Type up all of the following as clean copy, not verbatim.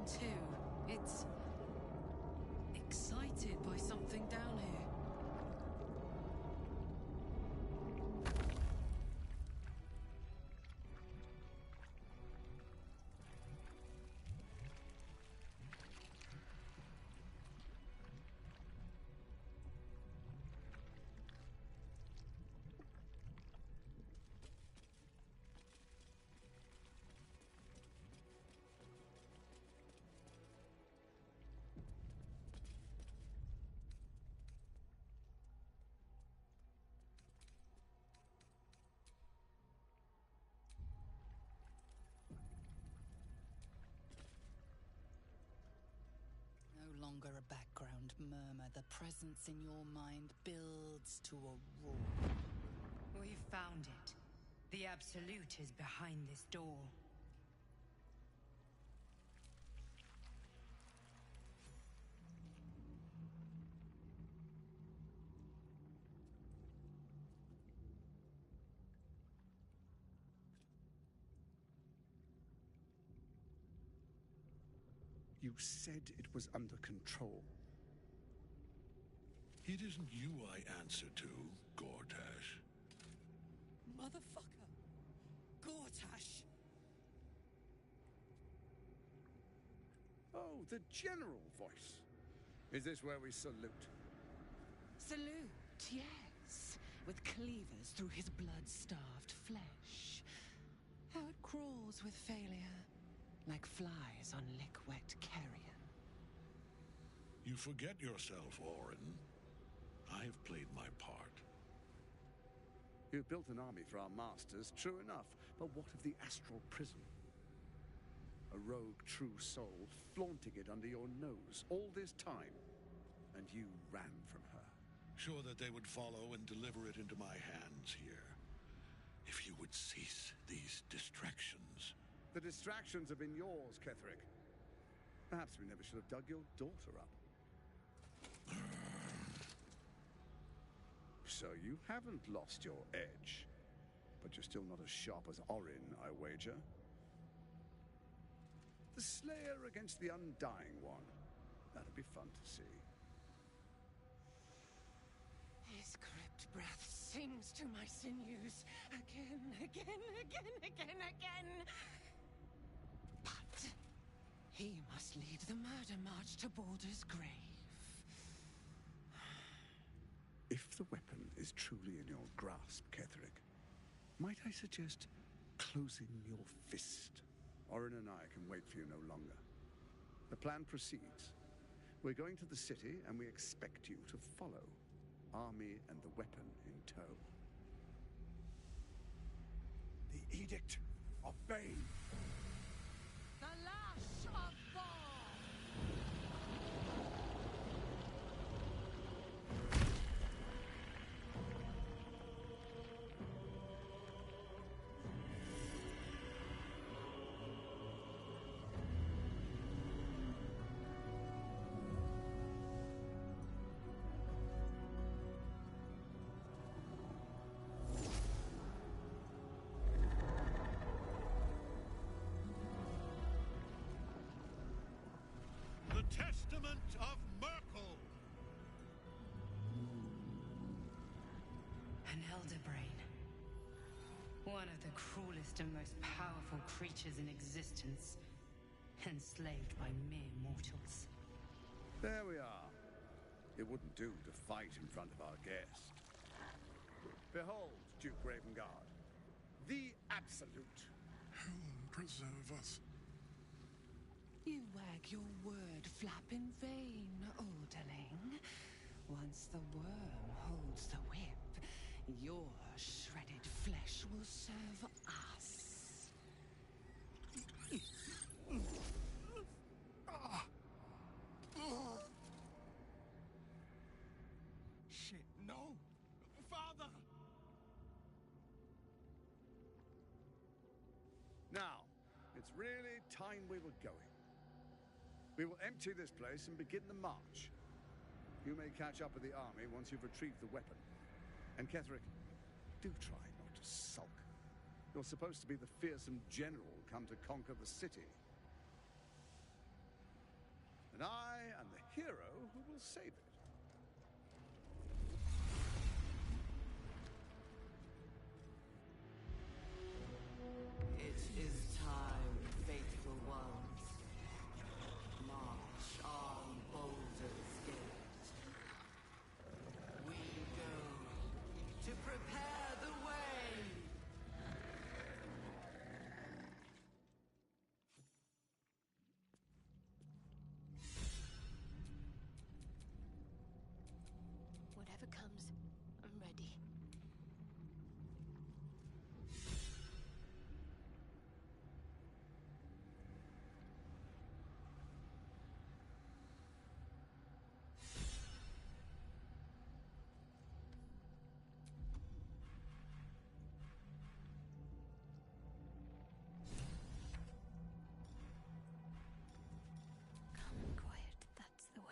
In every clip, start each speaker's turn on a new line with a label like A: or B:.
A: too. It's excited by something down here. No longer a background murmur, the presence in your mind builds to a roar.
B: We've found it. The Absolute is behind this door.
C: You said it was under control.
D: It isn't you I answer to, Gortash.
A: Motherfucker! Gortash!
C: Oh, the general voice. Is this where we salute?
A: Salute, yes. With cleavers through his blood-starved flesh. How it crawls with failure. Like flies on lick-wet carrion.
D: You forget yourself, Orin. I've played my part.
C: You've built an army for our masters, true enough. But what of the astral prison? A rogue true soul flaunting it under your nose all this time. And you ran from her.
D: Sure that they would follow and deliver it into my hands here. If you would cease these distractions.
C: The distractions have been yours, Ketherick. Perhaps we never should have dug your daughter up. So you haven't lost your edge. But you're still not as sharp as Orin, I wager. The Slayer against the Undying One. That'd be fun to see.
A: His crypt breath sings to my sinews. Again. But he must lead the murder march to Baldur's grave.
C: If the weapon is truly in your grasp, Ketherick, might I suggest closing your fist? Orin and I can wait for you no longer. The plan proceeds. We're going to the city, and we expect you to follow. Army and the weapon in tow.
E: The Edict of Bane.
A: The Lash of Thor! One of the cruelest and most powerful creatures in existence, enslaved by mere mortals.
C: There we are. It wouldn't do to fight in front of our guest. Behold, Duke Ravengard, the Absolute.
D: Heaven preserve us.
A: You wag your word flap in vain, Alderling. Once the worm holds the whip, your shredded flesh will serve us.
E: Shit, no! Father!
C: Now, it's really time we were going. We will empty this place and begin the march. You may catch up with the army once you've retrieved the weapon. And Ketherick, do try not to sulk. You're supposed to be the fearsome general come to conquer the city. and I am the hero who will save it.
A: It is time, faithful ones. March on Baldur's Gate. We go to prepare the way.
F: Whatever comes, I'm ready. Calm and quiet, that's the way.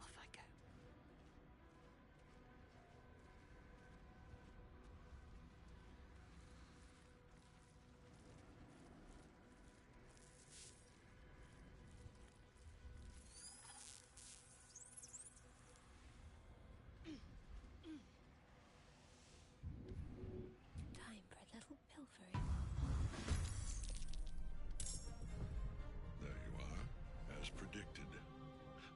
F: Off I go. Time for a little pilfering.
D: There you are, as predicted.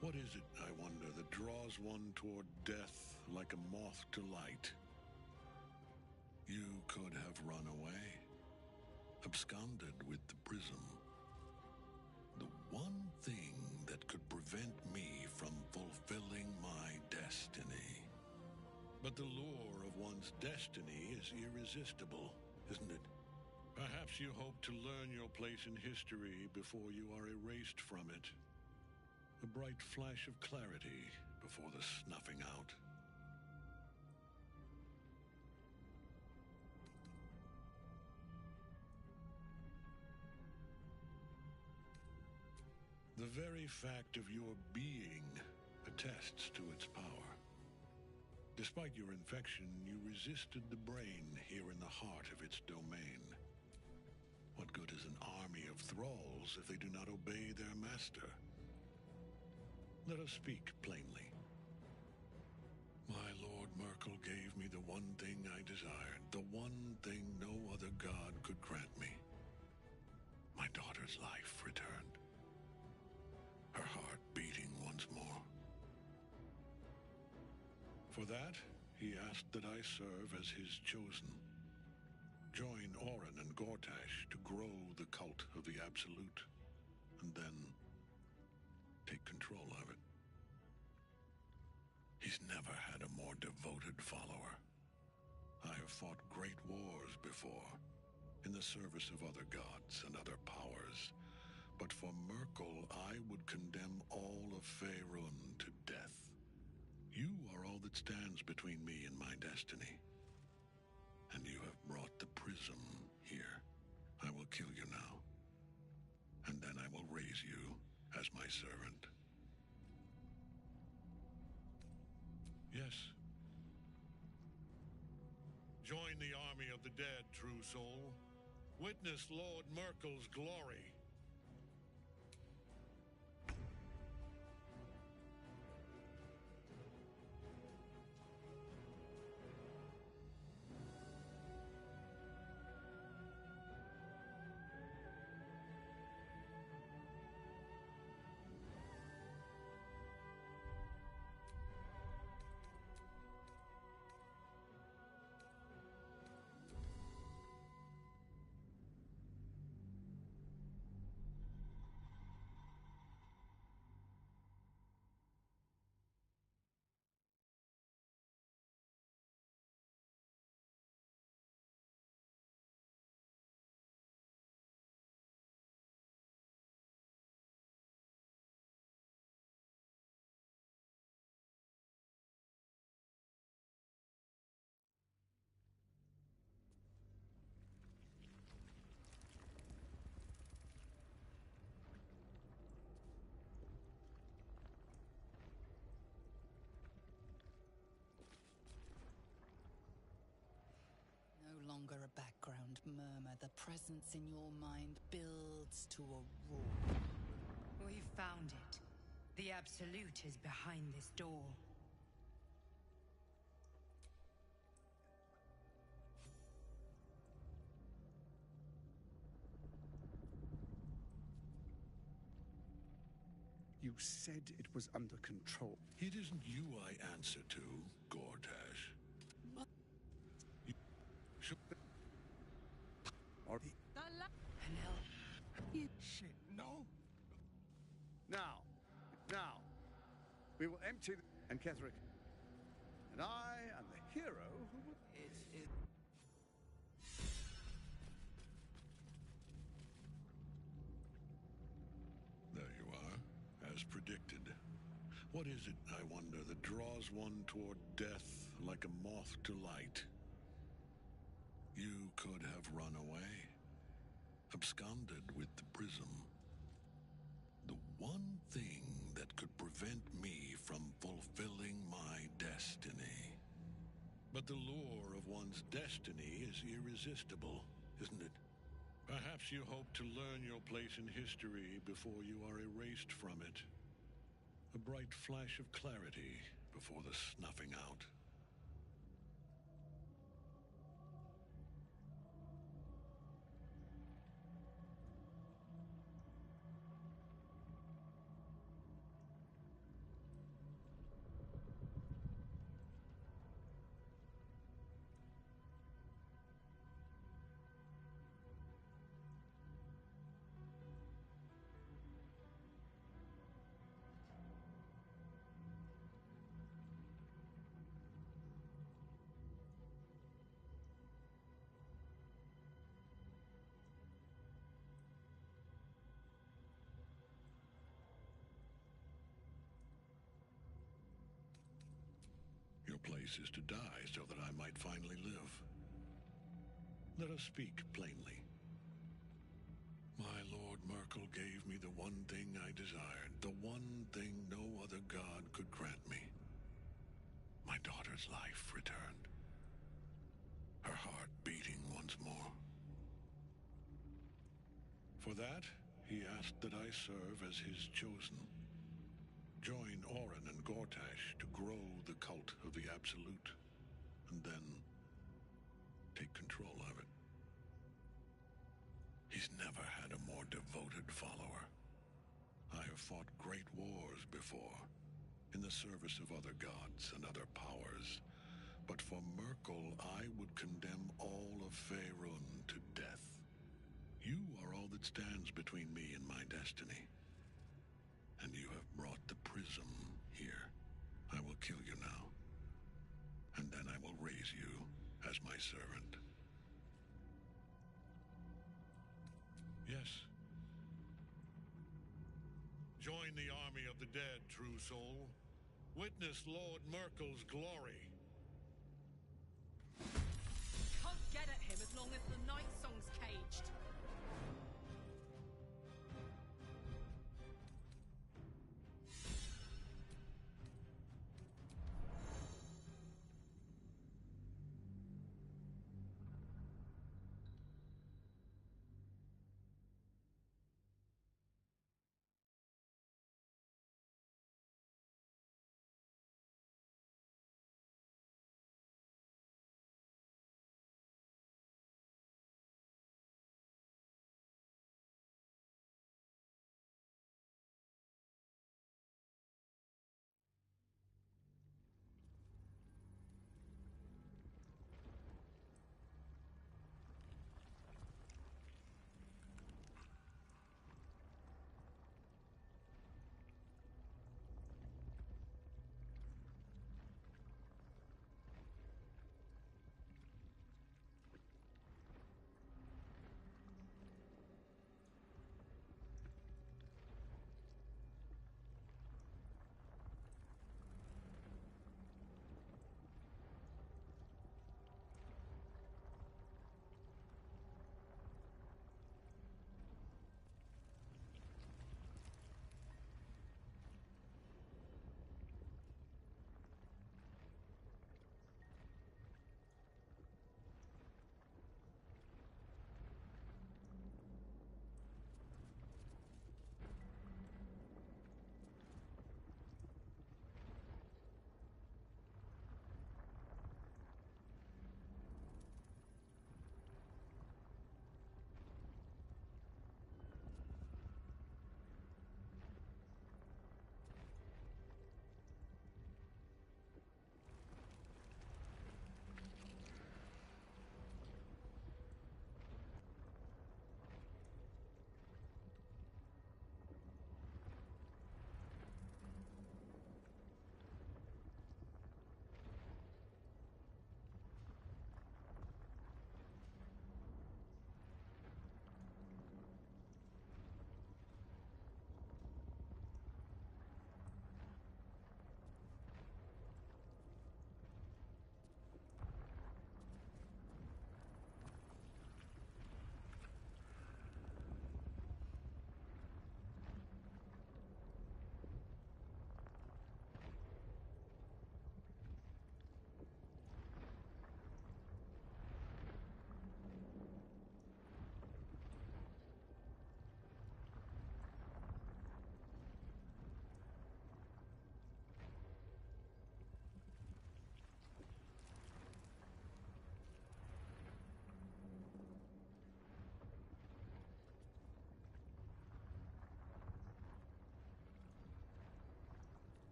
D: What is it, I wonder, that draws one toward death like a moth to light? You could have run away, absconded with the prism. The one thing that could prevent me from fulfilling my destiny. But the lure of one's destiny is irresistible, isn't it? Perhaps you hope to learn your place in history before you are erased from it. A bright flash of clarity before the snuffing out. The very fact of your being attests to its power. Despite your infection, you resisted the brain here in the heart of its domain. What good is an army of thralls if they do not obey their master? Let us speak plainly. My Lord Merkel gave me the one thing I desired, the one thing no other god could grant me. My daughter's life returned. Her heart beating once more. For that, he asked that I serve as his chosen. Join Orin and Gortash to grow the cult of the Absolute, and then take control of it. He's never had a more devoted follower. I have fought great wars before, in the service of other gods and other powers, but for Merkel, I would condemn all of Faerun to death. You are all that stands between me and my destiny. And you have brought the prism here. I will kill you now. And then I will raise you as my servant. Yes. Join the army of the dead, true soul. Witness Lord Merkel's glory.
A: longer a background murmur. The presence in your mind builds to a roar.
B: We've found it. The Absolute is behind this door.
C: You said it was under control.
D: It isn't you I answer to, Gortash. You should...
C: Or
E: Shit, no!
C: now, we will empty and Ketheric, and I am the hero who will...
D: There you are, as predicted. What is it, I wonder, that draws one toward death like a moth to light? You could have run away, absconded with the prism. The one thing that could prevent me from fulfilling my destiny. But the lure of one's destiny is irresistible, isn't it? Perhaps you hope to learn your place in history before you are erased from it. A bright flash of clarity before the snuffing out. Your place is to die so that I might finally live. Let us speak plainly. My Lord Merkel gave me the one thing I desired, the one thing no other god could grant me. My daughter's life returned. Her heart beating once more. For that, he asked that I serve as his chosen. Join Orin and Gortash to grow the cult of the Absolute, and then take control of it. He's never had a more devoted follower. I have fought great wars before, in the service of other gods and other powers, but for Merkel I would condemn all of Faerun to death. You are all that stands between me and my destiny. And you have brought the prism here. I will kill you now. And then I will raise you as my servant. Yes. Join the army of the dead, true soul. Witness Lord Merkel's glory.
G: Can't get at him as long as the night song's caged.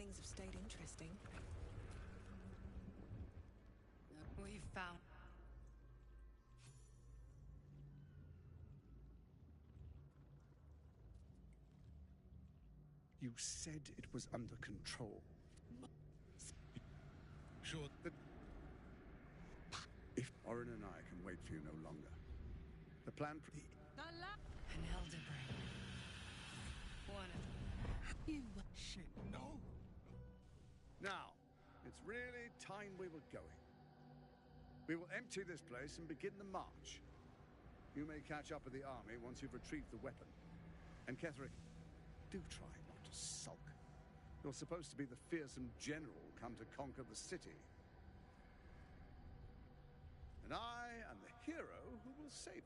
A: things have stayed interesting.
B: We found...
C: You said it was under control.
D: Sure.
C: If Orin and I can wait for you no longer. The plan...
B: An elder brain. One of...
A: You
E: Shit, no!
C: Now, it's really time we were going. We will empty this place and begin the march. You may catch up with the army once you've retrieved the weapon. And Ketherick, do try not to sulk. You're supposed to be the fearsome general come to conquer the city. And I am the hero who will save it.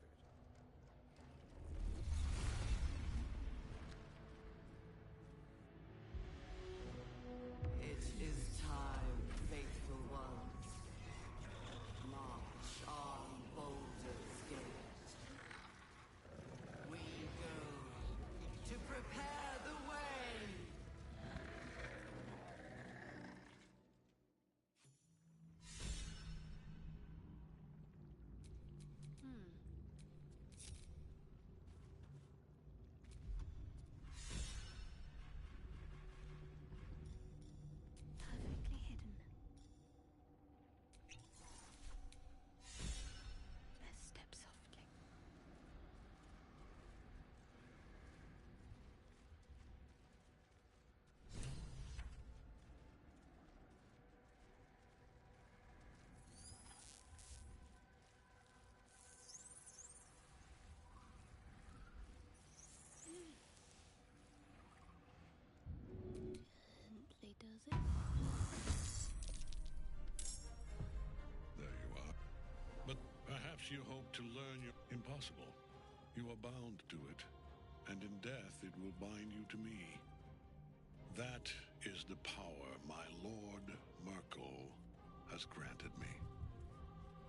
H: It is time, faithful ones. March on Baldur's Gate. We go to prepare the way.
F: Perfectly hidden. Best step softly. Gently does it.
D: There you are. But perhaps you hope to learn your impossible. You are bound to it, and in death it will bind you to me. That is the power my Lord Merkel has granted me.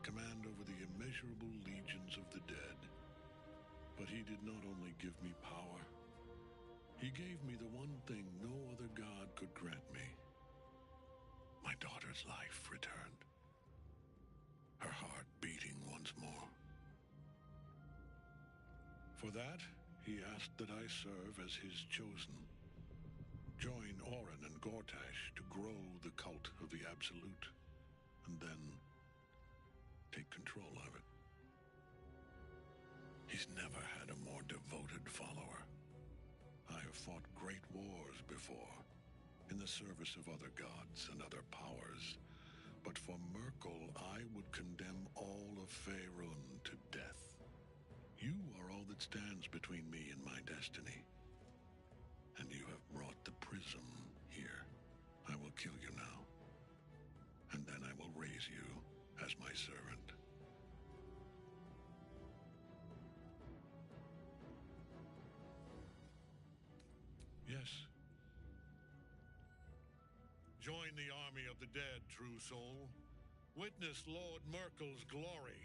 D: Command over the immeasurable legions of the dead. But he did not only give me power, he gave me the one thing no other god could grant me. My daughter's life returned. Her heart beating once more. For that, he asked that I serve as his chosen. Join Orin and Gortash to grow the cult of the Absolute, and then take control of it. He's never had a more devoted follower. I have fought great wars before, in the service of other gods and other powers, but for Merkel, I would condemn all of Faerun to death. You are all that stands between me and my destiny. And you have brought the prism here. I will kill you now. And then I will raise you as my servant. Yes. Join the army of the dead, true soul. Witness Lord Merkel's glory.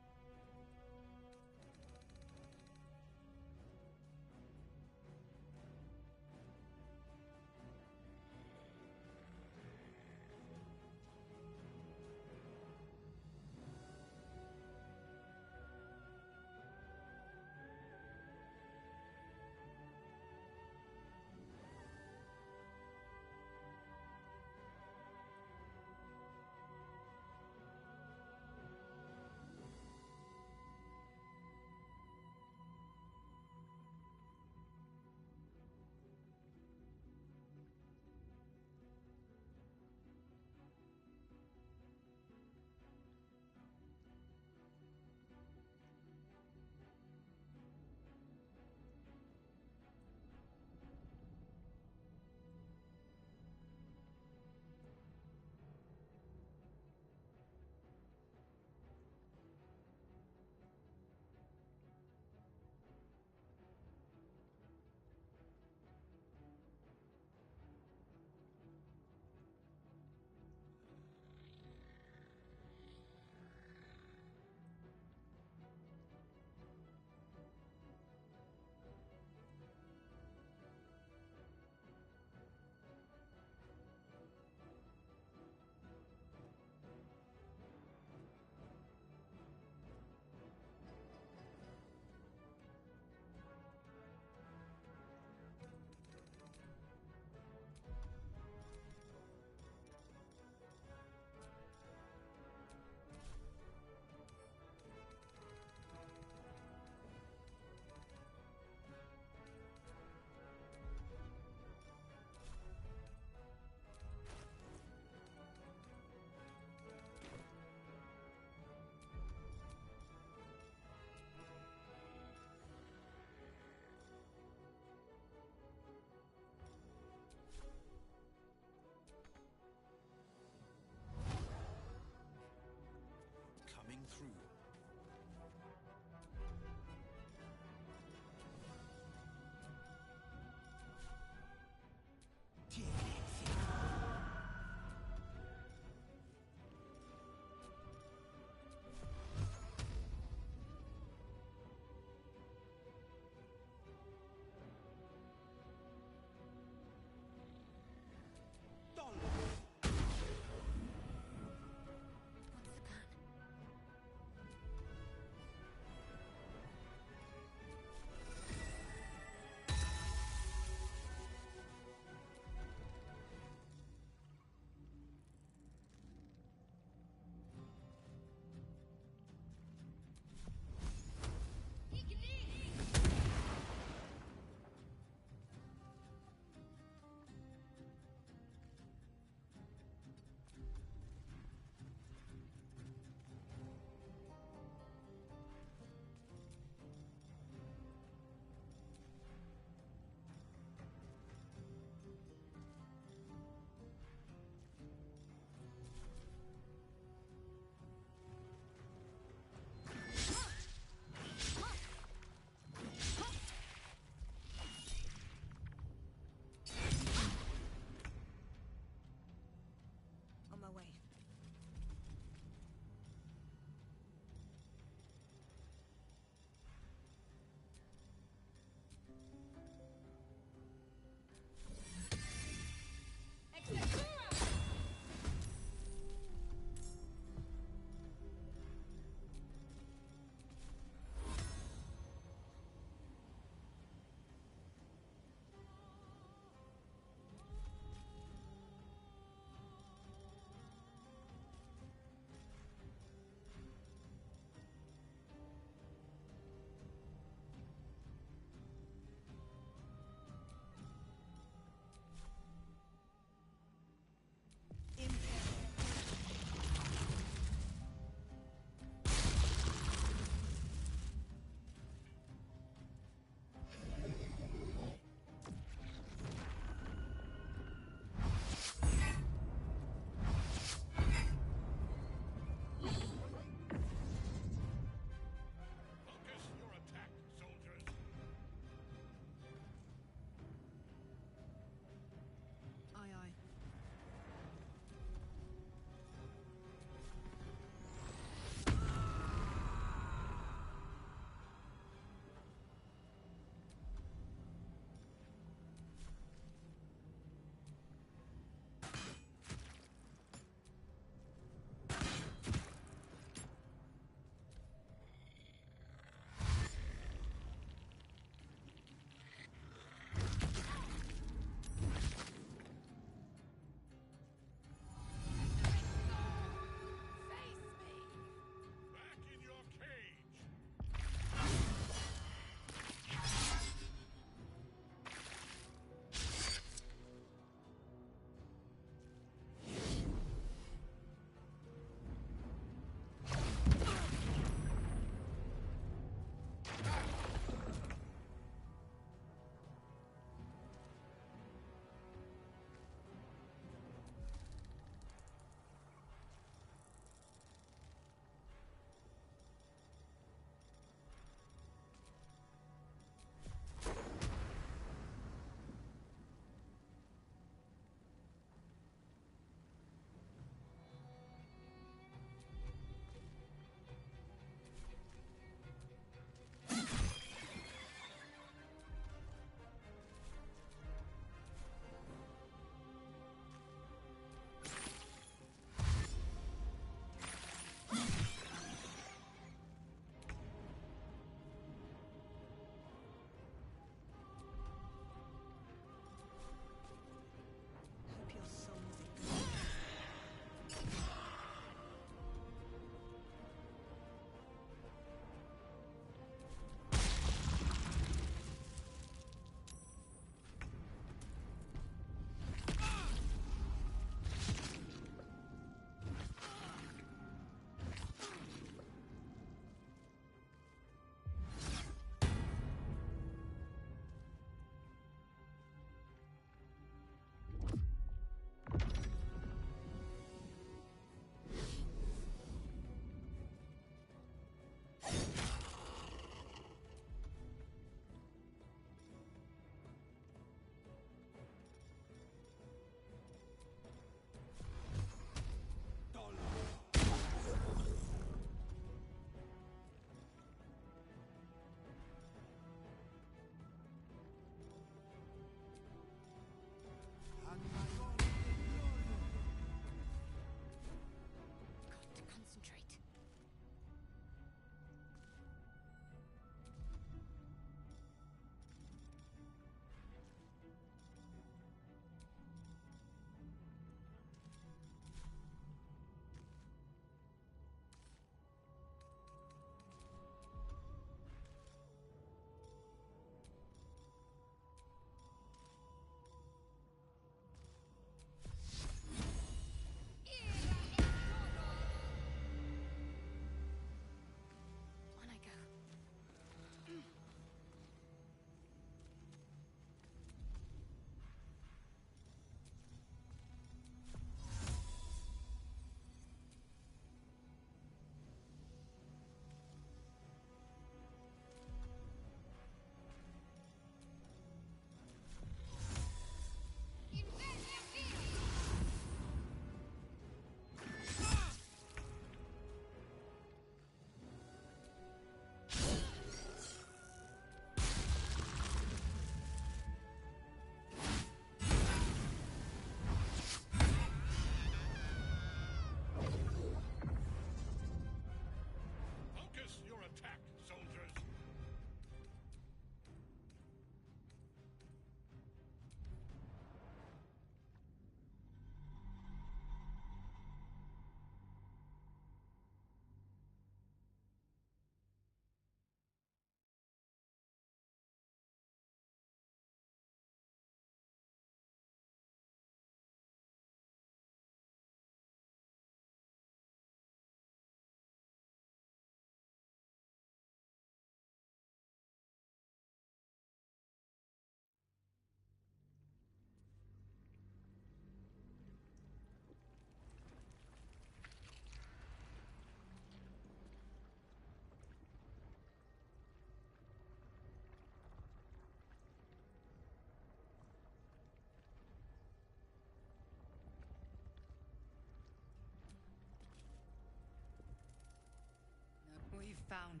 B: found.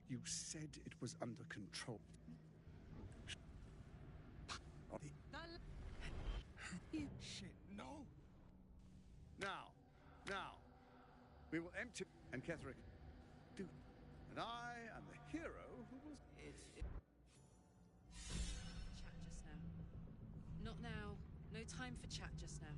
C: You said it was under control.
E: Shit, no!
C: Now, we will empty... And Ketherick, do... And I am the hero who will...
G: Chat just now. Not now. No time for chat just now.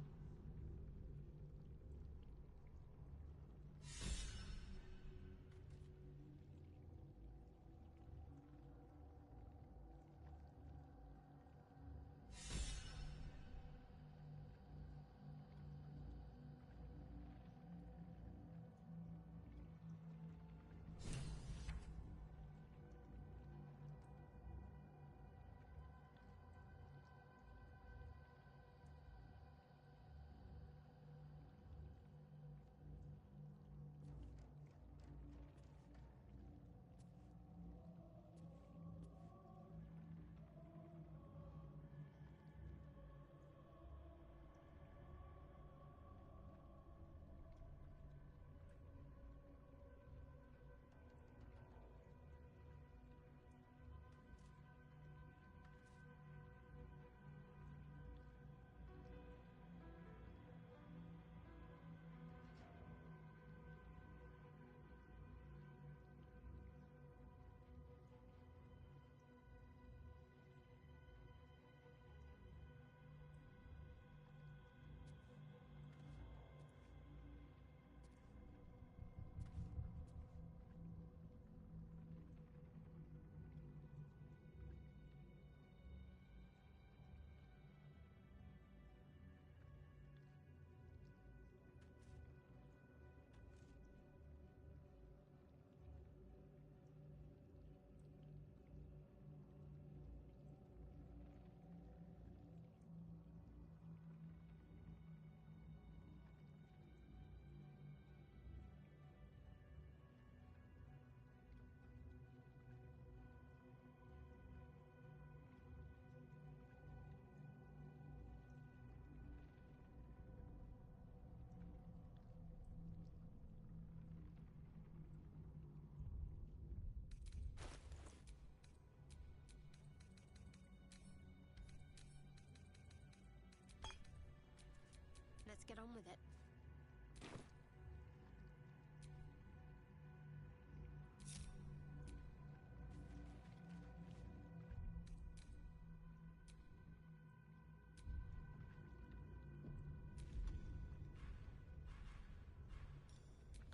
F: Let's get on with it.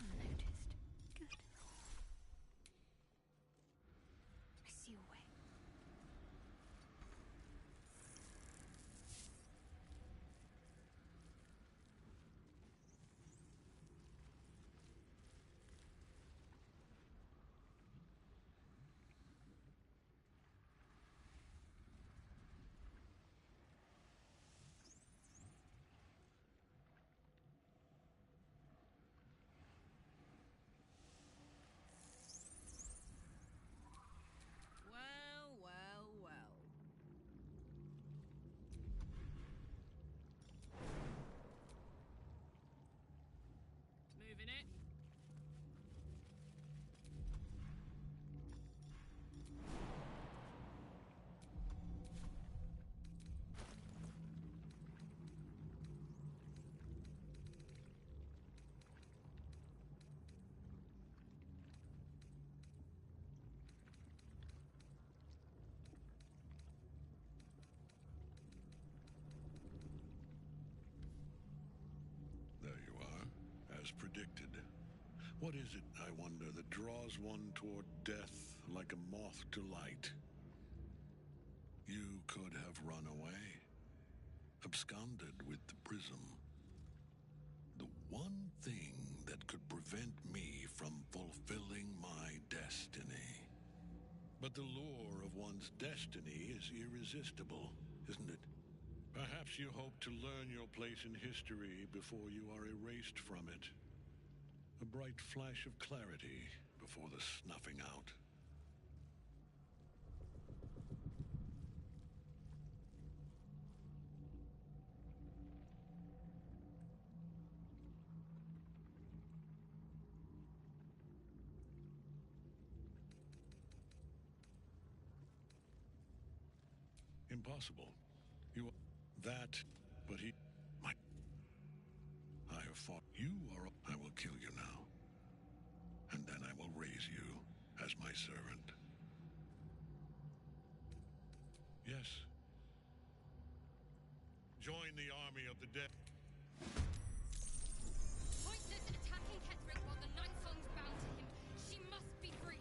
F: Unnoticed. Good. I see a way.
G: Well, well, well. Moving it.
D: There you are, as predicted. What is it, I wonder, that draws one toward death like a moth to light? You could have run away, absconded with the prism. The one thing that could prevent me from fulfilling my destiny. But the lure of one's destiny is irresistible, isn't it? Perhaps you hope to learn your place in history before you are erased from it. A bright flash of clarity before the snuffing out. impossible. You that, but he, my, I have fought. You are. I will kill you now, and then I will raise you as my servant. Yes. Join the army of the dead.
F: Pointless attacking Ketherick while the Night Song's bound to him. She must be freed.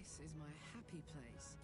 G: This is my happy place.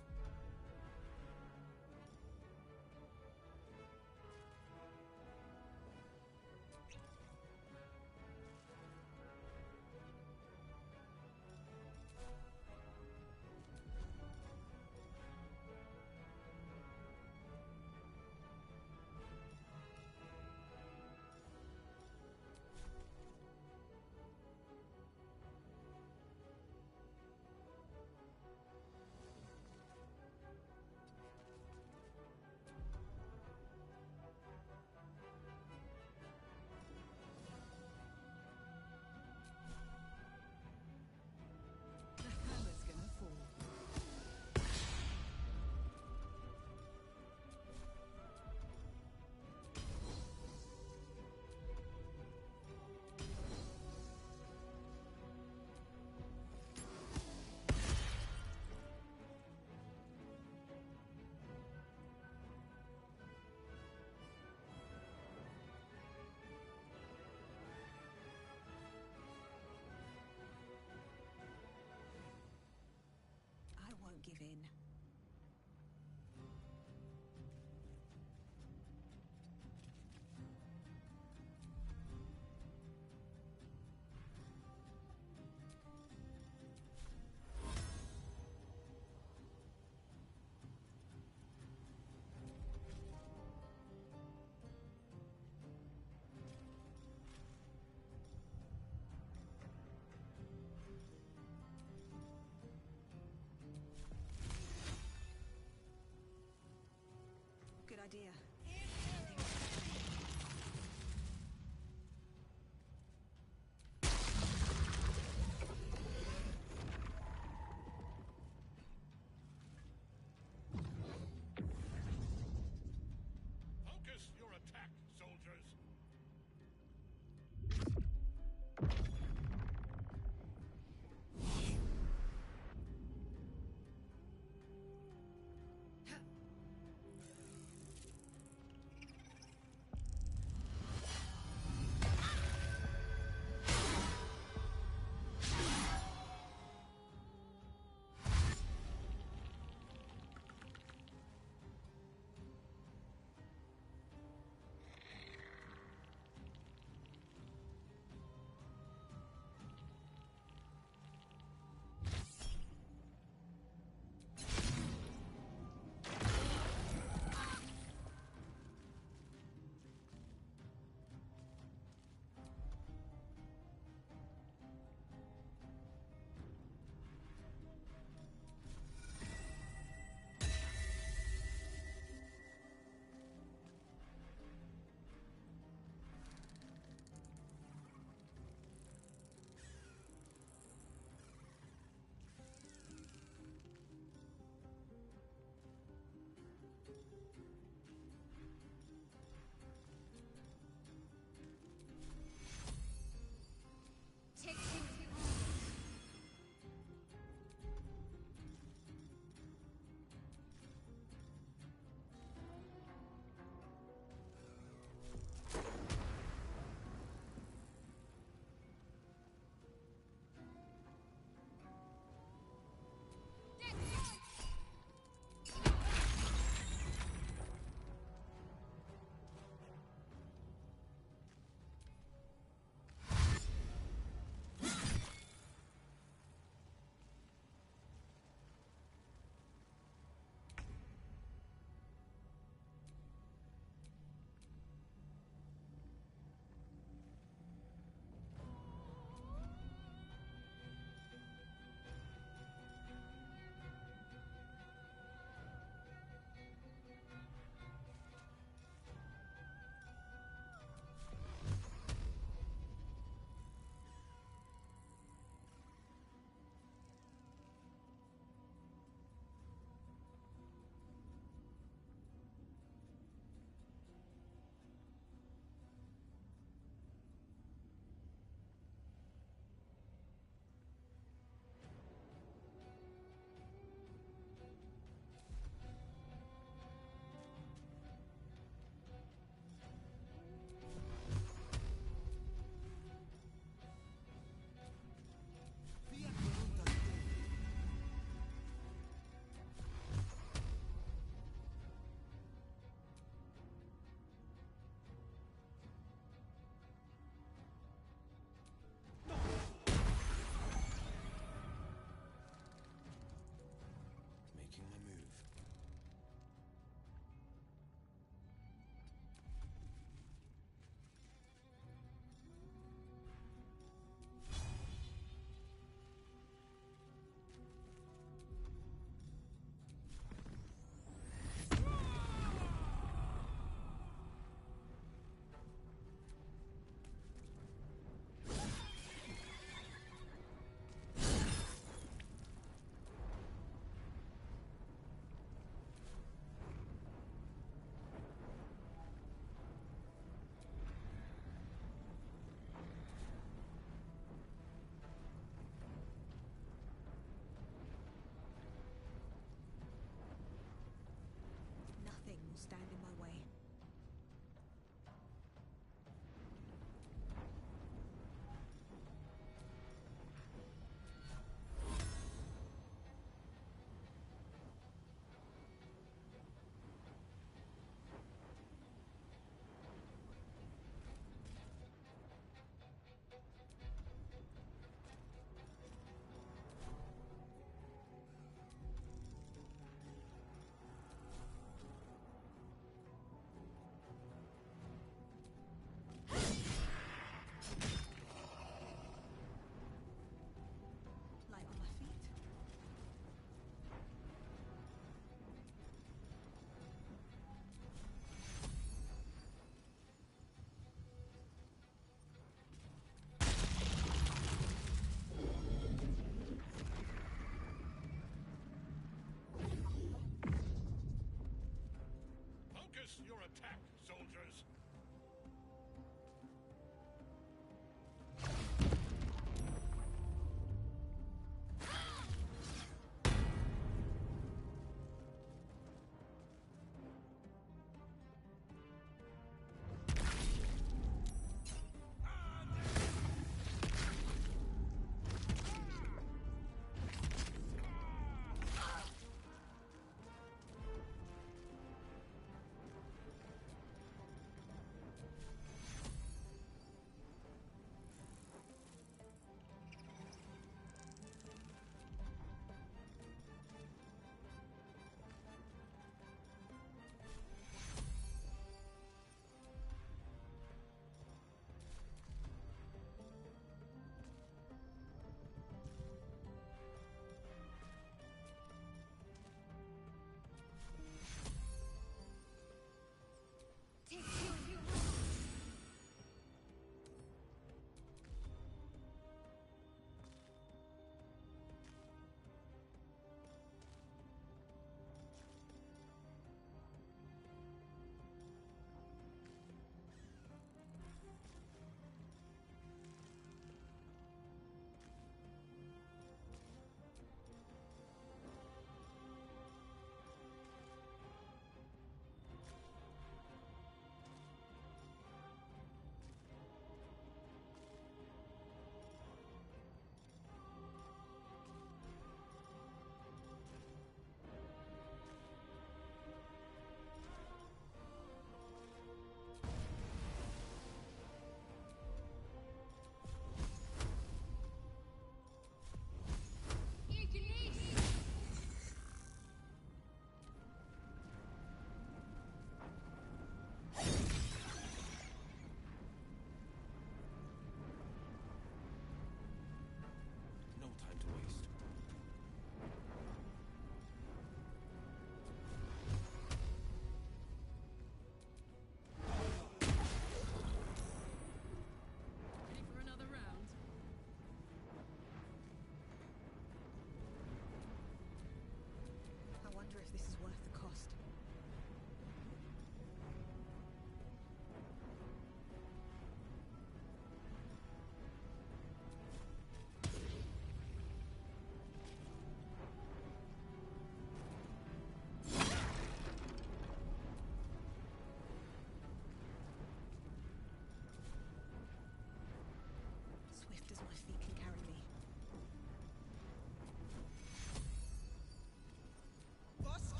A: I won't give in. Good idea.
D: Focus your attack, soldiers!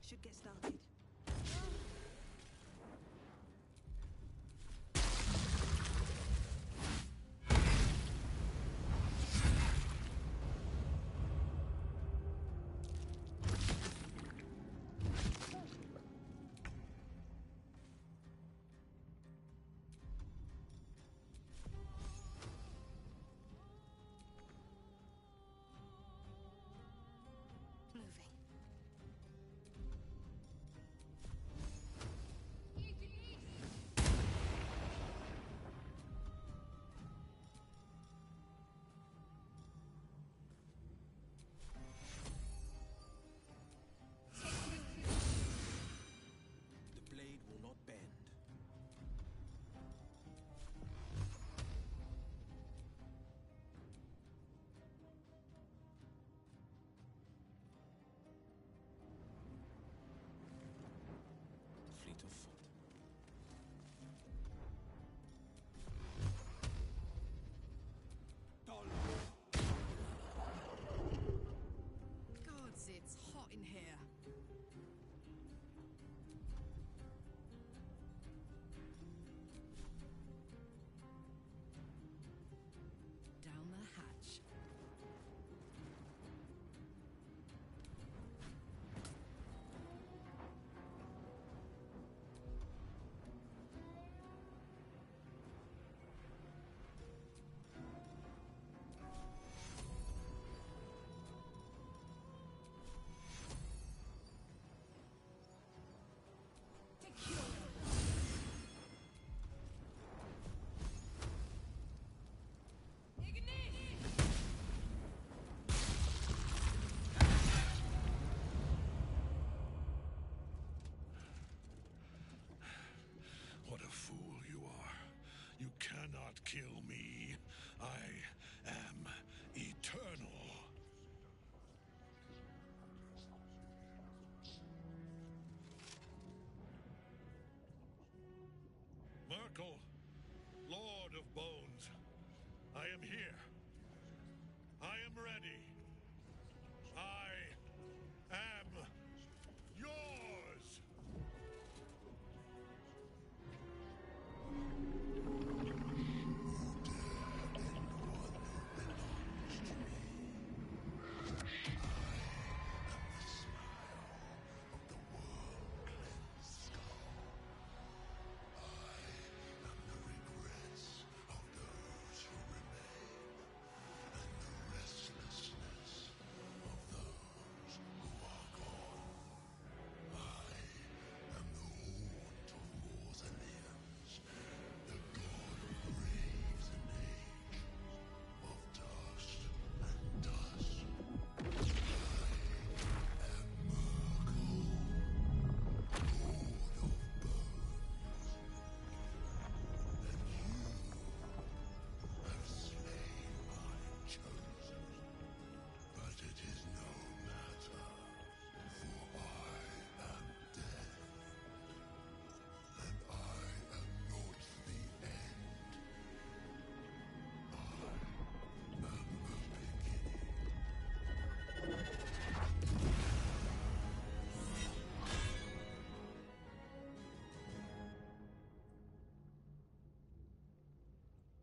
I: Should get started.
E: The blade will not bend. Fleet of foot.
G: Gods, it's hot in here. Down the hatch.
D: What a fool you are. You cannot kill me. I am eternal. Merkel, Lord of Bones, I am here. I am ready. I am yours.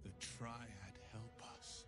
E: The Triad help us.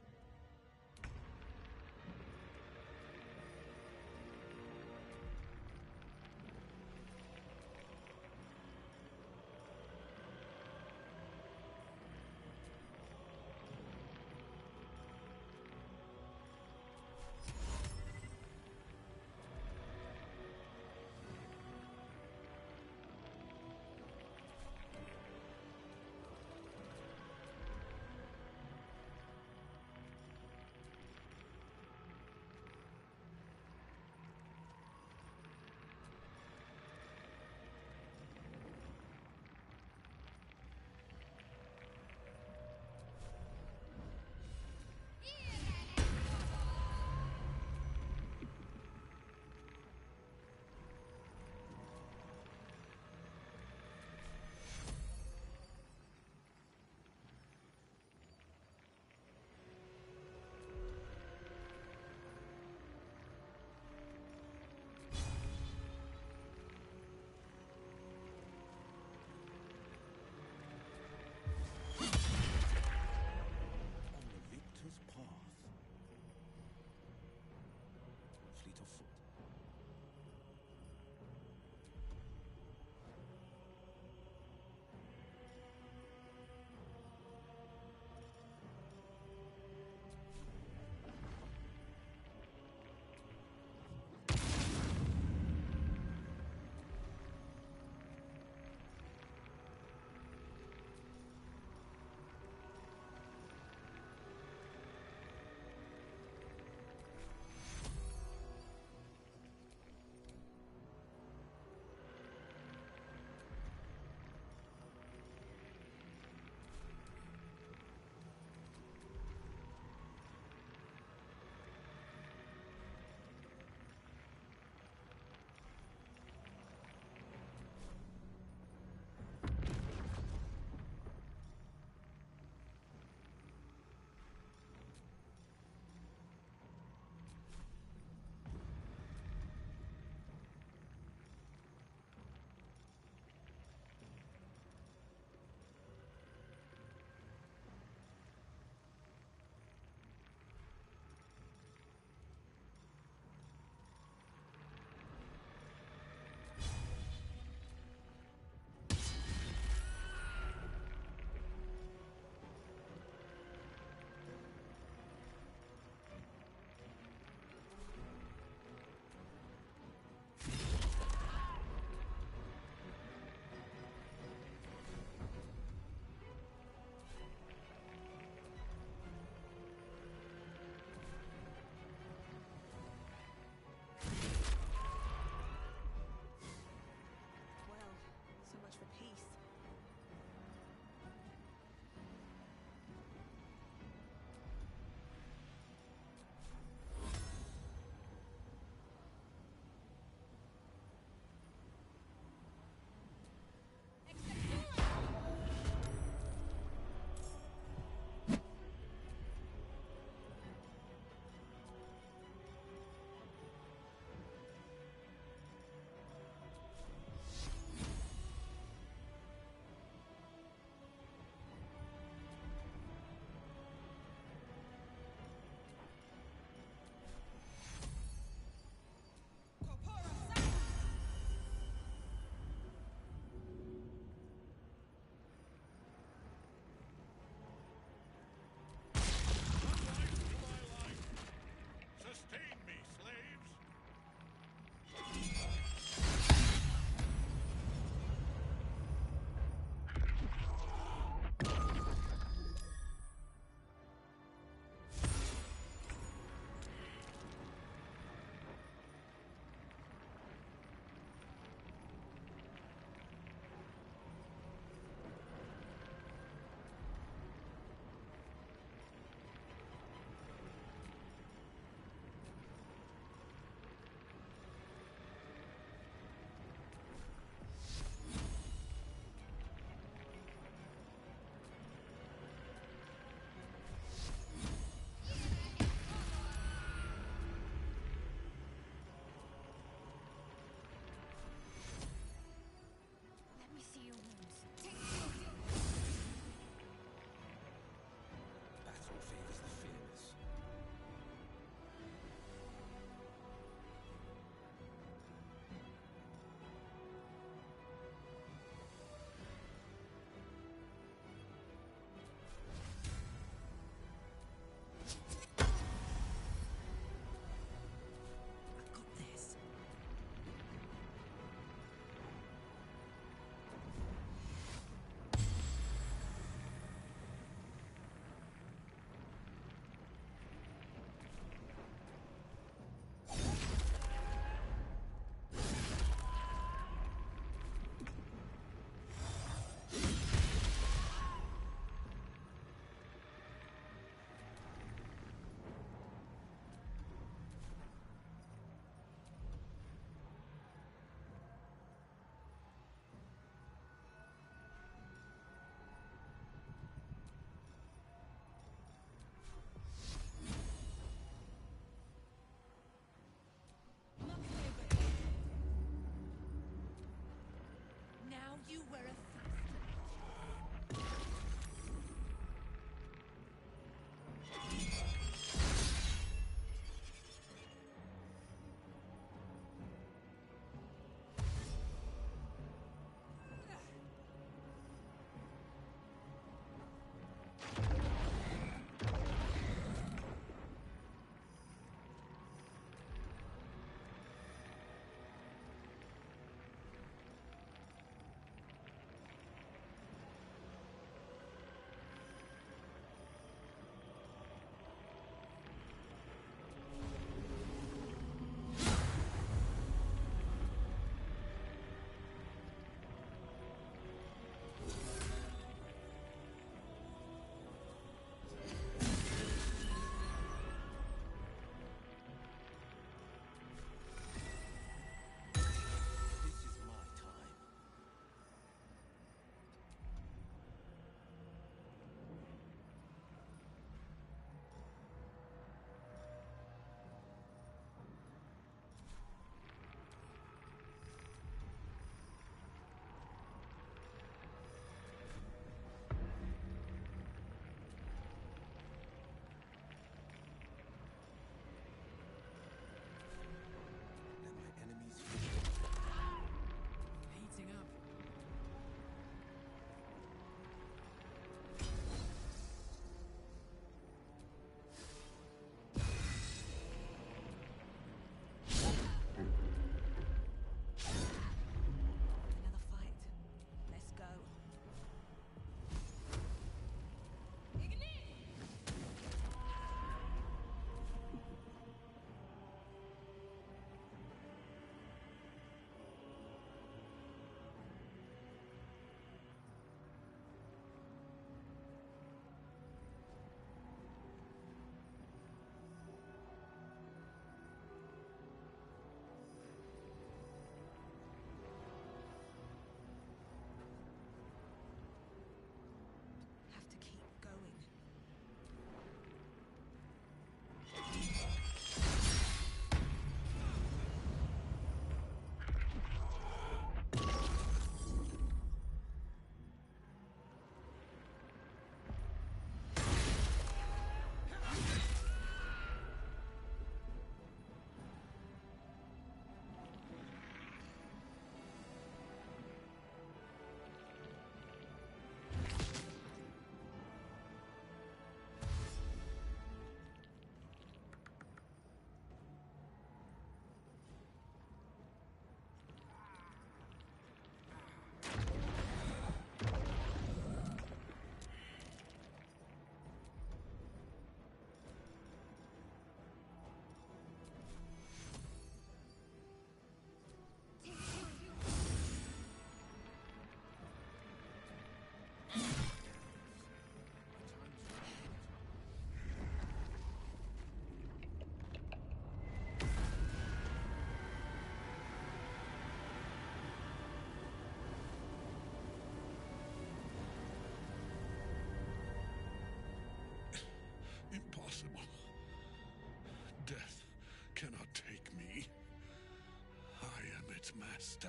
D: master.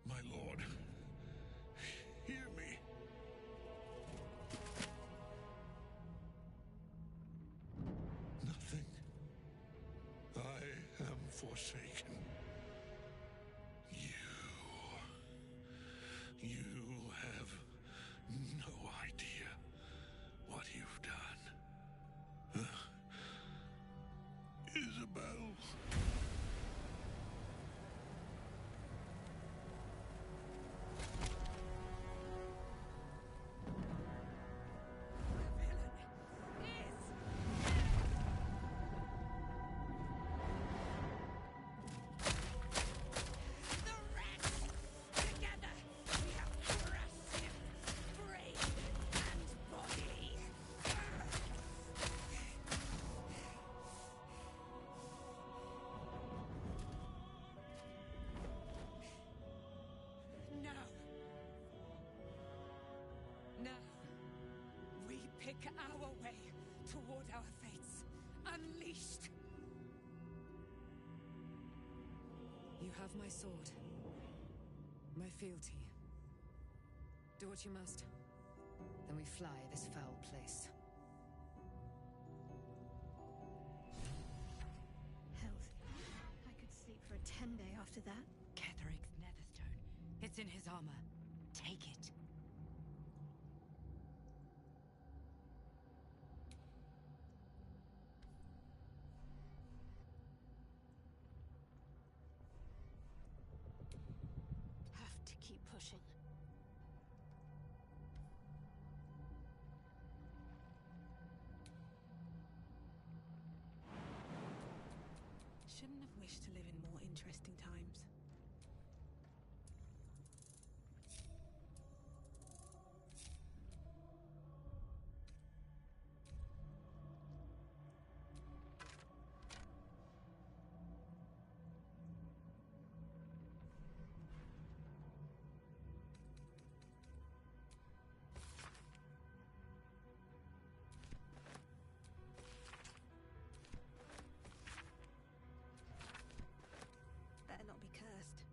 D: My lord, hear me. Nothing. I am forsaken. You have no idea what you've done. Isabel.
A: Now, we pick our way toward our fates, unleashed. You have my sword, my fealty. Do what you must. Then we fly this foul place.
F: Hells, I could sleep for a 10-day after that.
B: Ketheric's netherstone. It's in his armor. Take it.
F: Have to keep pushing.
A: Shouldn't have wished to live in more interesting times. Better not be cursed.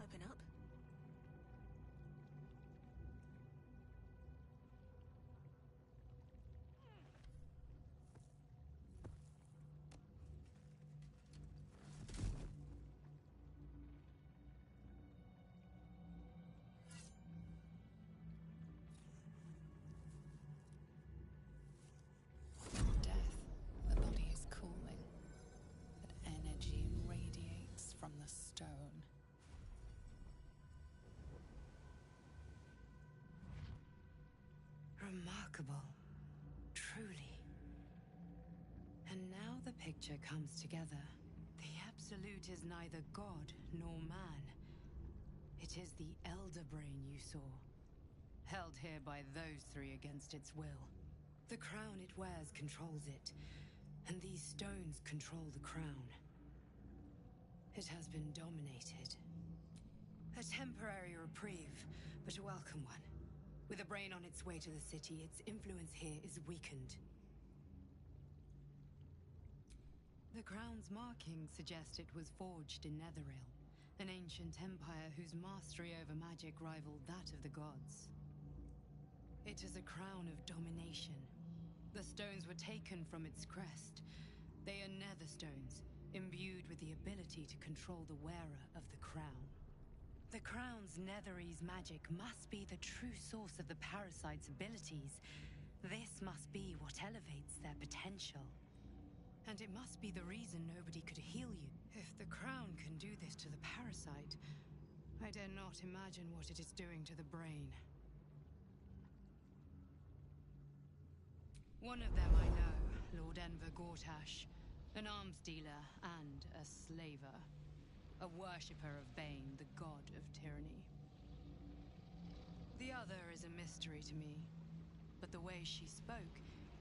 A: Open up. Death. The body is cooling, but energy radiates from the stone.
B: Remarkable. Truly. And now the picture comes together. The Absolute is neither god nor man. It is the Elder Brain you saw, held here by those three against its will. The crown it wears controls it, and these stones control the crown. It has been dominated. A temporary reprieve, but a welcome one. With a brain on its way to the city, its influence here is weakened. The crown's markings suggest it was forged in Netheril, an ancient empire whose mastery over magic rivaled that of the gods. It is a crown of domination. The stones were taken from its crest. They are netherstones, imbued with the ability to control the wearer of the crown. The crown's Netherese magic must be the true source of the parasite's abilities, This must be what elevates their potential. And it must be the reason nobody could heal you. If the crown can do this to the parasite, I dare not imagine what it is doing to the brain. One of them I know, Lord Enver Gortash, an arms dealer and a slaver. A worshipper of Bane, the god of tyranny. The other is a mystery to me, but the way she spoke,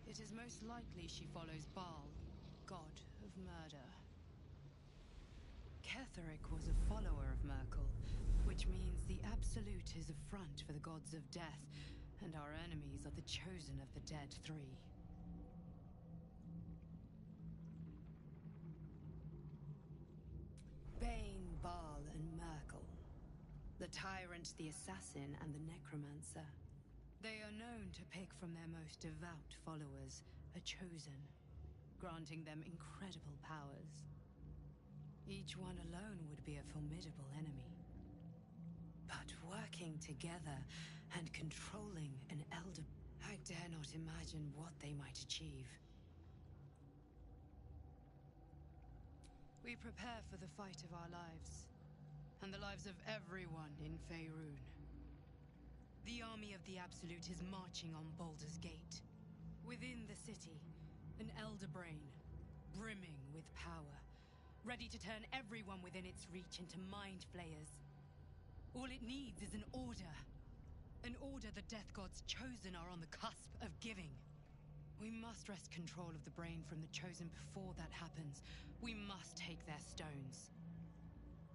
B: it is most likely she follows Baal, god of murder. Ketheric was a follower of Merkel, which means the Absolute is a front for the gods of death, and our enemies are the chosen of the Dead Three. Bane, Baal, and Merkel. The tyrant, the assassin, and the necromancer. They are known to pick from their most devout followers, a chosen, granting them incredible powers. Each one alone would be a formidable enemy. But working together and controlling an elder, I dare not imagine what they might achieve. We prepare for the fight of our lives, and the lives of everyone in Faerun. The army of the Absolute is marching on Baldur's Gate. Within the city, an elder brain, brimming with power, ready to turn everyone within its reach into mind flayers. All it needs is an order. An order the Death Gods chosen are on the cusp of giving. We must wrest control of the brain from the chosen before that happens. We must take their stones.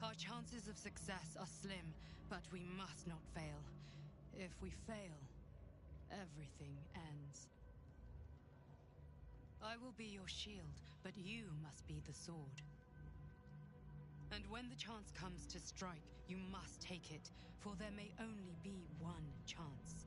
B: Our chances of success are slim, but we must not fail. If we fail, everything ends. I will be your shield, but you must be the sword. And when the chance comes to strike, you must take it, for there may only be one chance.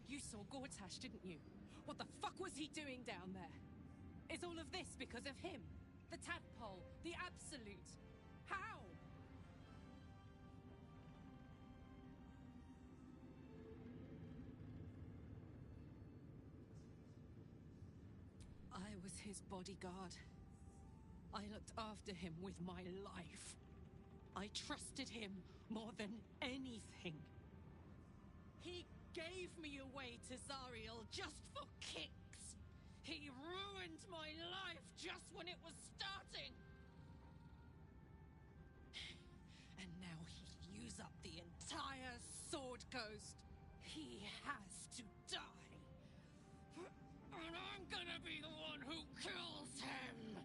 I: You saw Gortash, didn't you? What the fuck was he doing down there? Is all of this because of him? The tadpole? The Absolute? How? I was his bodyguard. I looked after him with my life. I trusted him more than anything. He gave me away to Zariel just for kicks. He ruined my life just when it was starting. And now he'll use up the entire Sword Coast. He has to die. And I'm gonna be the one who kills him.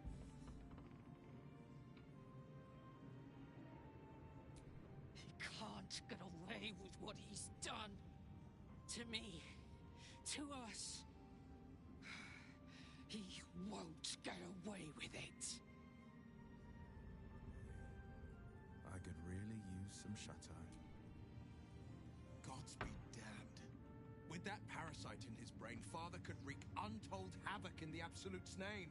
I: He can't get away with what he's done. To me, to us. He won't get away with it.
E: I could really use some chateau.
J: Gods be damned. With that parasite in his brain, Father could wreak untold havoc in the Absolute's name.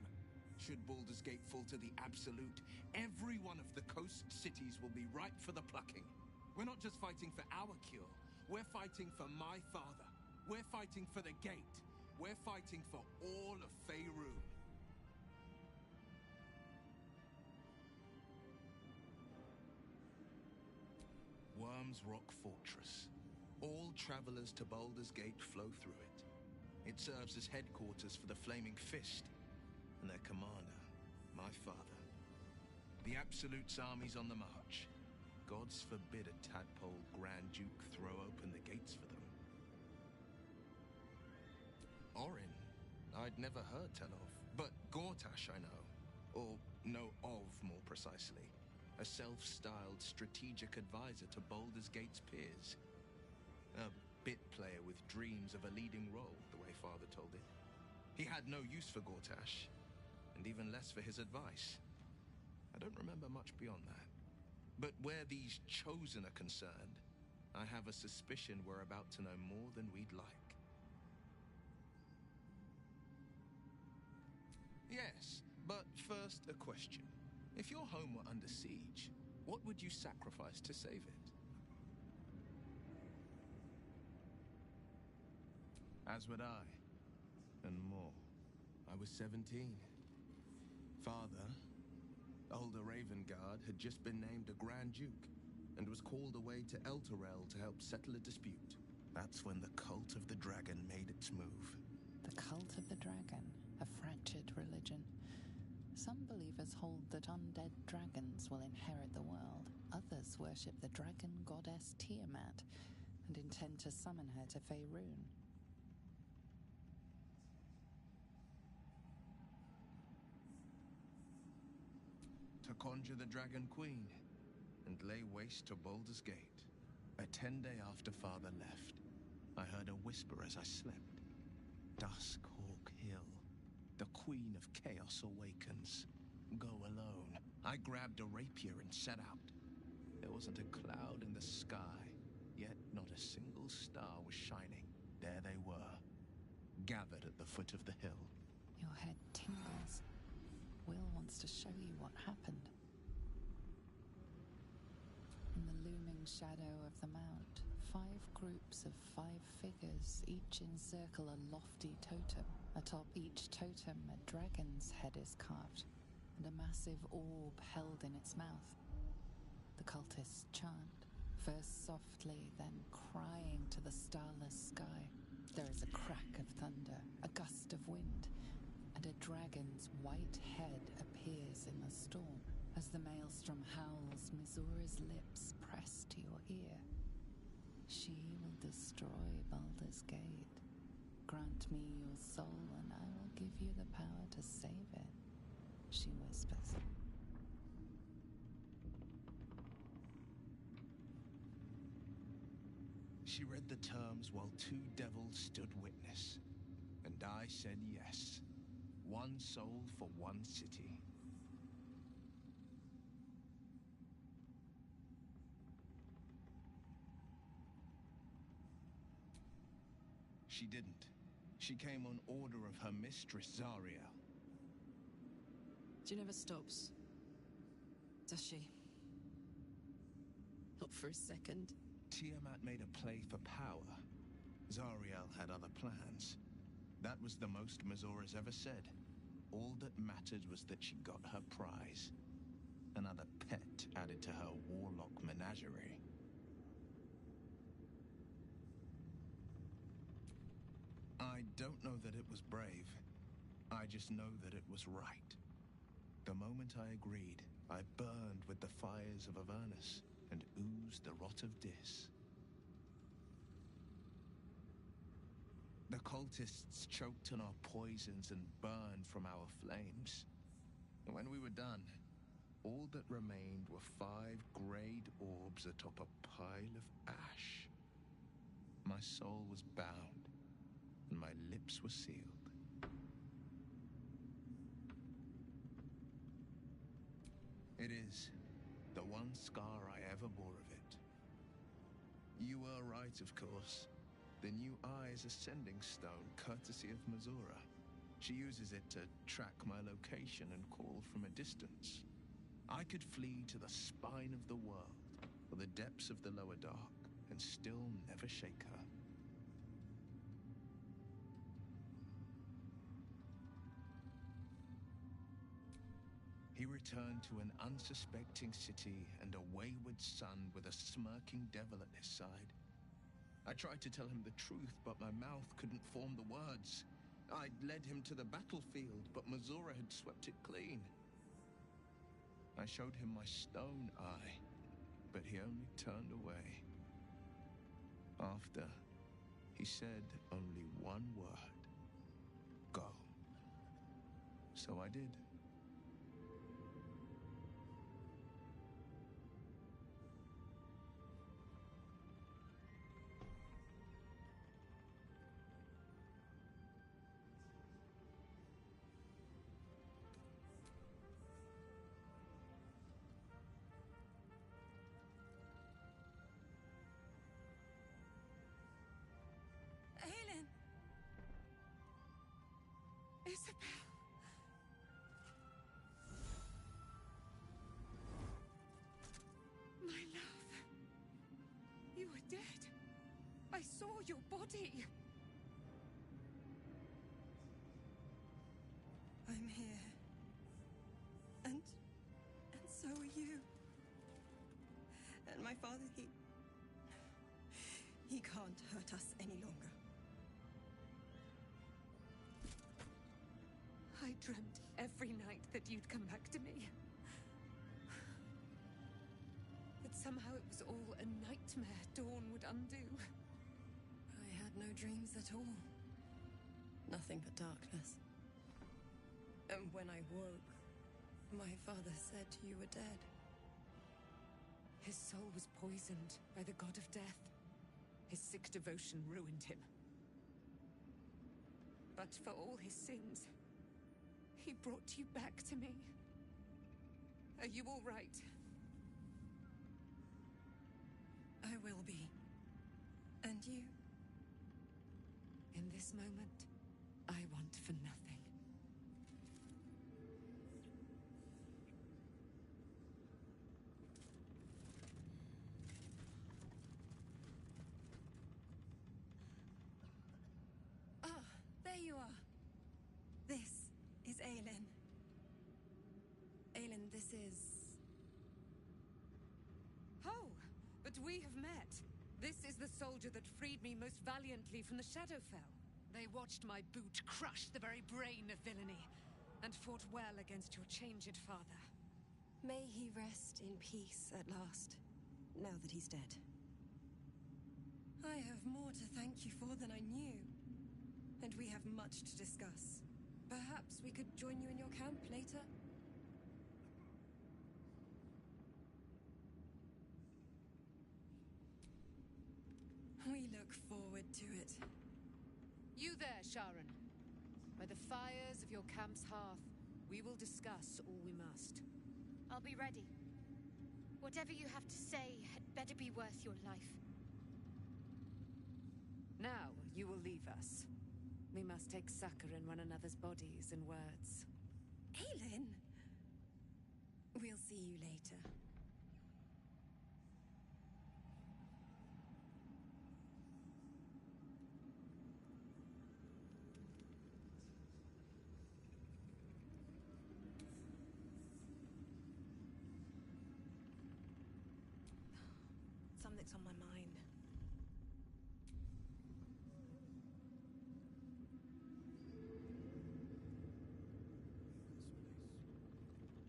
J: Should Baldur's Gate fall to the Absolute, every one of the coast cities will be ripe for the plucking. We're not just fighting for our cure. We're fighting for my father. We're fighting for the gate. We're fighting for all of Faerun. Worm's Rock Fortress. All travelers to Baldur's Gate flow through it. It serves as headquarters for the Flaming Fist and their commander, my father. The Absolute's army's on the march. gods forbid a tadpole Grand Duke throw open the gates for them. Orin, I'd never heard tell of, but Gortash I know. Or know of, more precisely. A self-styled strategic advisor to Baldur's Gate's peers. A bit player with dreams of a leading role, the way Father told it. He had no use for Gortash, and even less for his advice. I don't remember much beyond that. But where these chosen are concerned, I have a suspicion we're about to know more than we'd like. Yes, but first a question. If your home were under siege, what would you sacrifice to save it? As would I, and more. I was 17. Father, older Ravengard, had just been named a Grand Duke and was called away to Elturel to help settle a dispute. That's when the Cult of the Dragon made its move.
K: The Cult of the Dragon, a fractured religion. Some believers hold that undead dragons will inherit the world. Others worship the dragon goddess Tiamat and intend to summon her to Faerun.
J: To conjure the Dragon Queen and lay waste to Baldur's Gate. A 10-day after Father left, I heard a whisper as I slept. Duskhawk Hill. The Queen of Chaos awakens. Go alone. I grabbed a rapier and set out. There wasn't a cloud in the sky, yet not a single star was shining. There they were, gathered at the foot of the hill.
K: Your head tingles. Will wants to show you what happened. In the looming shadow of the mount, 5 groups of 5 figures each encircle a lofty totem. Atop each totem, a dragon's head is carved, and a massive orb held in its mouth. The cultists chant, first softly, then crying to the starless sky. There is a crack of thunder, a gust of wind, and a dragon's white head appears in the storm. As the maelstrom howls, Missoura's lips press to your ear. She will destroy Baldur's Gate. Grant me your soul, and I will give you the power to save it, she whispers.
J: She read the terms while 2 devils stood witness, and I said yes. 1 soul for 1 city. She didn't. She came on order of her mistress, Zariel.
I: She never stops. Does she? Not for a second.
J: Tiamat made a play for power. Zariel had other plans. That was the most Missoura's ever said. All that mattered was that she got her prize. Another pet added to her warlock menagerie. I don't know that it was brave. I just know that it was right. The moment I agreed, I burned with the fires of Avernus and oozed the rot of Dis. The cultists choked on our poisons and burned from our flames. And when we were done, all that remained were 5 grayed orbs atop a pile of ash. My soul was bound, and my lips were sealed. It is the one scar I ever bore of it. You were right, of course. The new eye is a sending stone, courtesy of Missoura. She uses it to track my location and call from a distance. I could flee to the spine of the world, or the depths of the lower dark, and still never shake her. He returned to an unsuspecting city and a wayward son with a smirking devil at his side. I tried to tell him the truth, but my mouth couldn't form the words. I'd led him to the battlefield, but Missoura had swept it clean. I showed him my stone eye, but he only turned away. After, he said only one word. Go. So I did.
I: Aelin! Isabel! My love. You were dead. I saw your body. I'm here. And so are you. And my father, he can't hurt us any longer. I dreamt every night that you'd come back to me. That somehow it was all a nightmare Dawn would undo. I had no dreams at all. Nothing but darkness. And when I woke, my father said you were dead. His soul was poisoned by the god of death. His sick devotion ruined him. But for all his sins, he brought you back to me. Are you all right? I will be. And you? In this moment, I want for nothing. Ah, there you are. This is Aelin. Aelin, this is... Oh, but we have met. This is the soldier that freed me most valiantly from the Shadowfell. They watched my boot crush the very brain of villainy, and fought well against your changed father. May he rest in peace at last, now that he's dead. I have more to thank you for than I knew, and we have much to discuss. Perhaps we could join you in your camp later? We look forward to it.
B: You there, Sharon. By the fires of your camp's hearth, we will discuss all we must.
F: I'll be ready. Whatever you have to say had better be worth your life.
B: Now, you will leave us. We must take succor in one another's bodies and words.
I: Aelin! We'll see you later. Something's on my mind.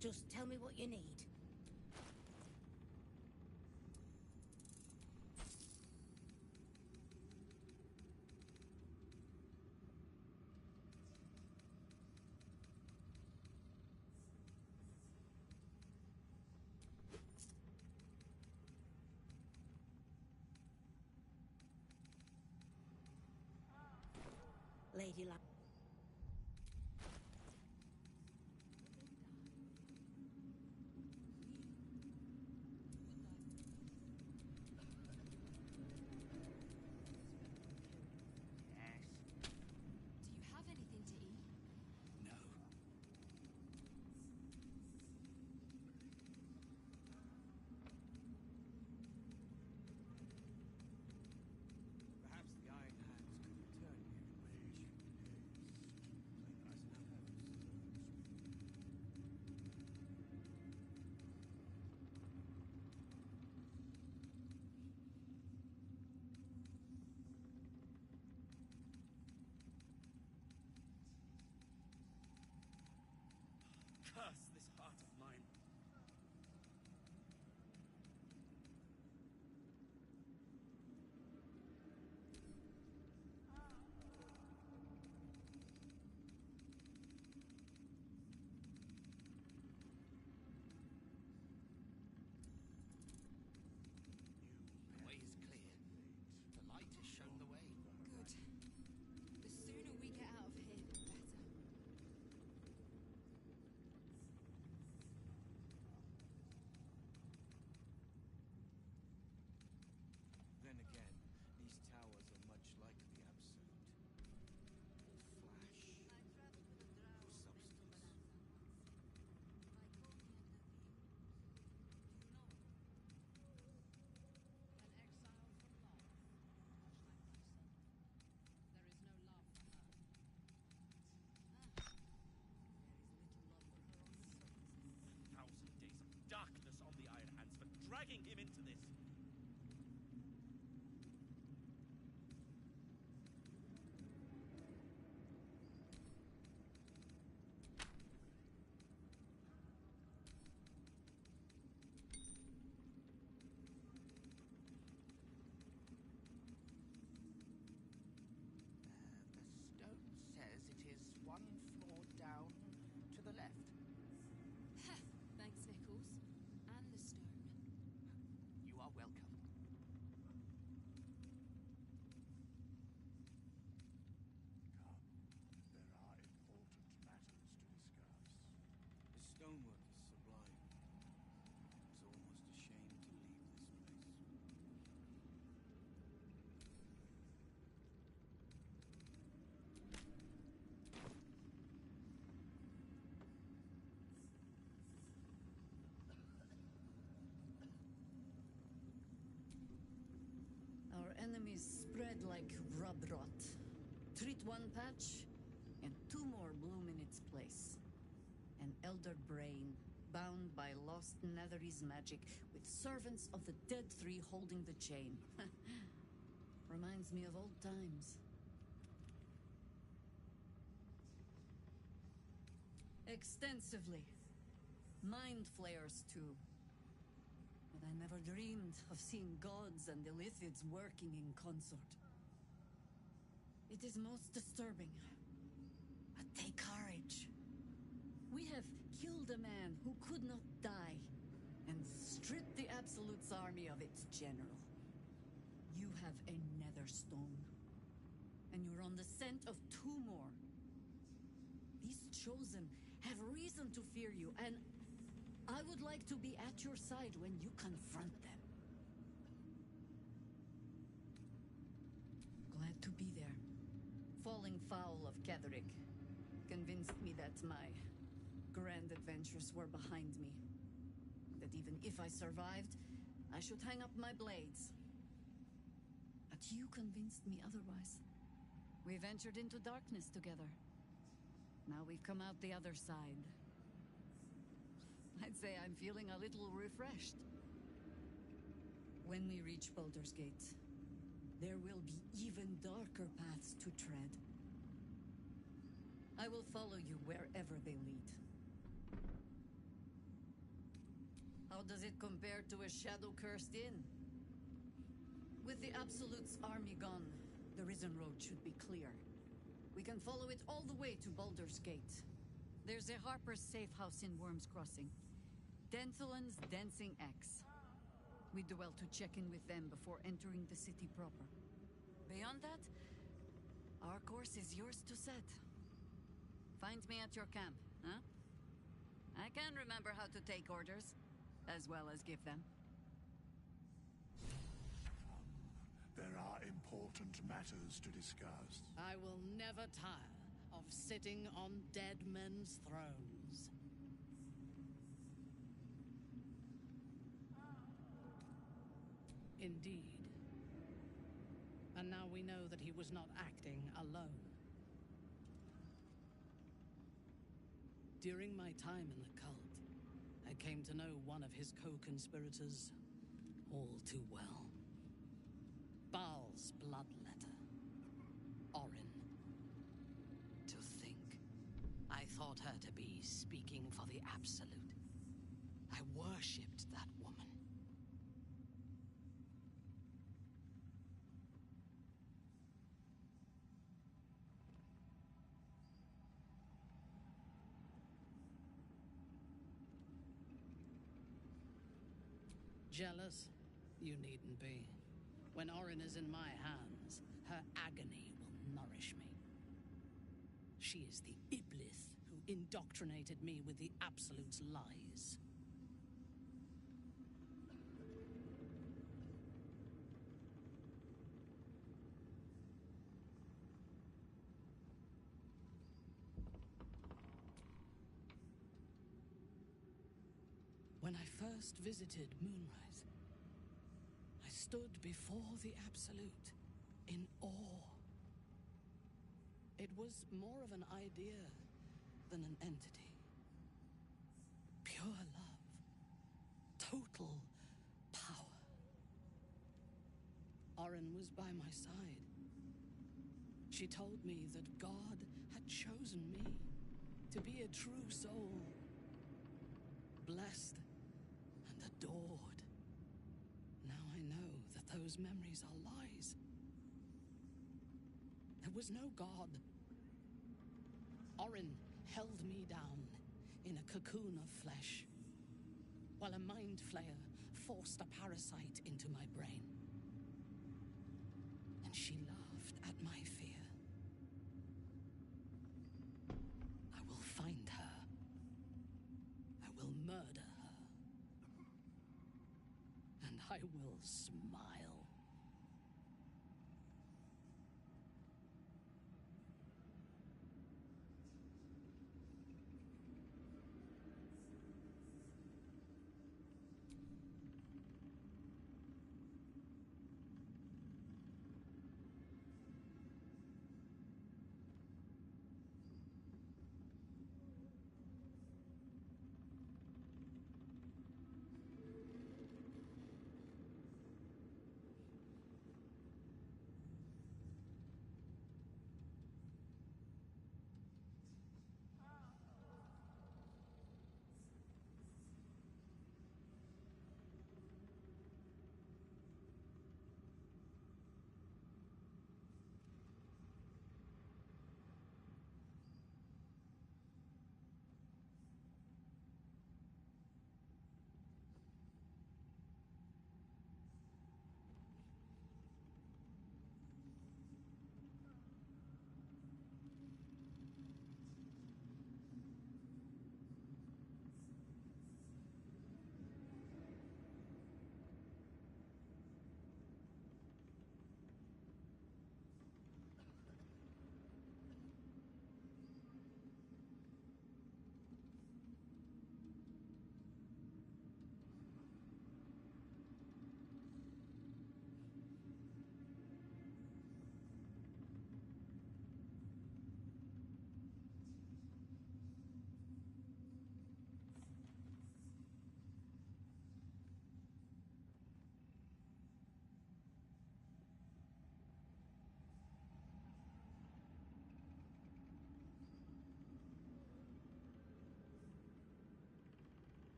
F: Just tell me what you need. Lady Lamb.
B: Do you have anything to eat?
C: No.
J: Perhaps the Iron Hands could return here in my ancient
C: Curse this heart of mine.
L: him into this.
M: The stone says it is one floor down to the left.
B: Thanks, Nichols. And the stone.
M: You are welcome.
C: Come, there are important matters to discuss.
E: The stonework is sublime. It's almost a shame to leave this place.
N: Our enemies spread like rub rot. Treat one patch, and two more bloom in its place. An elder brain, bound by lost Netherese magic, with servants of the dead three holding the chain. Reminds me of old times. Extensively. Mind flayers, too. But I never dreamed of seeing gods and Illithids working in consort. It is most disturbing. But take courage. We have killed a man who could not die, and stripped the Absolute's army of its general. You have a nether stone, and you're on the scent of two more. These chosen have reason to fear you, and I would like to be at your side when you confront them. Glad to be there. Falling foul of Ketherick convinced me that my grand adventures were behind me. That even if I survived, I should hang up my blades. But you convinced me otherwise. We ventured into darkness together. Now we've come out the other side. I'd say I'm feeling a little refreshed. When we reach Baldur's Gate, there will be even darker paths to tread. I will follow you wherever they lead. How does it compare to a shadow-cursed inn? With the Absolute's army gone, the Risen Road should be clear. We can follow it all the way to Baldur's Gate. There's a Harper's safe house in Worm's Crossing. Denthelin's Dancing Axe. We do well to check in with them before entering the city proper. Beyond that, our course is yours to set. Find me at your camp, huh? I can remember how to take orders, as well as give them.
C: There are important matters to discuss.
I: I will never tire of sitting on dead men's thrones. Indeed. And now we know that he was not acting alone. During my time in the cult, I came to know one of his co-conspirators all too well. Baal's bloodletter. Orin. To think, I thought her to be speaking for the Absolute. I worshipped that woman. Jealous? You needn't be. When Orin is in my hands, her agony will nourish me. She is the Iblis who indoctrinated me with the Absolute's lies. When I first visited Moonrise, I stood before the Absolute in awe. It was more of an idea than an entity. Pure love. Total power.
N: Orin was by my side. She told me that God had chosen me to be a true soul, blessed and adored. Now I know that those memories are lies. There was no God. Orin held me down in a cocoon of flesh, while a mind flayer forced a parasite into my brain. And she laughed at my fear. I will find her. I will murder her. And I will smile.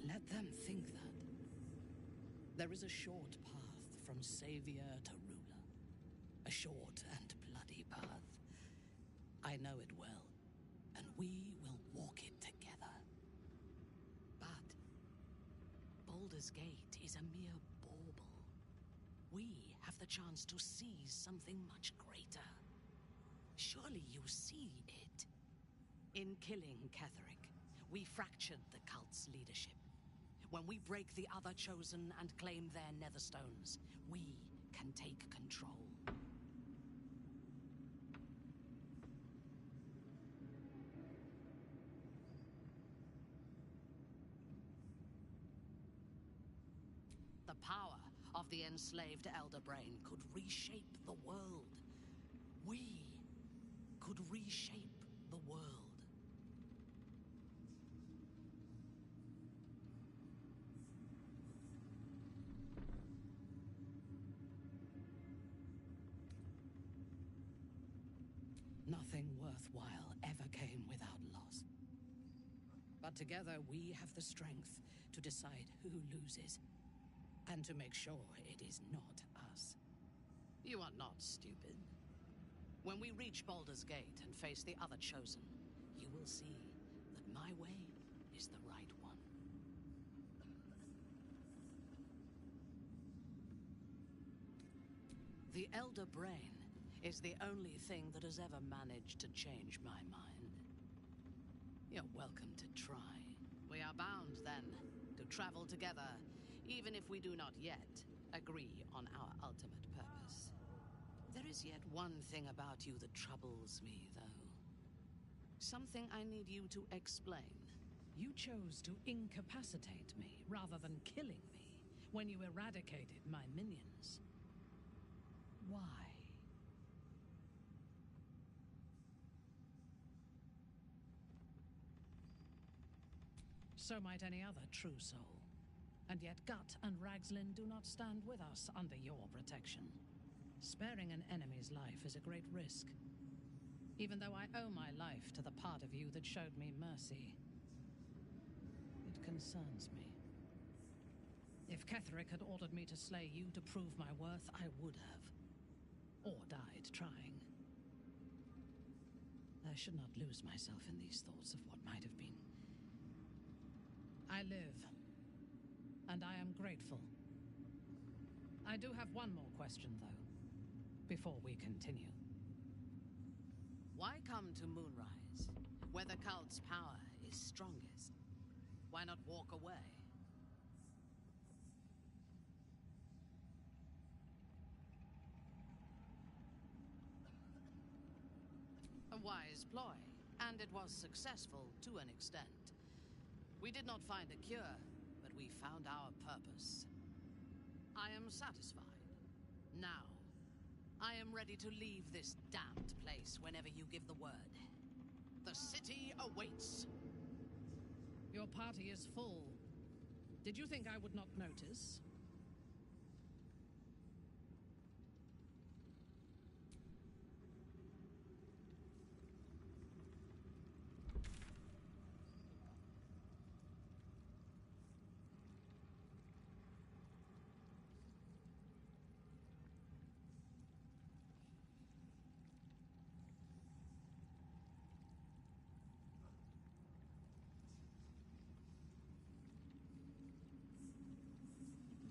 N: Let them think that. There is a short path from savior to ruler. A short and bloody path. I know it well, and we will walk it together. But Baldur's Gate is a mere bauble. We have the chance to seize something much greater. Surely you see it. In killing Ketheric, we fractured the cult's leadership. When we break the other chosen and claim their netherstones, we can take control. The power of the enslaved Elder Brain could reshape the world. We could reshape the world. Nothing worthwhile ever came without loss. But together we have the strength to decide who loses, and to make sure it is not us. You are not stupid. When we reach Baldur's Gate and face the other chosen, you will see that my way is the right one. The Elder Brain is the only thing that has ever managed to change my mind. You're welcome to try. We are bound, then, to travel together, even if we do not yet agree on our ultimate purpose. There is yet one thing about you that troubles me, though. Something I need you to explain.
I: You chose to incapacitate me rather than killing me when you eradicated my minions. Why?
L: So might any other true soul. And yet Gut and Ragslin do not stand with us under your protection. Sparing an enemy's life is a great risk. Even though I owe my life to the part of you that showed me mercy, it concerns me. If Ketheric had ordered me to slay you to prove my worth, I would have. Or died trying. I should not lose myself in these thoughts of what might have been. I live, and I am grateful. I do have one more question, though, before we continue.
O: Why come to Moonrise, where the cult's power is strongest? Why not walk away? A wise ploy, and it was successful to an extent. We did not find a cure, but we found our purpose. I am satisfied. Now, I am ready to leave this damned place whenever you give the word. The city awaits.
L: Your party is full. Did you think I would not notice?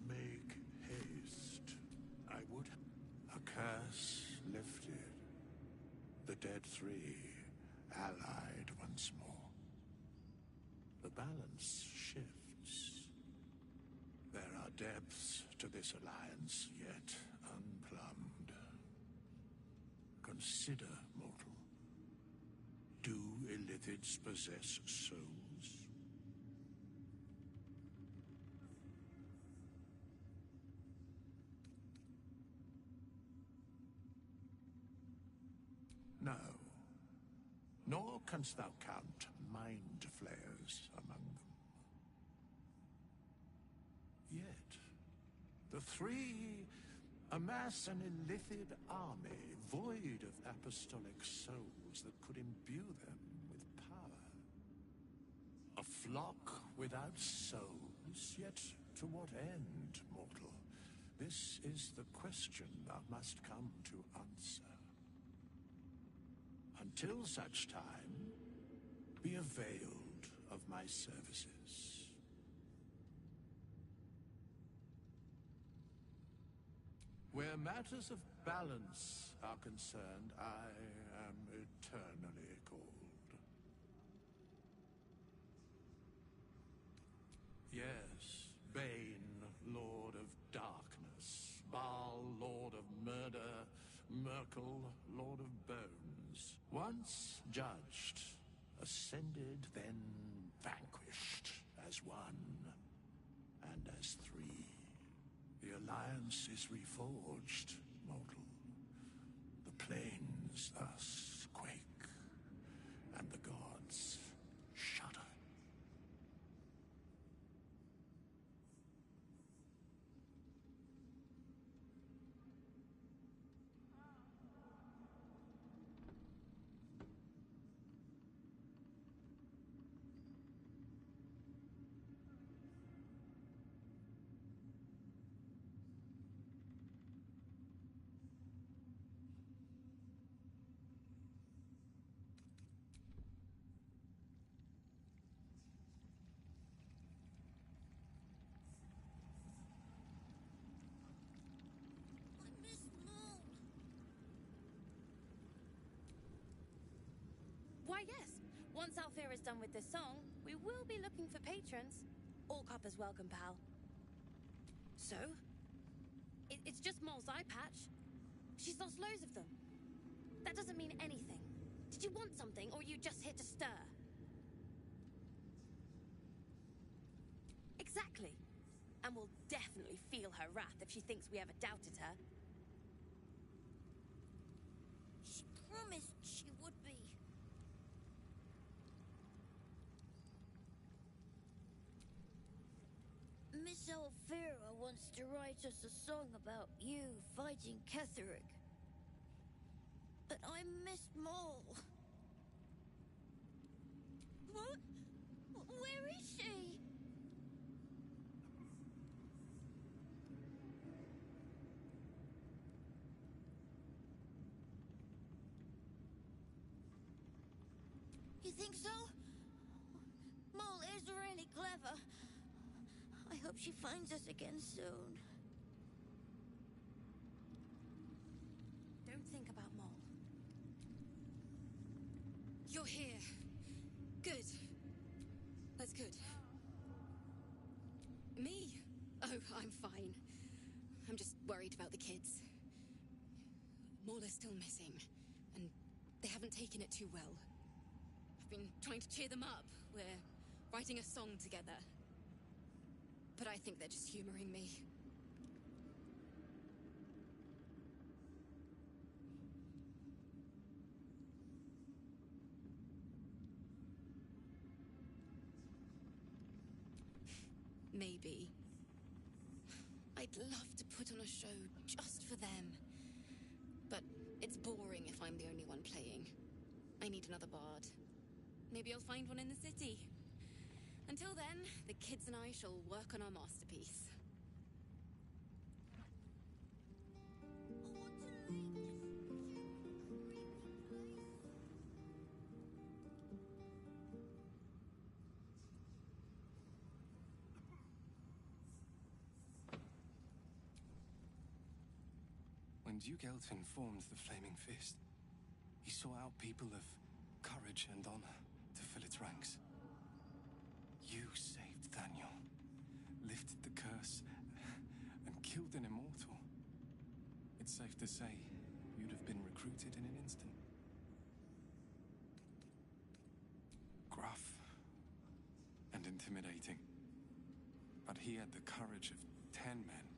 D: Make haste. I would. A curse lifted. The dead three allied once more. The balance shifts. There are depths to this alliance yet unplumbed. Consider, mortal. Do Illithids possess souls? No. Nor canst thou count mind flayers among them. Yet, the three amass an Illithid army void of apostolic souls that could imbue them with power. A flock without souls, yet to what end, mortal? This is the question thou must come to answer. Until such time, be availed of my services. Where matters of balance are concerned, I am eternally cold. Yes, Bane, Lord of Darkness, Baal, Lord of Murder, Merkel, Lord of Bones. Once judged, ascended, then vanquished, as one, and as three. The alliance is reforged, mortal. The plains thus quake, and the gods shudder.
P: Why, yes. Once Alfira is done with this song, we will be looking for patrons. All coppers welcome, pal. So? It's just Mole's eye patch. She's lost loads of them. That doesn't mean anything. Did you want something, or are you just here to stir? Exactly. And we'll definitely feel her wrath if she thinks we ever doubted her.
Q: She promised she would be. Miss Alfira wants to write us a song about you fighting Ketheric. But I missed Maul. What? Where is she? You think so? Maul is really clever. I hope she finds us again soon.
P: Don't think about Mole. You're here. Good. That's good. Me? Oh, I'm fine. I'm just worried about the kids. Maul is still missing, and they haven't taken it too well. I've been trying to cheer them up. We're writing a song together. But I think they're just humoring me. Maybe. I'd love to put on a show just for them. But it's boring if I'm the only one playing. I need another bard. Maybe I'll find one in the city. Until then, the kids and I shall work on our masterpiece.
R: When Duke Elton formed the Flaming Fist, he sought out people of courage and honor to fill its ranks. You saved Daniel, lifted the curse, and killed an immortal. It's safe to say you'd have been recruited in an instant. Gruff and intimidating, but he had the courage of 10 men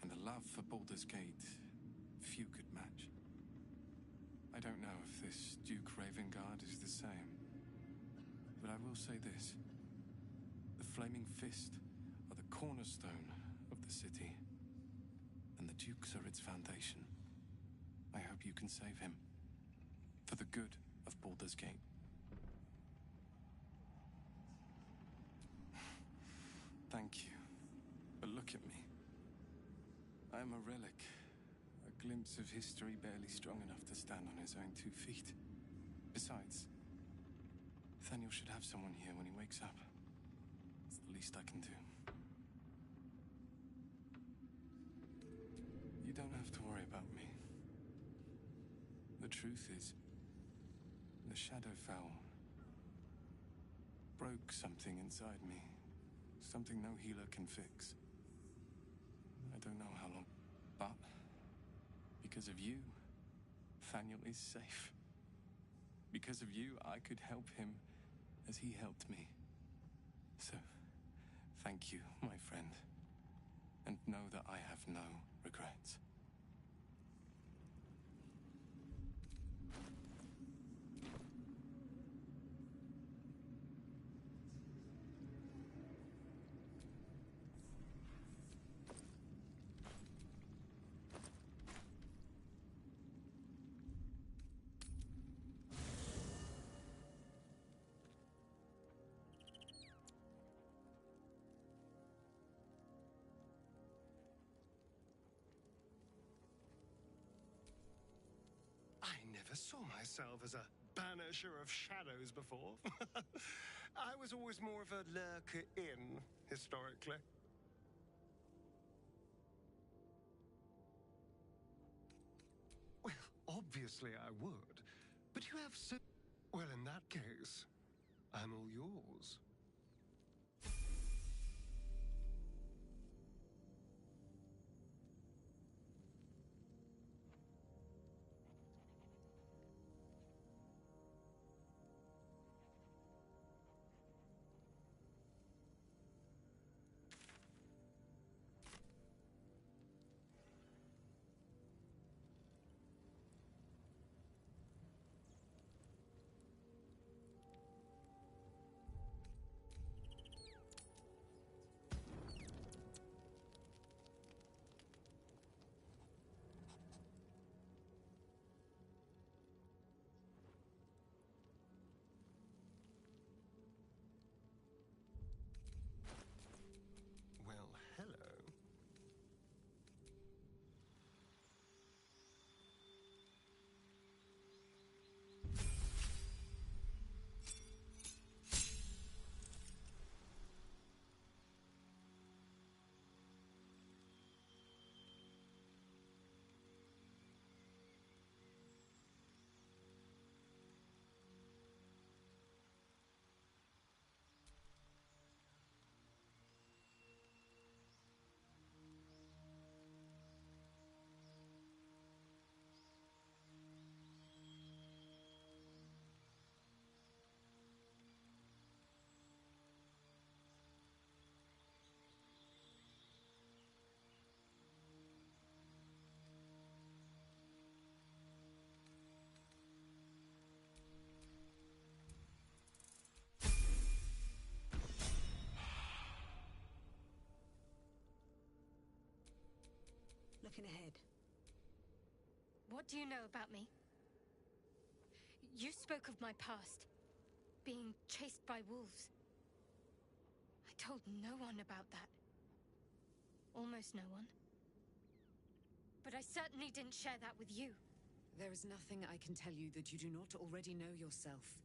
R: and a love for Baldur's Gate few could match. I don't know if this Duke Ravengard is the same, but I will say this. The Flaming Fist are the cornerstone of the city, and the Dukes are its foundation. I hope you can save him, for the good of Baldur's Gate. Thank you, but look at me. I am a relic, a glimpse of history barely strong enough to stand on his own 2 feet. Besides, Nathaniel should have someone here when he wakes up. It's the least I can do. You don't have to worry about me. The truth is, the Shadowfell broke something inside me. Something no healer can fix. I don't know how long, but because of you, Nathaniel is safe. Because of you, I could help him as he helped me. So, thank you, my friend. And know that I have no regrets.
S: I never saw myself as a banisher of shadows before. I was always more of a lurker in, historically. Well, obviously I would. But you have so... Well, in that case, I'm all yours.
T: looking ahead.
F: What do you know about me? You spoke of my past, being chased by wolves. I told no one about that. Almost no one. But I certainly didn't share that with you.
B: There is nothing I can tell you that you do not already know yourself.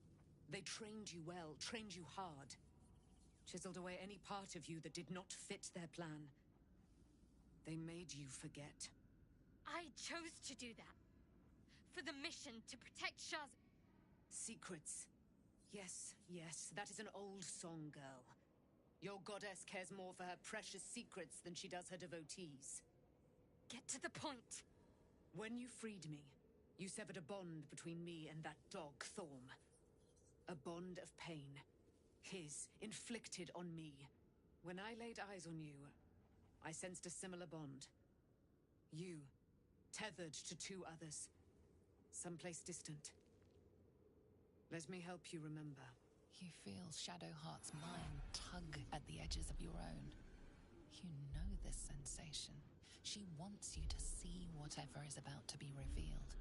B: They trained you well, trained you hard. Chiseled away any part of you that did not fit their plan. They made you forget.
F: I chose to do that. For the mission to protect Shah's...
B: Secrets. Yes, yes, that is an old song, girl. Your goddess cares more for her precious secrets than she does her devotees.
F: Get to the point.
B: When you freed me, you severed a bond between me and that dog, Thorm. A bond of pain. His, inflicted on me. When I laid eyes on you, I sensed a similar bond. You, tethered to two others. Someplace distant. Let me help you remember.
K: You feel Shadowheart's mind tug at the edges of your own. You know this sensation. She wants you to see whatever is about to be revealed.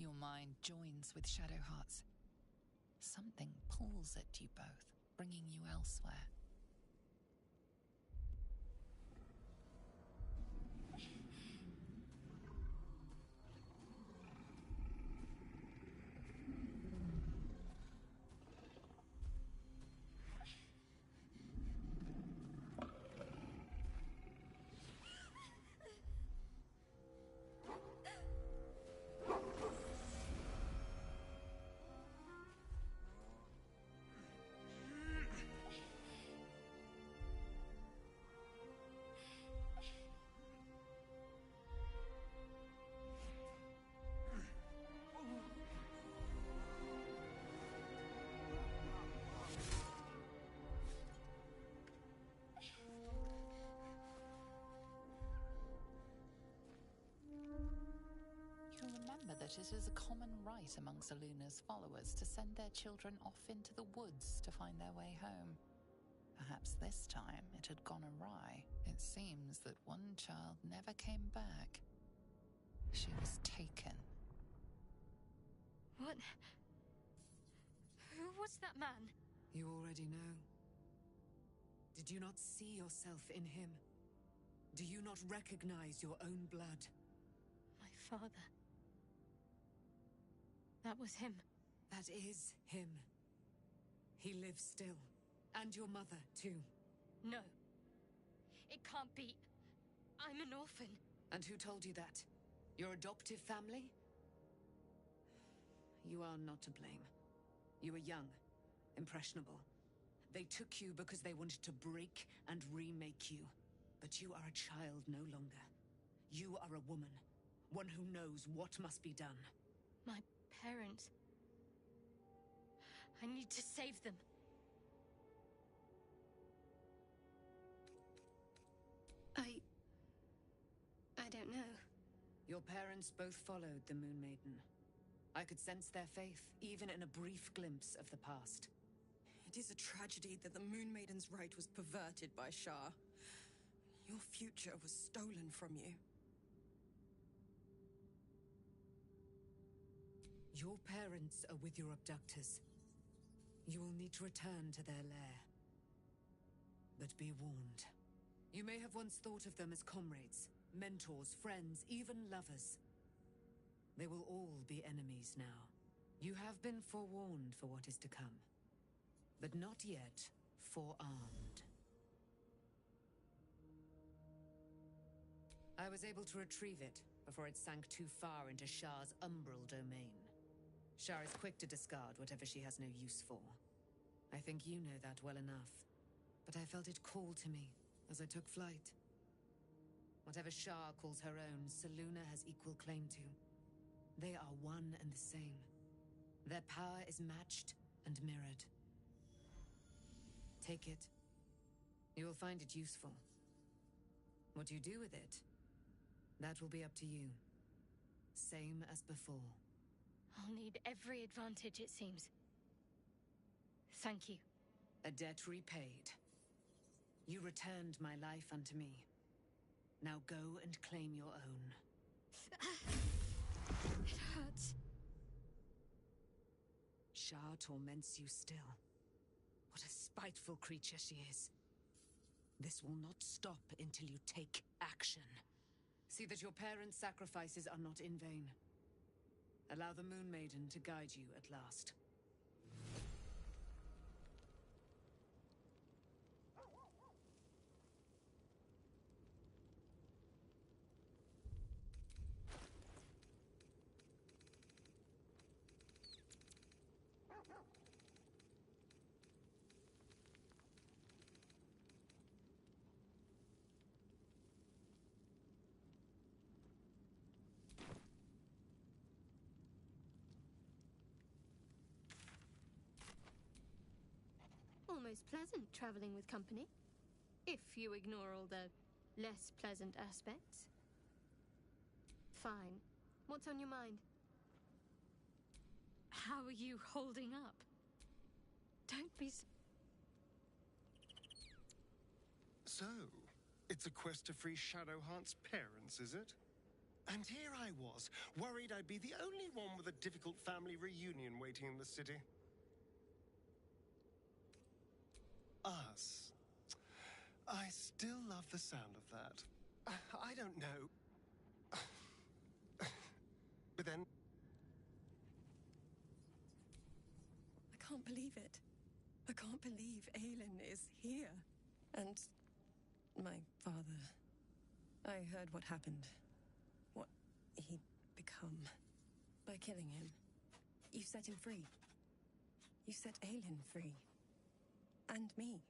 K: Your mind joins with Shadowheart's. Something pulls at you both, bringing you elsewhere. That it is a common rite amongst Aluna's followers to send their children off into the woods to find their way home. Perhaps this time it had gone awry. It seems that one child never came back. She was taken.
F: What? Who was that man?
B: You already know. Did you not see yourself in him? Do you not recognize your own blood?
F: My father. That was him.
B: That is him. He lives still. And your mother, too.
F: No. It can't be. I'm an orphan.
B: And who told you that? Your adoptive family? You are not to blame. You were young, impressionable. They took you because they wanted to break and remake you. But you are a child no longer. You are a woman. One who knows what must be done.
F: My parents. I need to save them. I don't know.
B: Your parents both followed the Moon Maiden. I could sense their faith, even in a brief glimpse of the past.
T: It is a tragedy that the Moon Maiden's right was perverted by Shah. Your future was stolen from you.
B: Your parents are with your abductors. You will need to return to their lair. But be warned. You may have once thought of them as comrades, mentors, friends, even lovers. They will all be enemies now. You have been forewarned for what is to come, but not yet forearmed. I was able to retrieve it before it sank too far into Shah's umbral domain. Shah is quick to discard whatever she has no use for. I think you know that well enough. But I felt it call to me as I took flight. Whatever Shah calls her own, Selûne has equal claim to. They are one and the same. Their power is matched and mirrored. Take it. You will find it useful. What you do with it, that will be up to you. Same as before.
F: I'll need every advantage, it seems. Thank you.
B: A debt repaid. You returned my life unto me. Now go and claim your own.
F: It hurts.
B: Shah torments you still. What a spiteful creature she is. This will not stop until you take action. See that your parents' sacrifices are not in vain. Allow the Moon Maiden to guide you at last.
F: Almost pleasant traveling with company. If you ignore all the less pleasant aspects. Fine. What's on your mind? How are you holding up? Don't be
S: So, it's a quest to free Shadowheart's parents, is it? And here I was, worried I'd be the only one with a difficult family reunion waiting in the city. Us. I still love the sound of that. I don't know. But then...
T: I can't believe it. I can't believe Aelin is here. And my father. I heard what happened. What he'd become. By killing him. You set him free. You set Aelin free. And me.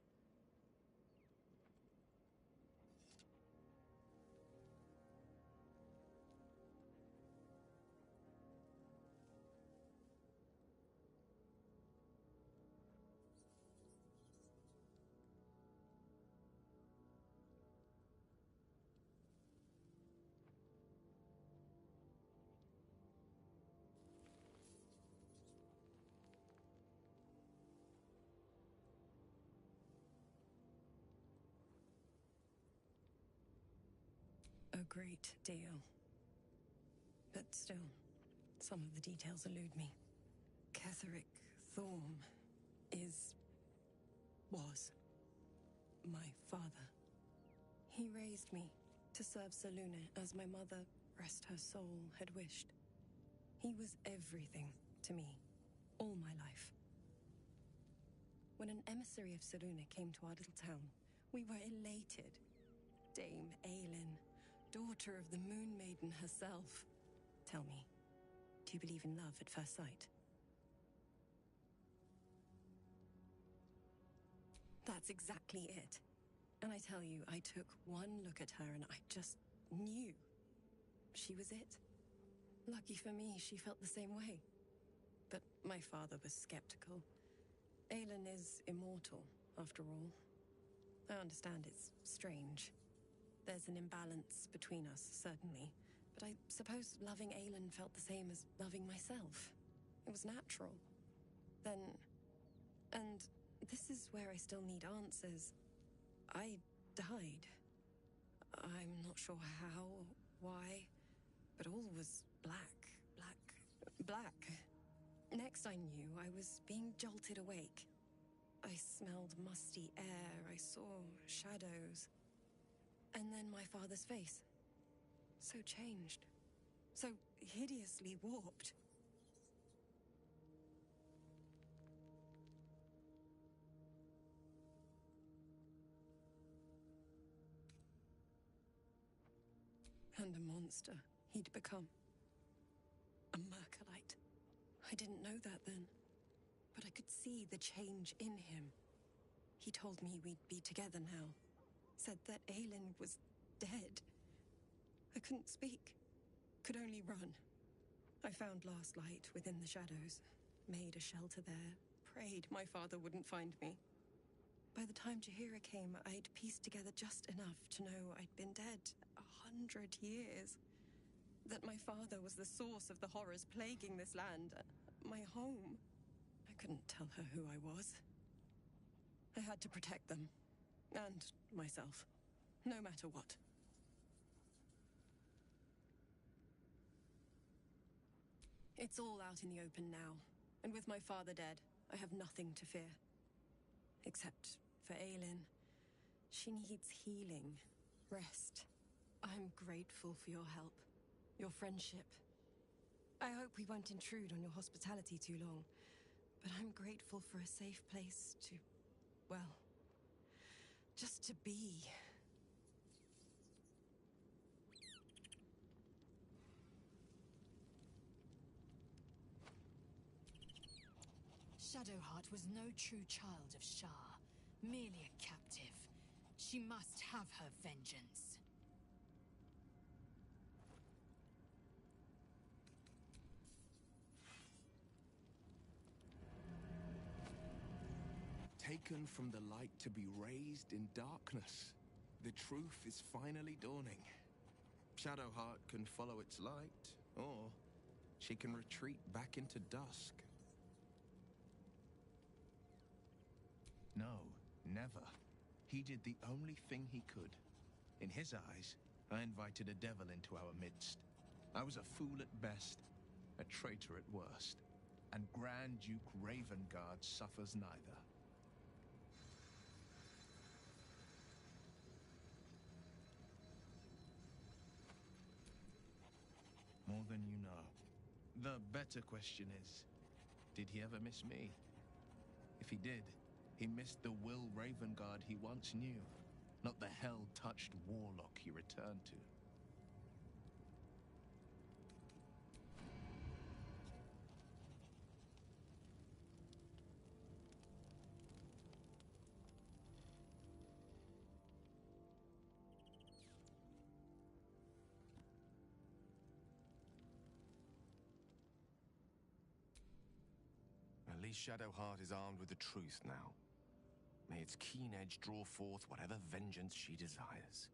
T: A great deal. But still, some of the details elude me. Ketheric Thorm was my father. He raised me to serve Selûne as my mother, rest her soul, had wished. He was everything to me, all my life. When an emissary of Selûne came to our little town, we were elated. Dame Aelin, daughter of the Moon Maiden herself. Tell me, do you believe in love at first sight? That's exactly it. And I tell you, I took one look at her and I just knew. She was it. Lucky for me, she felt the same way. But my father was skeptical. Aelin is immortal, after all. I understand it's strange. There's an imbalance between us, certainly. But I suppose loving Aelin felt the same as loving myself. It was natural. And this is where I still need answers. I died. I'm not sure how, why, but all was black. Next I knew, I was being jolted awake. I smelled musty air, I saw shadows. And then my father's face. So changed. So hideously warped. And a monster he'd become. A Mercolite. I didn't know that then. But I could see the change in him. He told me we'd be together now. Said that Aelin was dead. I couldn't speak. Could only run. I found last light within the shadows. Made a shelter there. Prayed my father wouldn't find me. By the time Jaheira came, I'd pieced together just enough to know I'd been dead 100 years. That my father was the source of the horrors plaguing this land. My home. I couldn't tell her who I was. I had to protect them. And myself. No matter what. It's all out in the open now. And with my father dead, I have nothing to fear. Except for Aelin. She needs healing. Rest. I'm grateful for your help. Your friendship. I hope we won't intrude on your hospitality too long. But I'm grateful for a safe place to... well... just to be.
B: Shadowheart was no true child of Shah, merely a captive. She must have her vengeance.
J: Taken from the light to be raised in darkness. The truth is finally dawning. Shadowheart can follow its light, or she can retreat back into dusk. No, never. He did the only thing he could. In his eyes, I invited a devil into our midst. I was a fool at best, a traitor at worst, and Grand Duke Ravengard suffers neither. More than you know. The better question is, did he ever miss me? If he did, he missed the Will Ravengard he once knew, not the hell-touched warlock he returned to.
U: At least Shadowheart is armed with the truth now. May its keen edge draw forth whatever vengeance she desires.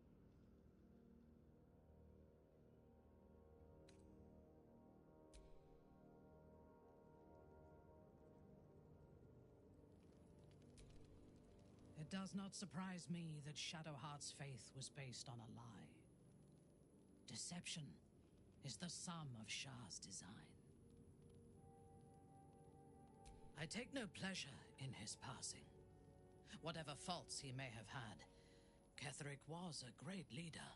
L: It does not surprise me that Shadowheart's faith was based on a lie. Deception is the sum of Shah's design. I take no pleasure in his passing. Whatever faults he may have had, Ketheric was a great leader.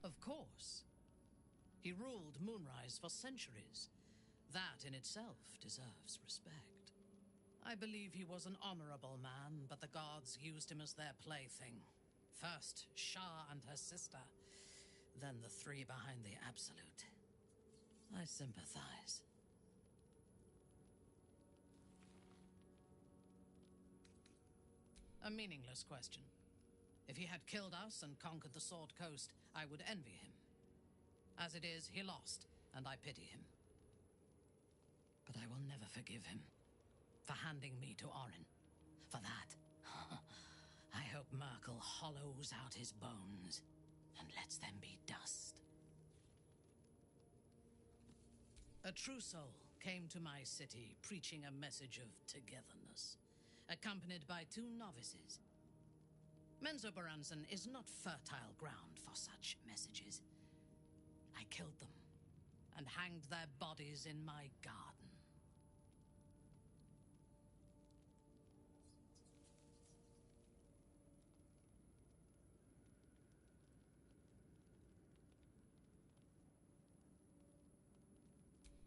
L: Of course. He ruled Moonrise for centuries. That in itself deserves respect. I believe he was an honorable man, but the gods used him as their plaything. First, Shah and her sister, then the three behind the Absolute. I sympathize. A meaningless question. If he had killed us and conquered the Sword Coast, I would envy him. As it is, he lost, and I pity him. But I will never forgive him for handing me to Orin. For that, I hope Merkel hollows out his bones and lets them be dust. A true soul came to my city preaching a message of togetherness, accompanied by 2 novices. Menzoberranzan is not fertile ground for such messages. I killed them and hanged their bodies in my garden.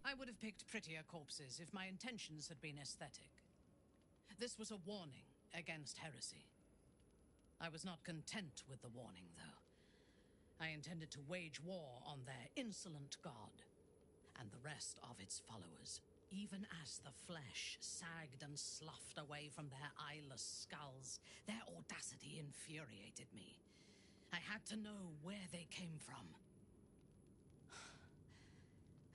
L: I would have picked prettier corpses if my intentions had been aesthetic. This was a warning against heresy. I was not content with the warning, though. I intended to wage war on their insolent god and the rest of its followers, even as the flesh sagged and sloughed away from their eyeless skulls. Their audacity infuriated me. I had to know where they came from.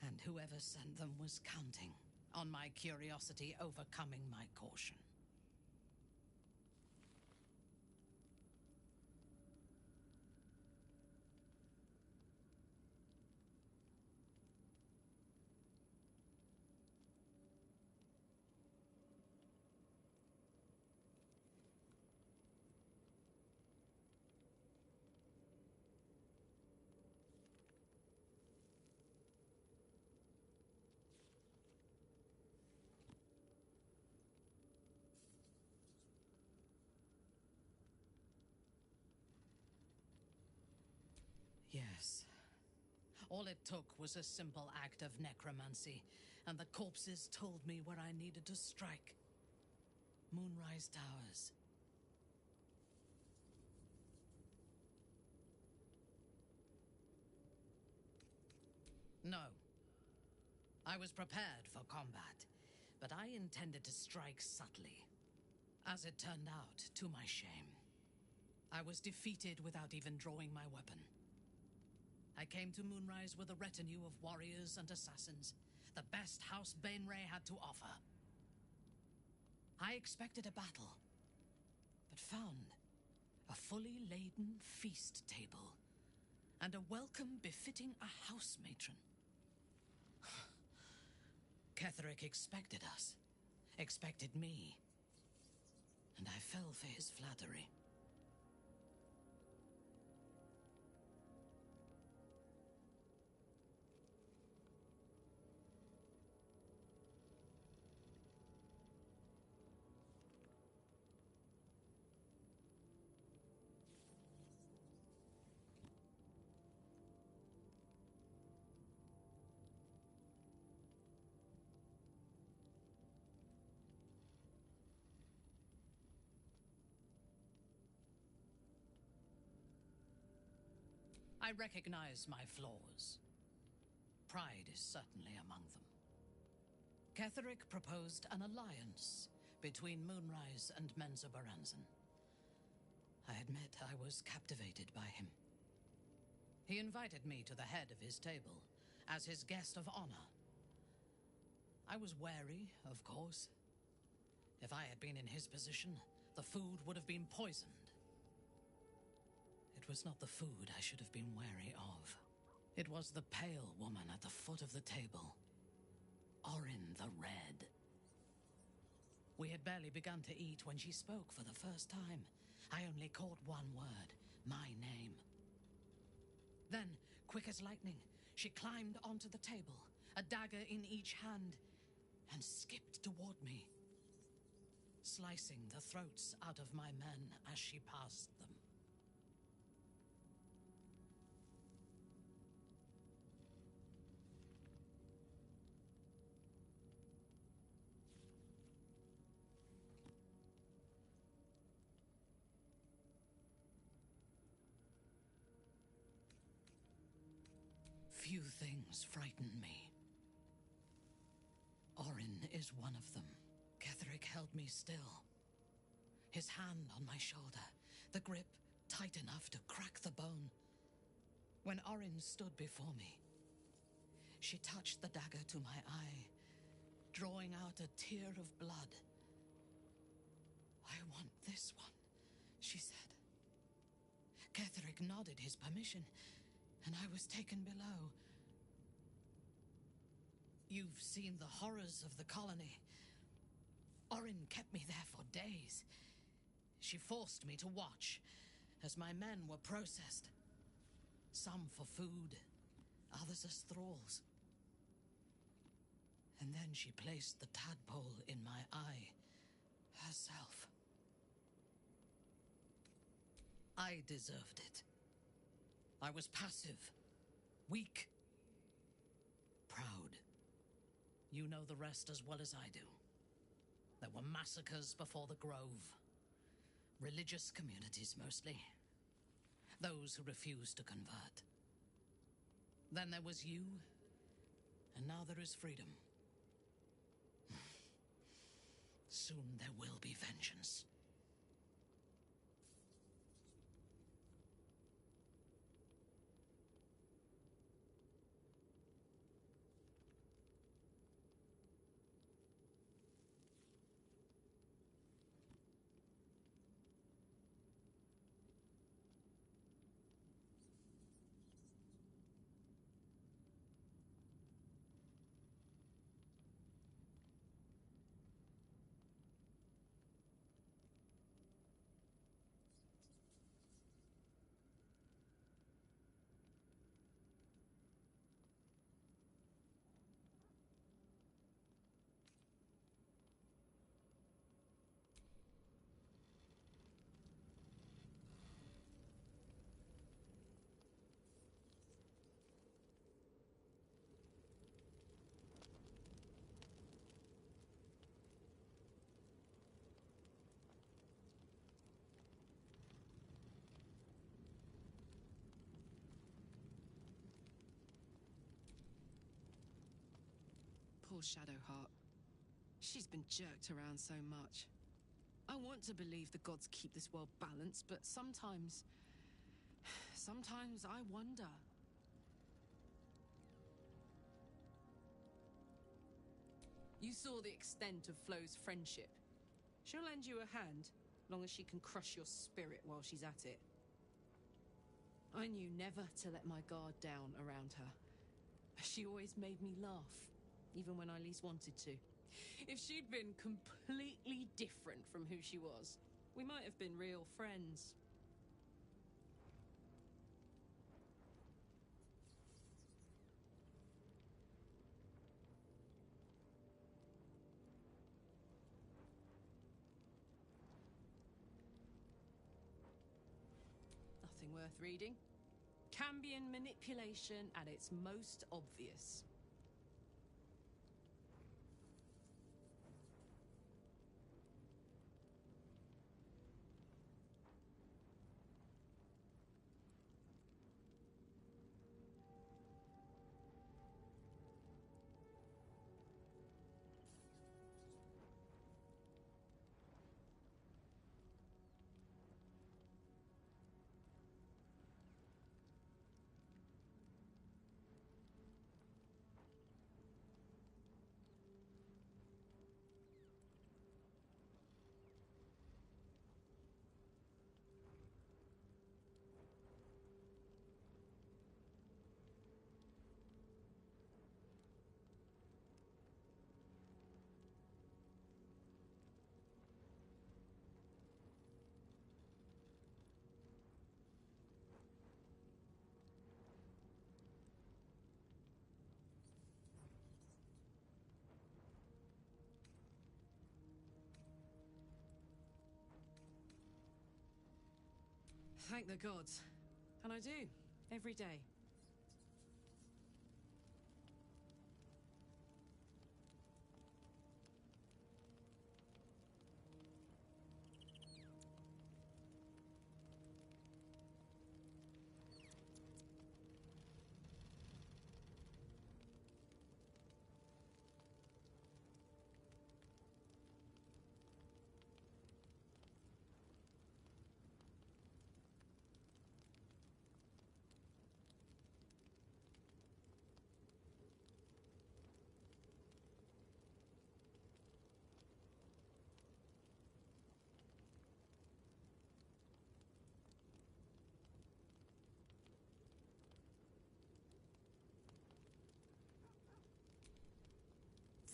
L: And whoever sent them was counting on my curiosity overcoming my caution. Yes. All it took was a simple act of necromancy, and the corpses told me where I needed to strike. Moonrise Towers. No. I was prepared for combat, but I intended to strike subtly. As it turned out, to my shame, I was defeated without even drawing my weapon. I came to Moonrise with a retinue of warriors and assassins, the best House Bainray had to offer. I expected a battle, but found a fully laden feast table and a welcome befitting a house matron. Ketheric expected us, expected me, and I fell for his flattery. I recognize my flaws. Pride is certainly among them. Ketherick proposed an alliance between Moonrise and Menzoberranzan. I admit I was captivated by him. He invited me to the head of his table as his guest of honor. I was wary, of course. If I had been in his position, the food would have been poisoned. It was not the food I should have been wary of. It was the pale woman at the foot of the table. Orin the Red. We had barely begun to eat when she spoke for the first time. I only caught one word, my name. Then, quick as lightning, she climbed onto the table, a dagger in each hand, and skipped toward me, slicing the throats out of my men as she passed them. Few things frighten me. Orin is one of them. Ketherick held me still. His hand on my shoulder, the grip tight enough to crack the bone. When Orin stood before me, she touched the dagger to my eye, drawing out a tear of blood. "I want this one," she said. Ketherick nodded his permission, and I was taken below. You've seen the horrors of the colony. Orin kept me there for days. She forced me to watch as my men were processed. Some for food, others as thralls. And then she placed the tadpole in my eye herself. I deserved it. I was passive, weak, proud. You know the rest as well as I do. There were massacres before the Grove. Religious communities mostly. Those who refused to convert. Then there was you, and now there is freedom. Soon there will be vengeance.
T: Poor Shadowheart. She's been jerked around so much. I want to believe the gods keep this world balanced, but sometimes I wonder. You saw the extent of Flo's friendship. She'll lend you a hand, long as she can crush your spirit while she's at it. I knew never to let my guard down around her. She always made me laugh, even when I least wanted to. If she'd been completely different from who she was, we might have been real friends. Nothing worth reading. Cambion manipulation at its most obvious.
G: thank the gods. And I do, every day.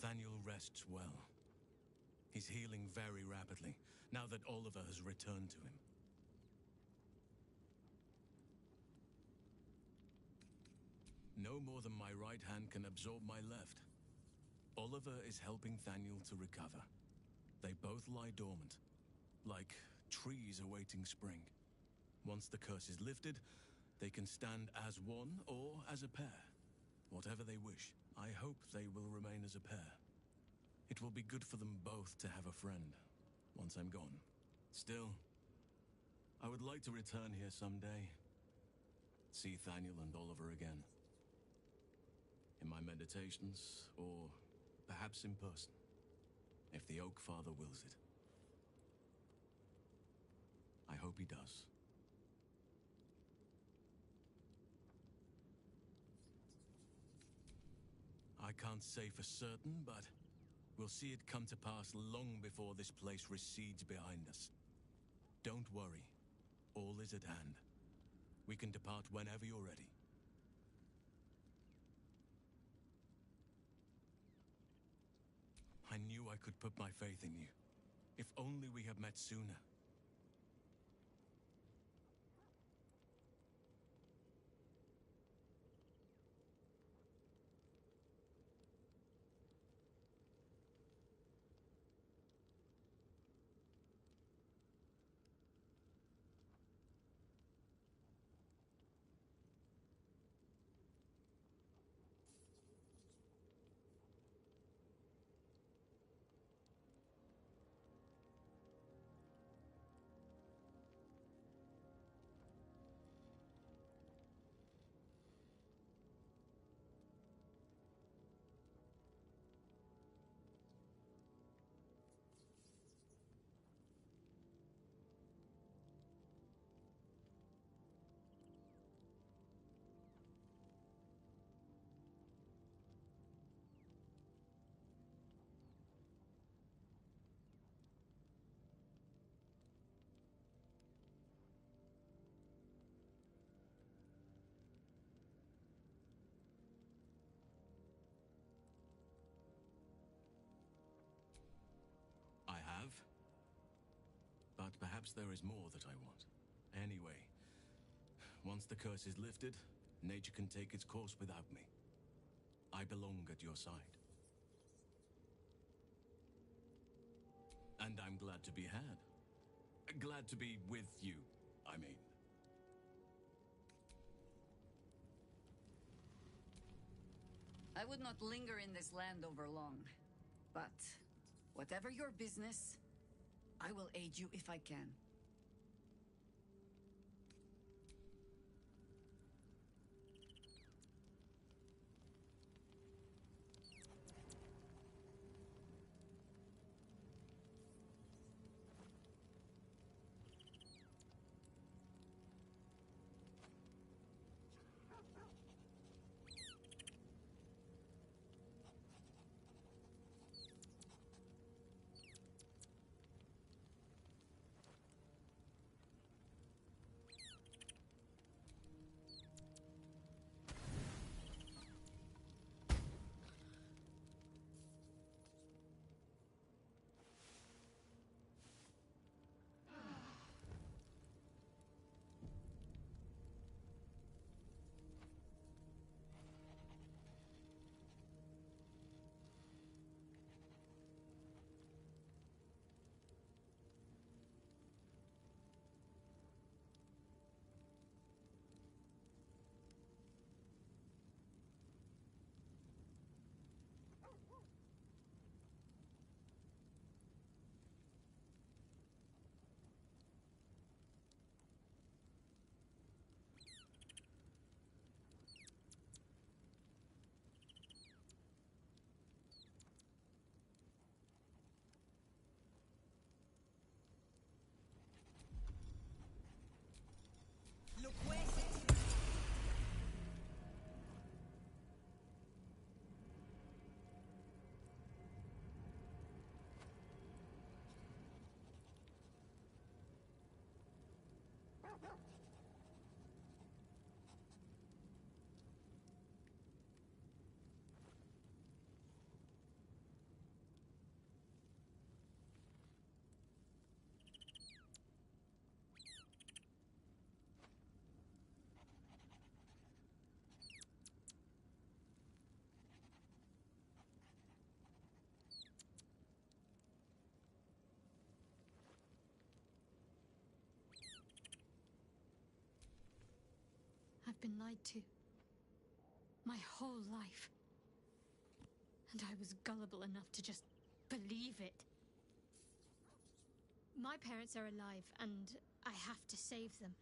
H: Thaniel rests well. He's healing very rapidly, now that Oliver has returned to him. No more than my right hand can absorb my left. Oliver is helping Thaniel to recover. They both lie dormant, like trees awaiting spring. Once the curse is lifted, they can stand as one or as a pair. Whatever they wish. I hope they will remain as a pair. It will be good for them both to have a friend, once I'm gone. Still, I would like to return here someday. See Thaniel and Oliver again. In my meditations, or perhaps in person, if the Oak Father wills it. I hope he does. I can't say for certain, but we'll see it come to pass long before this place recedes behind us. Don't worry. All is at hand. We can depart whenever you're ready. I knew I could put my faith in you. If only we had met sooner. I have. But perhaps there is more that I want. Anyway, once the curse is lifted, nature can take its course without me. I belong at your side. And I'm glad to be had. Glad to be with you, I mean.
N: I would not linger in this land over long. But whatever your business, I will aid you if I can.
F: I've been lied to. My whole life. And I was gullible enough to just believe it. My parents are alive, and I have to save them.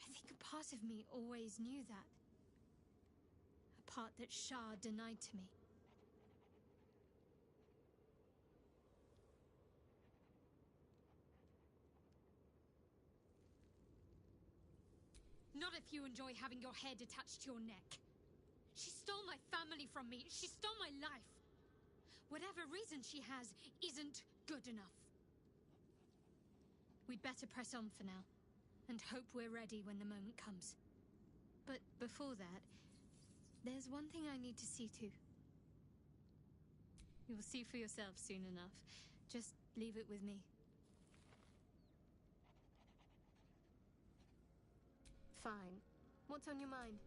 F: I think a part of me always knew that. A part that Shah denied to me. Not if you enjoy having your head attached to your neck. She stole my family from me. She stole my life. Whatever reason she has isn't good enough. We'd better press on for now, and hope we're ready when the moment comes. But before that, there's one thing I need to see to. You'll see for yourself soon enough. Just leave it with me. Fine. What's on your mind?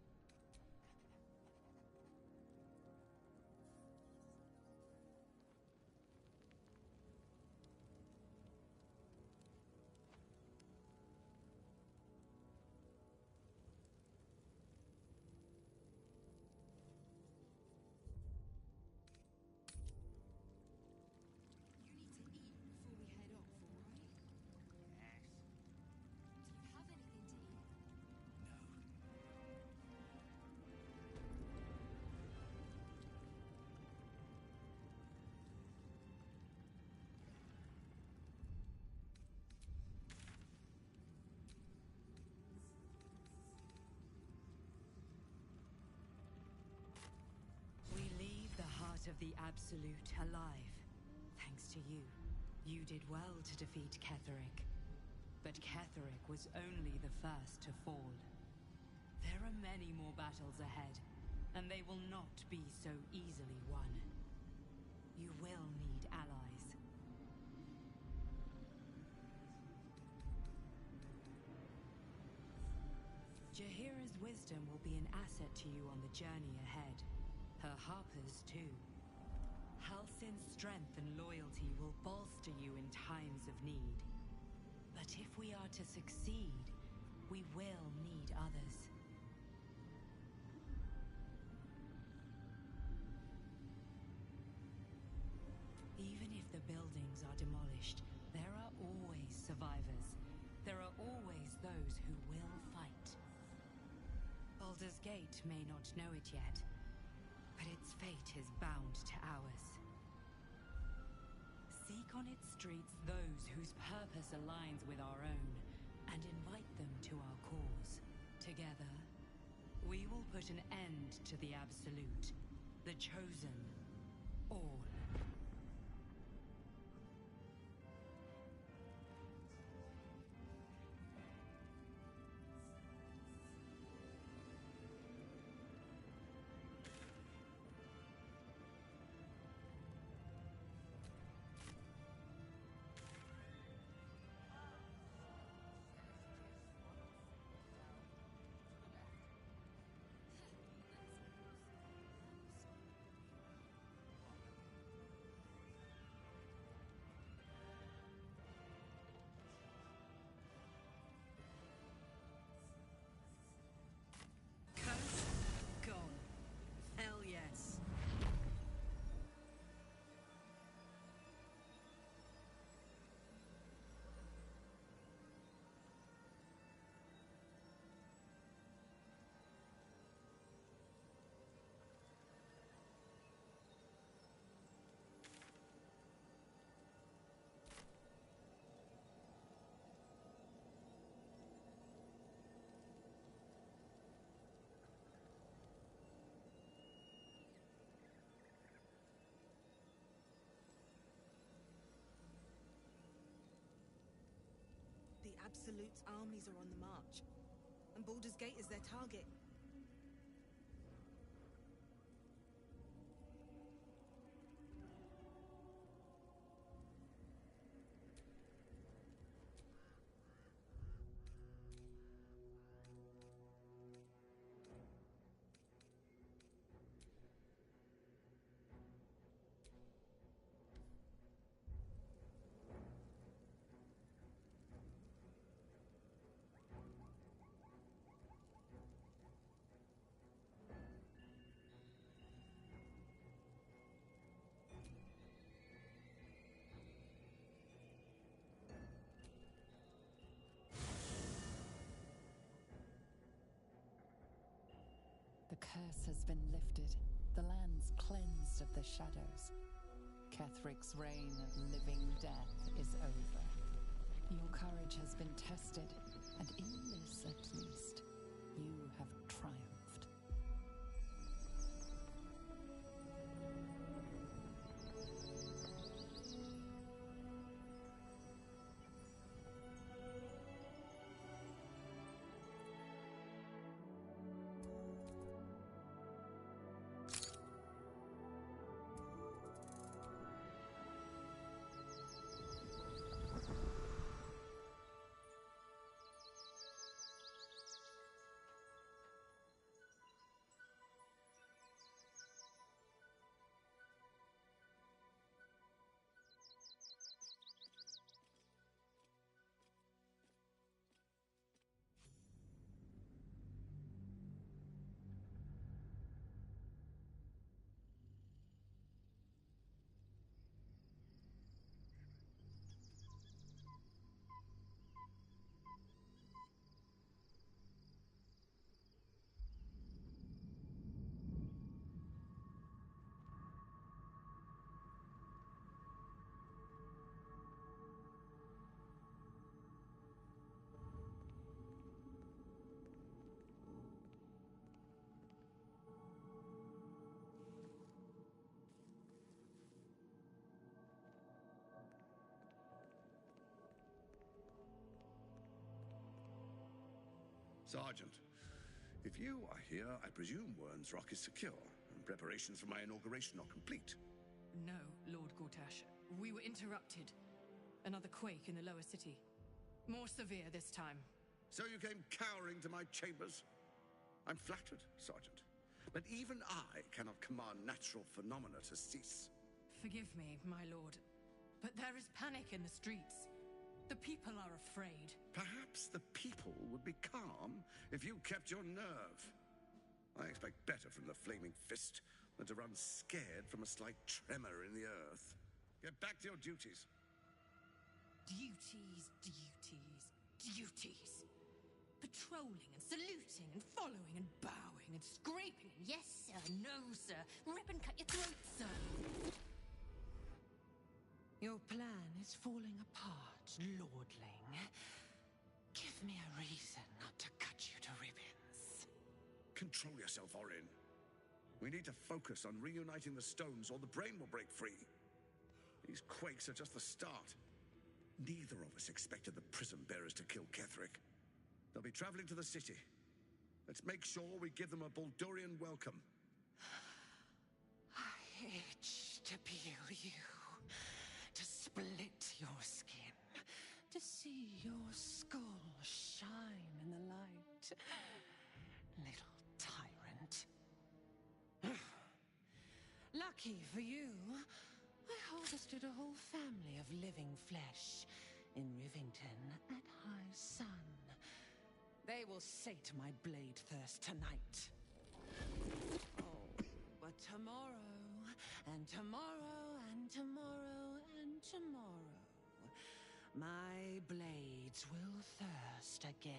B: Of the Absolute alive. Thanks to you. You did well to defeat Ketheric. But Ketheric was only the first to fall. There are many more battles ahead, and they will not be so easily won. You will need allies. Jahira's wisdom will be an asset to you on the journey ahead. Her harpers, too. Halsin's strength and loyalty will bolster you in times of need. But if we are to succeed, we will need others. Even if the buildings are demolished, there are always survivors. There are always those who will fight. Baldur's Gate may not know it yet, but its fate is bound to ours. Seek on its streets those whose purpose aligns with our own, and invite them to our cause. Together, we will put an end to the Absolute, the Chosen, all.
A: Absolute's armies are on the march, and Baldur's Gate is their target.
K: The curse has been lifted, the lands cleansed of the shadows. Kethric's reign of living death is over. Your courage has been tested, and in this at least, you have triumphed.
C: Sergeant, if you are here, I presume Wern's Rock is secure, and preparations for my inauguration are complete.
I: No, Lord Gortash. We were interrupted. Another quake in the lower city. More severe this time.
C: So you came cowering to my chambers? I'm flattered, Sergeant. But even I cannot command natural phenomena to cease.
I: Forgive me, my lord, but there is panic in the streets. The people are afraid.
C: Perhaps the people would be calm if you kept your nerve. I expect better from the Flaming Fist than to run scared from a slight tremor in the earth. Get back to your duties.
I: Duties, duties, duties. Patrolling and saluting and following and bowing and scraping. Yes, sir. No, sir. Rip and cut your throat, sir. Your plan is falling apart, lordling. Give me a reason not to cut you to ribbons.
C: Control yourself, Orin. We need to focus on reuniting the stones or the brain will break free. These quakes are just the start. Neither of us expected the prison bearers to kill Ketheric. They'll be traveling to the city. Let's make sure we give them a Baldurian welcome.
I: I itch to peel you, to split your skin, to see your skull shine in the light. Little tyrant. Lucky for you, I harvested a whole family of living flesh in Rivington at high sun. They will sate my blade thirst tonight. Oh, but tomorrow, and tomorrow, and tomorrow, and tomorrow, my blades will thirst again.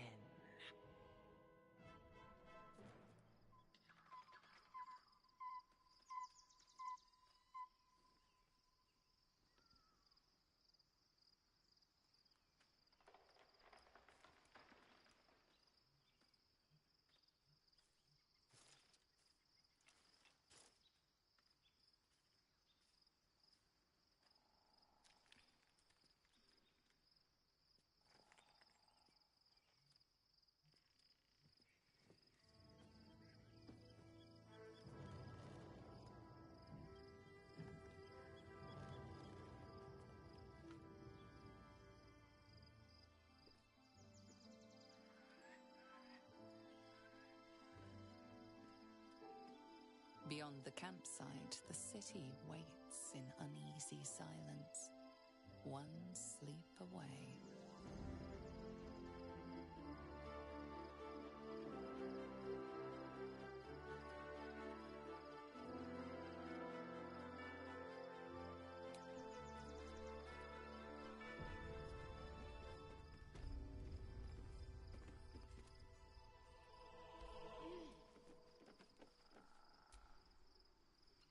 K: Beyond the campsite, the city waits in uneasy silence, one sleep away.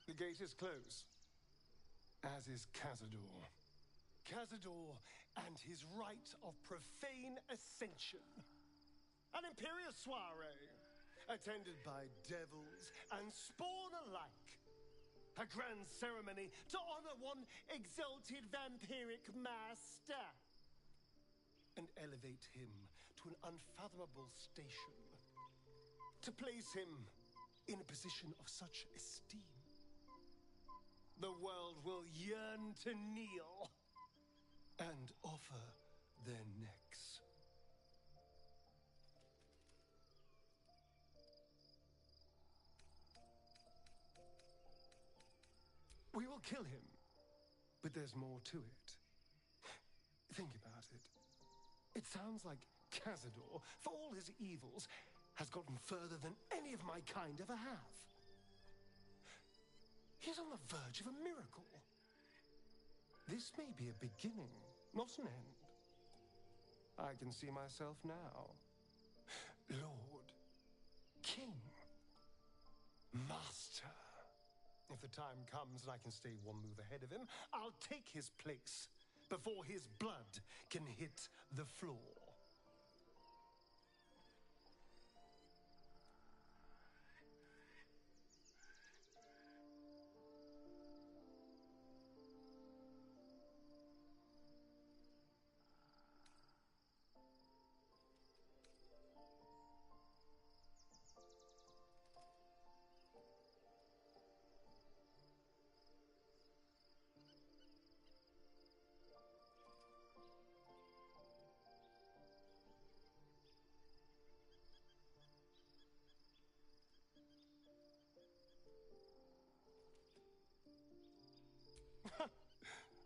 S: The gate is closed, as is Cazador. Cazador and his rite of profane ascension. An imperial soiree, attended by devils and spawn alike. A grand ceremony to honor one exalted vampiric master. And elevate him to an unfathomable station. To place him in a position of such esteem. The world will yearn to kneel and offer their necks. We will kill him, but there's more to it. Think about it. It sounds like Cazador, for all his evils, has gotten further than any of my kind ever have. He's on the verge of a miracle. This may be a beginning, not an end. I can see myself now. Lord, King, Master. If the time comes and I can stay one move ahead of him, I'll take his place before his blood can hit the floor.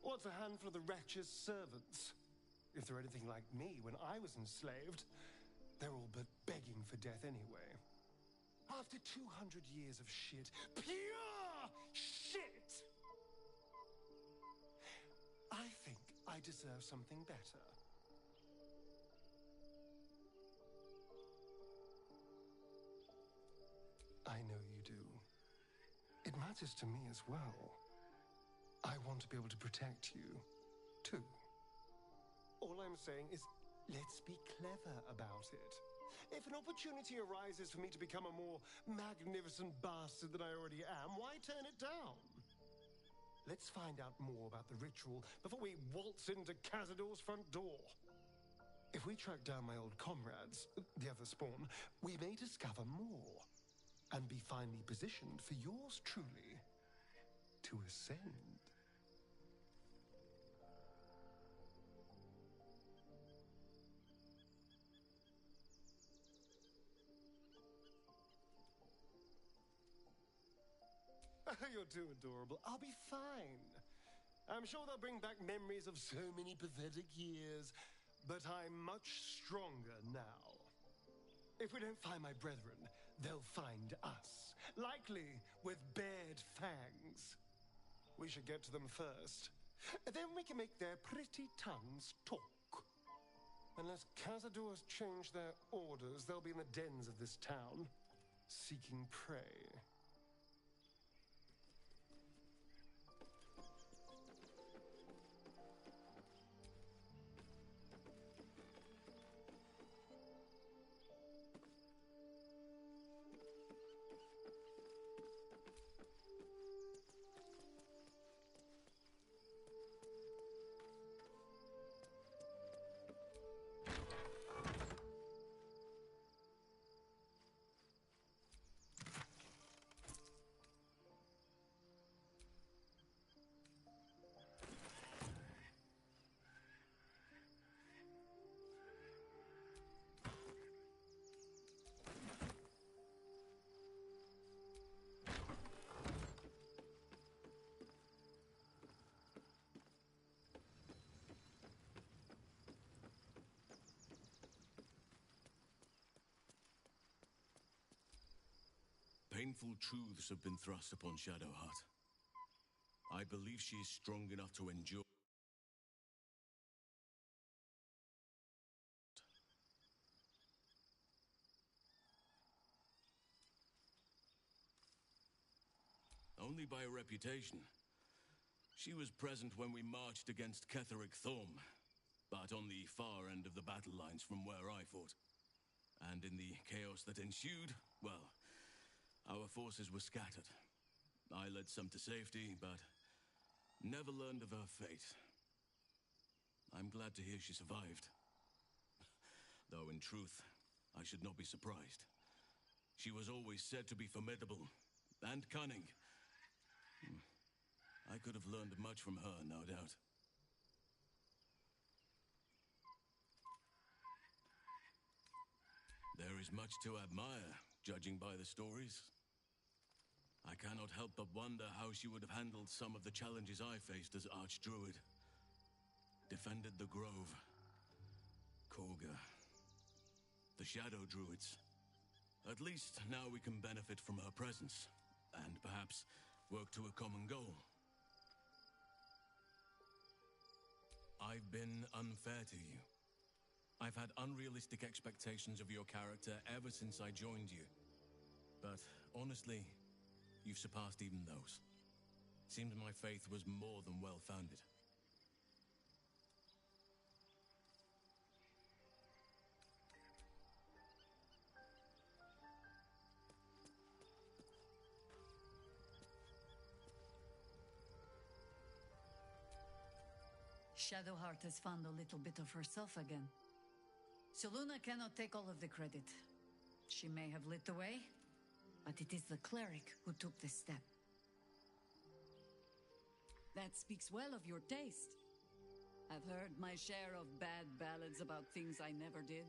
S: What's a handful of the wretch's servants? If they're anything like me when I was enslaved, they're all but begging for death anyway. After 200 years of shit, pure shit! I think I deserve something better. I know you do. It matters to me as well. I want to be able to protect you, too. All I'm saying is, let's be clever about it. If an opportunity arises for me to become a more magnificent bastard than I already am, why turn it down? Let's find out more about the ritual before we waltz into Cazador's front door. If we track down my old comrades, the other spawn, we may discover more and be finely positioned for yours truly to ascend. You're too adorable. I'll be fine. I'm sure they'll bring back memories of so many pathetic years, but I'm much stronger now. If we don't find my brethren, they'll find us, likely with bared fangs. We should get to them first. Then we can make their pretty tongues talk. Unless Cazador has changed their orders, they'll be in the dens of this town, seeking prey.
H: painful truths have been thrust upon Shadowheart. I believe she is strong enough to endure. Only by reputation. She was present when we marched against Ketheric Thorm, but on the far end of the battle lines from where I fought. And in the chaos that ensued, well, our forces were scattered. I led some to safety, but never learned of her fate. I'm glad to hear she survived. Though in truth, I should not be surprised. She was always said to be formidable and cunning. I could have learned much from her, no doubt. There is much to admire, judging by the stories. I cannot help but wonder how she would have handled some of the challenges I faced as Archdruid. Defended the Grove, Korga, the Shadow Druids. At least now we can benefit from her presence, and perhaps work to a common goal. I've been unfair to you. I've had unrealistic expectations of your character ever since I joined you. But honestly, you've surpassed even those. Seems my faith was more than well-founded.
N: Shadowheart has found a little bit of herself again. Selûne cannot take all of the credit. She may have lit the way, but it is the cleric who took this step. That speaks well of your taste. I've heard my share of bad ballads about things I never did.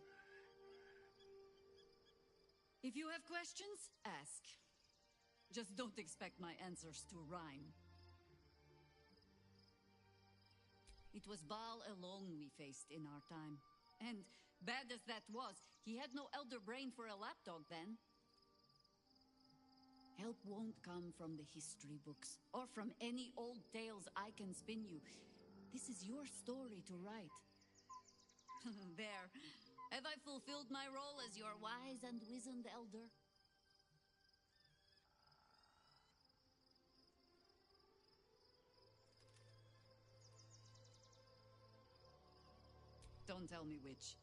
N: If you have questions, ask. Just don't expect my answers to rhyme. It was Baal alone we faced in our time. And bad as that was, he had no elder brain for a lapdog then. Help won't come from the history books, or from any old tales I can spin you. This is your story to write. There. Have I fulfilled my role as your wise and wizened elder? Don't tell me which.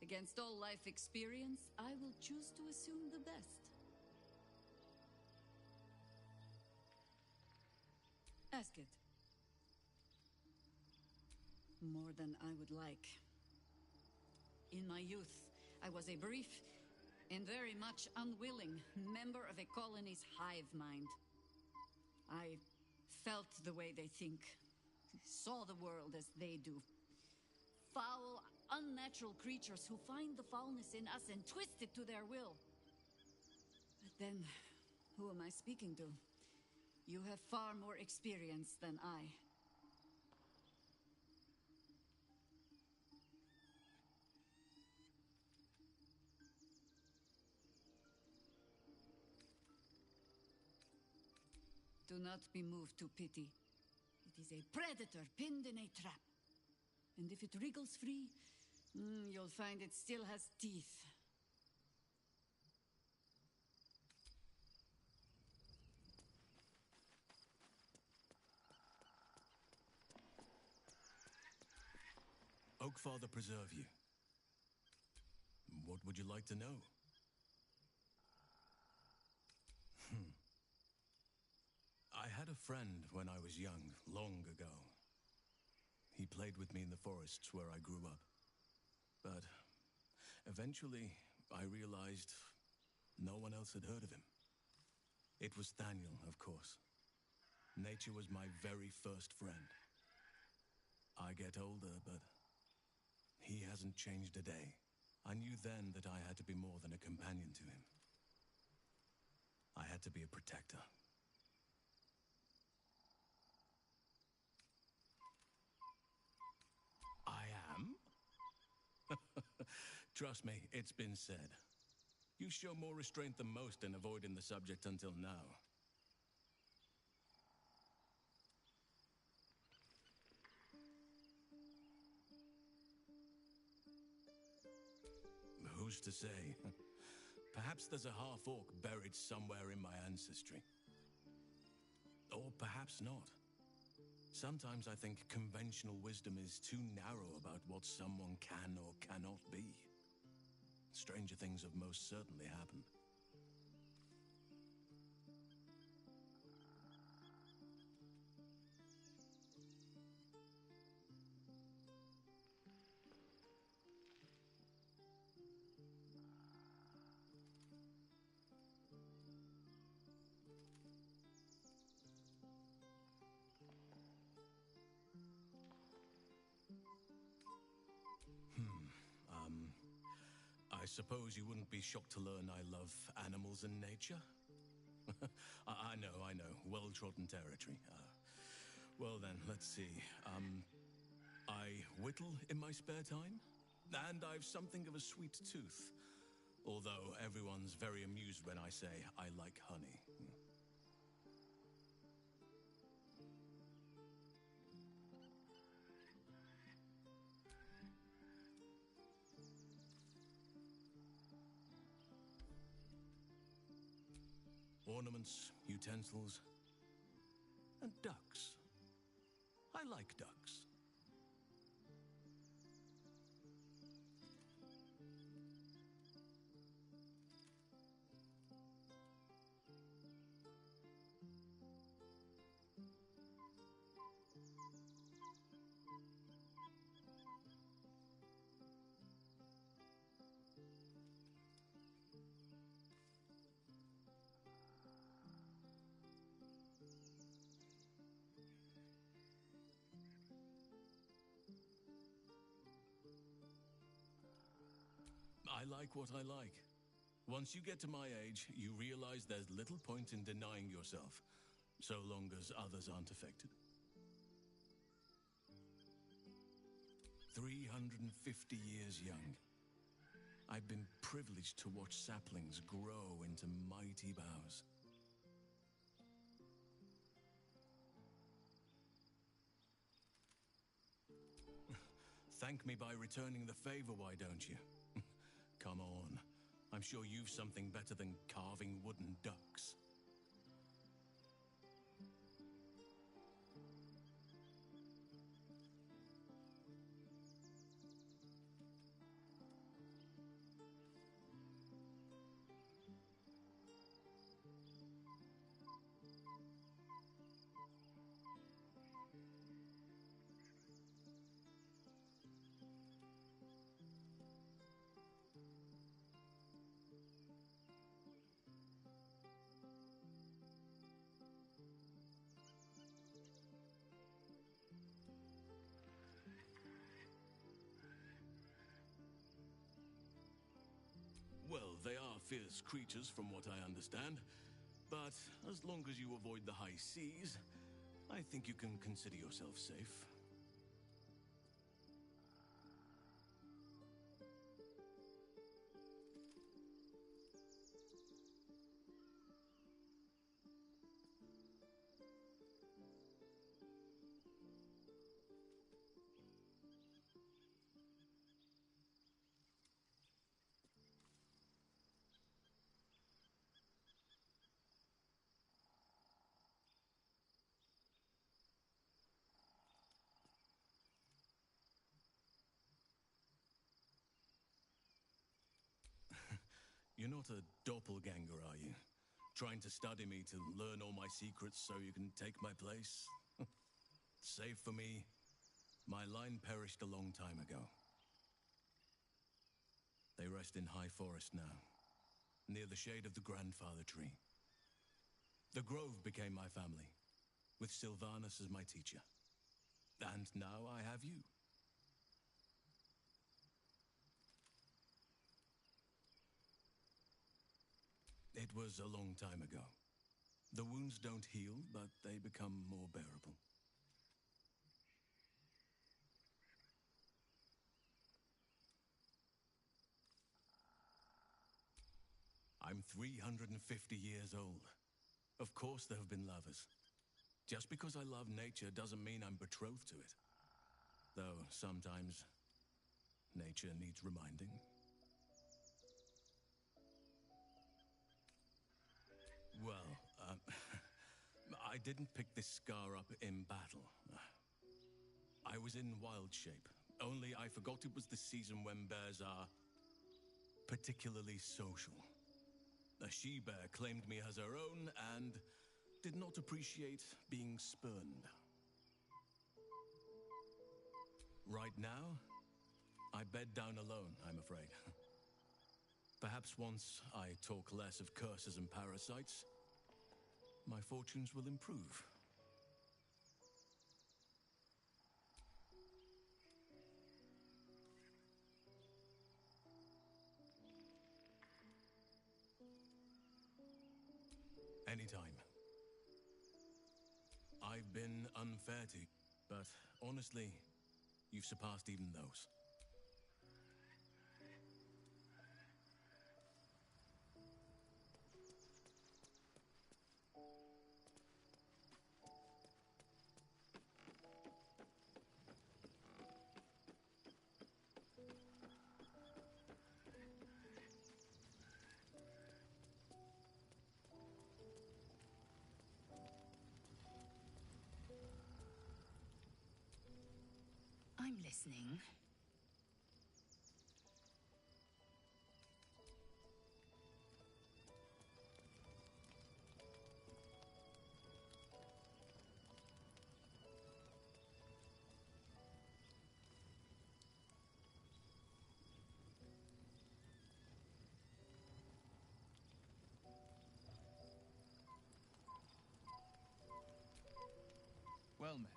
N: Against all life experience, I will choose to assume the best. Ask it. More than I would like. In my youth, I was a brief and very much unwilling member of a colony's hive mind. I felt the way they think, saw the world as they do. Foul, unnatural creatures who find the foulness in us and twist it to their will. But then, who am I speaking to? You have far more experience than I. Do not be moved to pity. It is a predator pinned in a trap. And if it wriggles free, you'll find it still has teeth.
H: Oakfather preserve you. What would you like to know? I had a friend when I was young, long ago. He played with me in the forests where I grew up. But eventually, I realized no one else had heard of him. It was Thaniel, of course. Nature was my very first friend. I get older, but he hasn't changed a day. I knew then that I had to be more than a companion to him. I had to be a protector. I am? Trust me, it's been said. You show more restraint than most in avoiding the subject until now. Who's to say? Perhaps there's a half-orc buried somewhere in my ancestry. Or perhaps not. Sometimes I think conventional wisdom is too narrow about what someone can or cannot be. Stranger things have most certainly happened. I suppose you wouldn't be shocked to learn I love animals and nature? I know. Well-trodden territory. Well then, let's see. I whittle in my spare time, and I've something of a sweet tooth. Although everyone's very amused when I say I like honey. Ornaments, utensils, and ducks. I like ducks. I like what I like. Once you get to my age, you realize there's little point in denying yourself, so long as others aren't affected. 350 years young. I've been privileged to watch saplings grow into mighty boughs. Thank me by returning the favor, why don't you? Come on. I'm sure you've something better than carving wooden ducks. Well, they are fierce creatures from what I understand, but as long as you avoid the high seas, I think you can consider yourself safe. You're not a doppelganger, are you? Trying to study me to learn all my secrets so you can take my place? Save for me, my line perished a long time ago. They rest in high forest now, near the shade of the grandfather tree. The grove became my family, with Sylvanus as my teacher. And now I have you. It was a long time ago. The wounds don't heal, but they become more bearable. I'm 350 years old. Of course there have been lovers. Just because I love nature doesn't mean I'm betrothed to it. Though sometimes nature needs reminding. Well, I didn't pick this scar up in battle. I was in wild shape. Only I forgot it was the season when bears are particularly social. A she-bear claimed me as her own and did not appreciate being spurned. Right now, I bed down alone, I'm afraid. Perhaps once I talk less of curses and parasites, my fortunes will improve. Anytime. I've been unfair to you, but honestly, you've surpassed even those.
B: I'm listening.
E: Well met.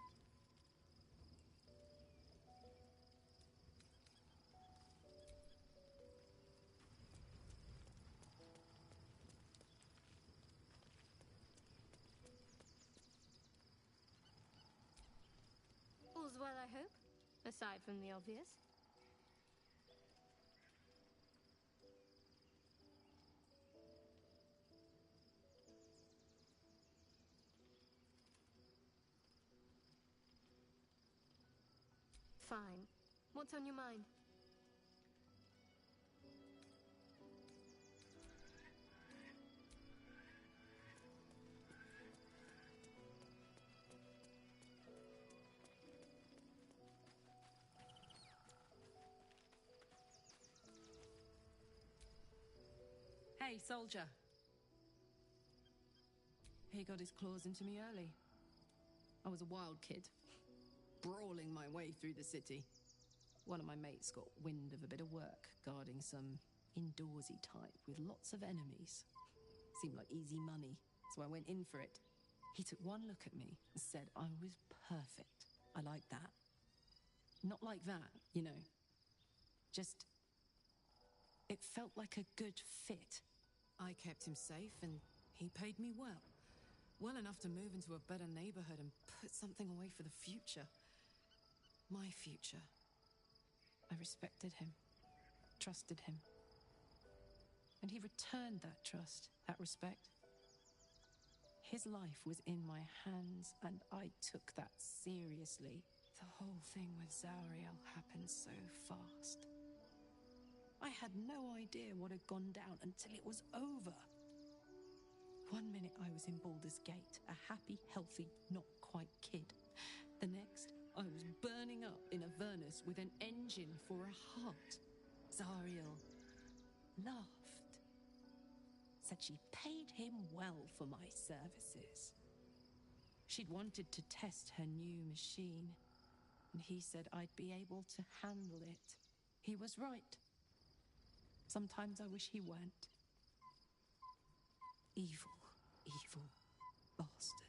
F: All's well, I hope, aside from the obvious. Fine. What's on your mind?
T: Hey, soldier. He got his claws into me early. I was a wild kid, brawling my way through the city. One of my mates got wind of a bit of work guarding some indoorsy type with lots of enemies. Seemed like easy money, so I went in for it. He took one look at me and said I was perfect. I like that. Not like that, you know. Just... it felt like a good fit.
I: I kept him safe, and he paid me well. Well enough to move into a better neighborhood and put something away for the future. My future.
T: I respected him, trusted him. And he returned that trust, that respect. His life was in my hands, and I took that seriously. The whole thing with Zariel happened so fast. I had no idea what had gone down until it was over. 1 minute I was in Baldur's Gate, a happy, healthy, not quite kid. The next, I was burning up in Avernus with an engine for a heart. Zariel laughed. Said she paid him well for my services. She'd wanted to test her new machine, and he said I'd be able to handle it. He was right. Sometimes I wish he weren't. Evil, evil bastard.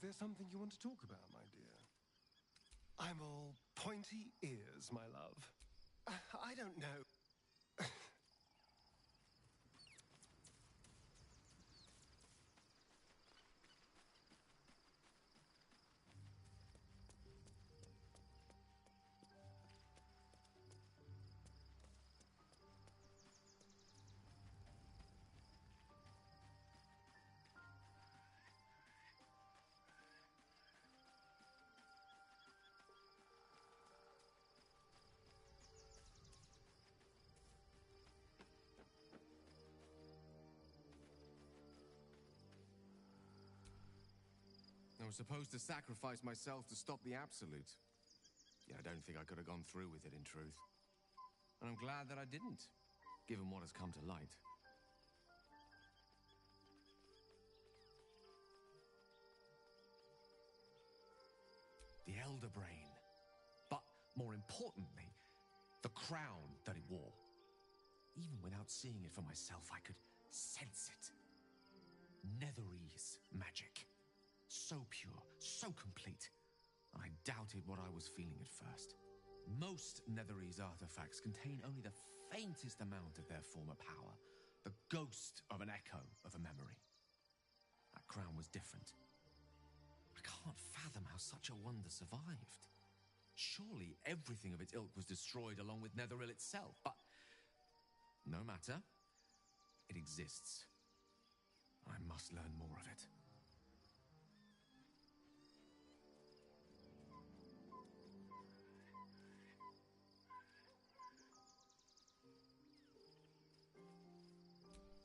S: there something you want to talk about, my dear? I'm all pointy ears, my love. I don't know.
U: I was supposed to sacrifice myself to stop the Absolute. Yet I don't think I could have gone through with it, in truth. And I'm glad that I didn't, given what has come to light. The Elder Brain. But, more importantly, the crown that it wore. Even without seeing it for myself, I could sense it. Netherese magic. So pure, so complete. I doubted what I was feeling at first. Most Netherese artifacts contain only the faintest amount of their former power, the ghost of an echo of a memory. That crown was different. I can't fathom how such a wonder survived. Surely everything of its ilk was destroyed along with Netheril itself, but no matter. It exists. I must learn more of it.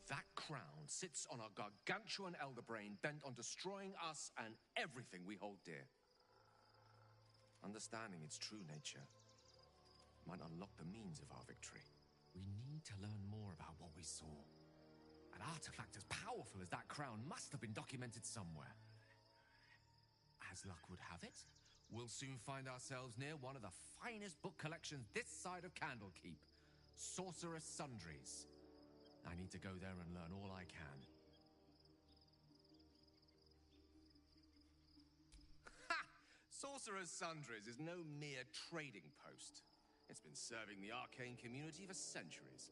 U: That crown sits on a gargantuan elder brain bent on destroying us and everything we hold dear. Understanding its true nature might unlock the means of our victory. We need to learn more about what we saw. An artifact as powerful as that crown must have been documented somewhere. As luck would have it, we'll soon find ourselves near one of the finest book collections this side of Candlekeep, Sorceress Sundries. I need to go there and learn all I can. Ha! Sorcerer's Sundries is no mere trading post. It's been serving the arcane community for centuries.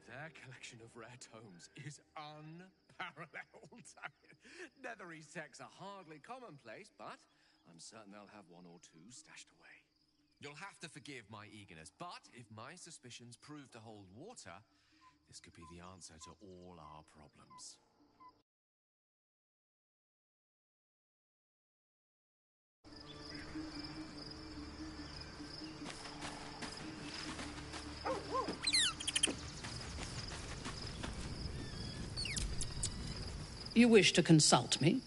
U: Their collection of rare tomes is unparalleled. Netherese texts are hardly commonplace, but I'm certain they'll have one or two stashed away. You'll have to forgive my eagerness, but if my suspicions prove to hold water, this could be the answer to all our problems.
L: You wish to consult me?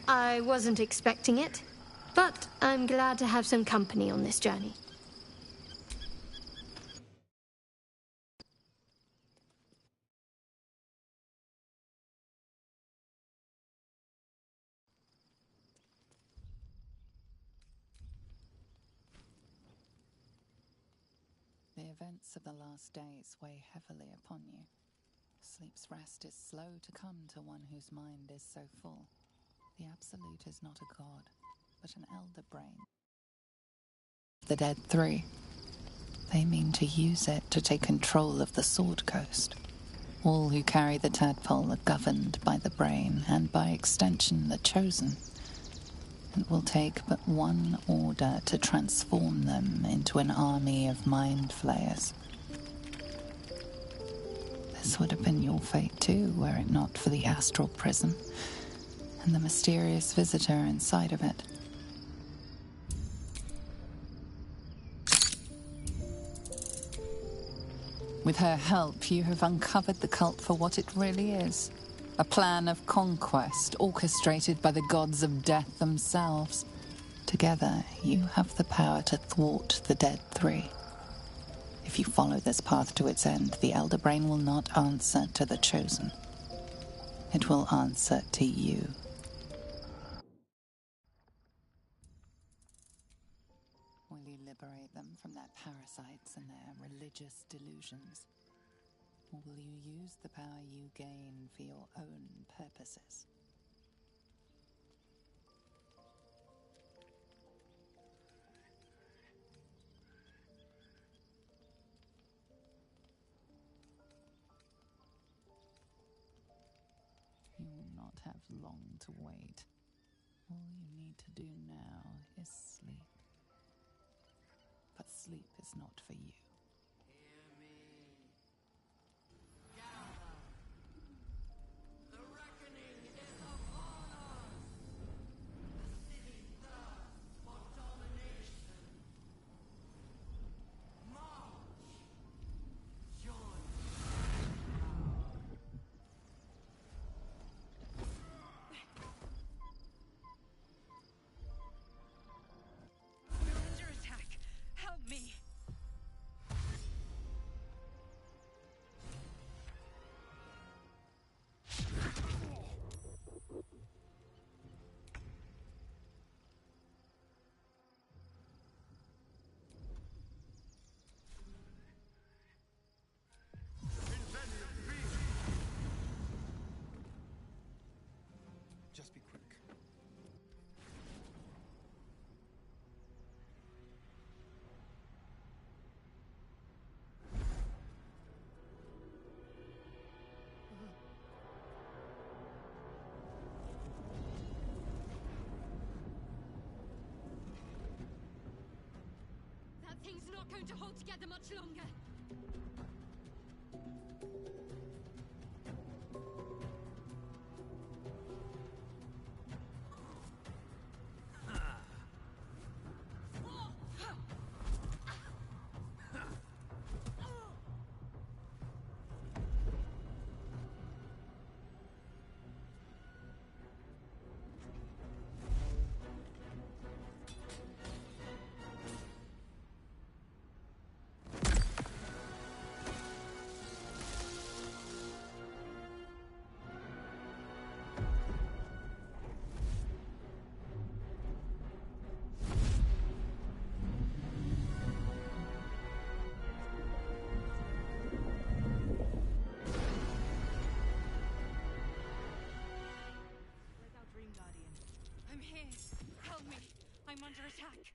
F: I wasn't expecting it, but I'm glad to have some company on this journey.
K: The events of the last days weigh heavily upon you. Sleep's rest is slow to come to one whose mind is so full. The Absolute is not a god, but an elder brain. The Dead Three. They mean to use it to take control of the Sword Coast. All who carry the tadpole are governed by the brain, and by extension the Chosen. It will take but one order to transform them into an army of mind flayers. This would have been your fate too, were it not for the astral prison and the mysterious visitor inside of it. With her help, you have uncovered the cult for what it really is. A plan of conquest orchestrated by the gods of death themselves. Together, you have the power to thwart the Dead Three. If you follow this path to its end, the Elder Brain will not answer to the Chosen. It will answer to you. Will you liberate them from their parasites and their religious delusions? Or will you use the power you gain for your own purposes? You will not have long to wait. All you need to do now is sleep. But sleep is not for you.
J: Just be quick.
F: That thing's not going to hold together much longer. I'm here. Help me. I'm under attack.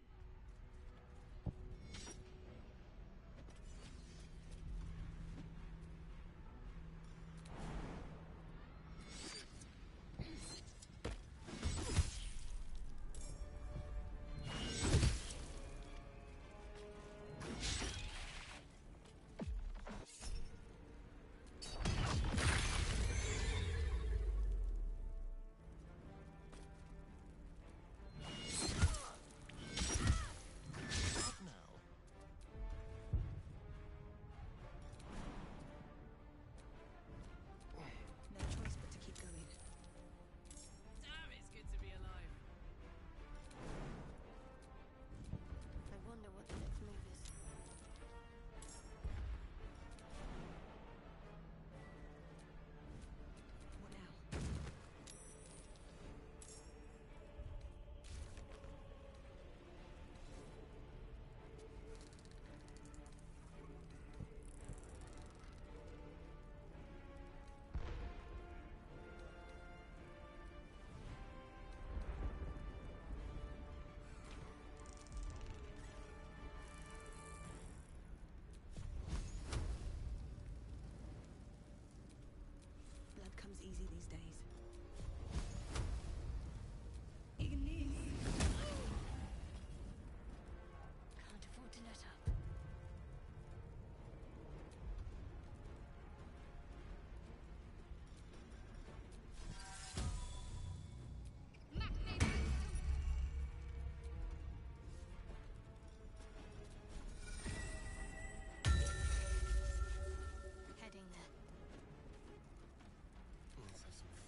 F: Comes easy these days. Ignis! Can't afford to let up. Heading there.
J: Let's have some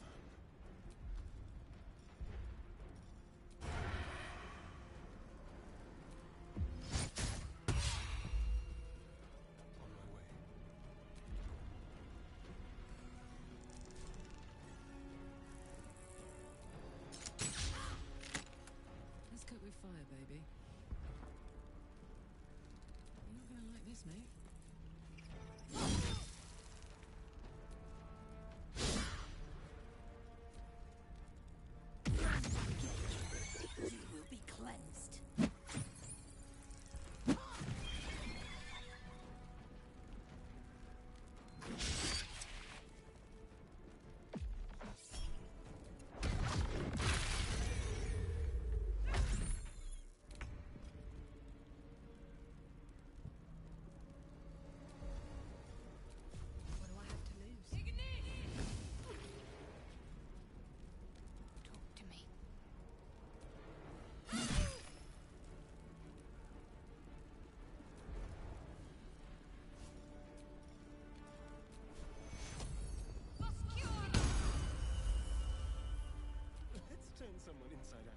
S: someone inside out.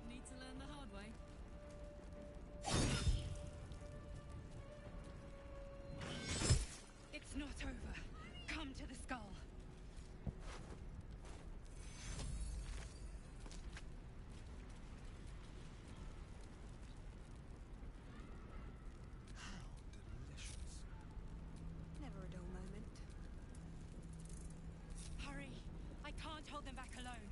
G: Need to learn the hard way.
B: It's not over. Come to the skull.
A: Never a dull moment.
B: Hurry! I can't hold them back alone.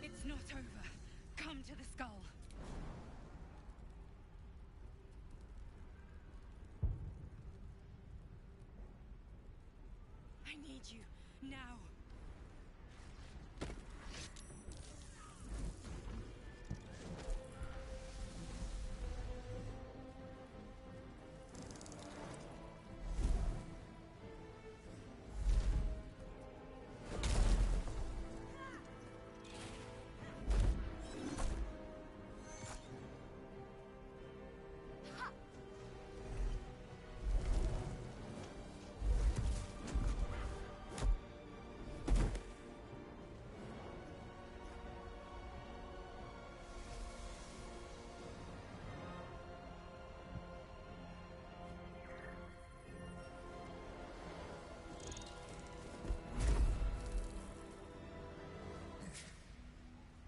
B: It's not over. Come to the skull. I need you now.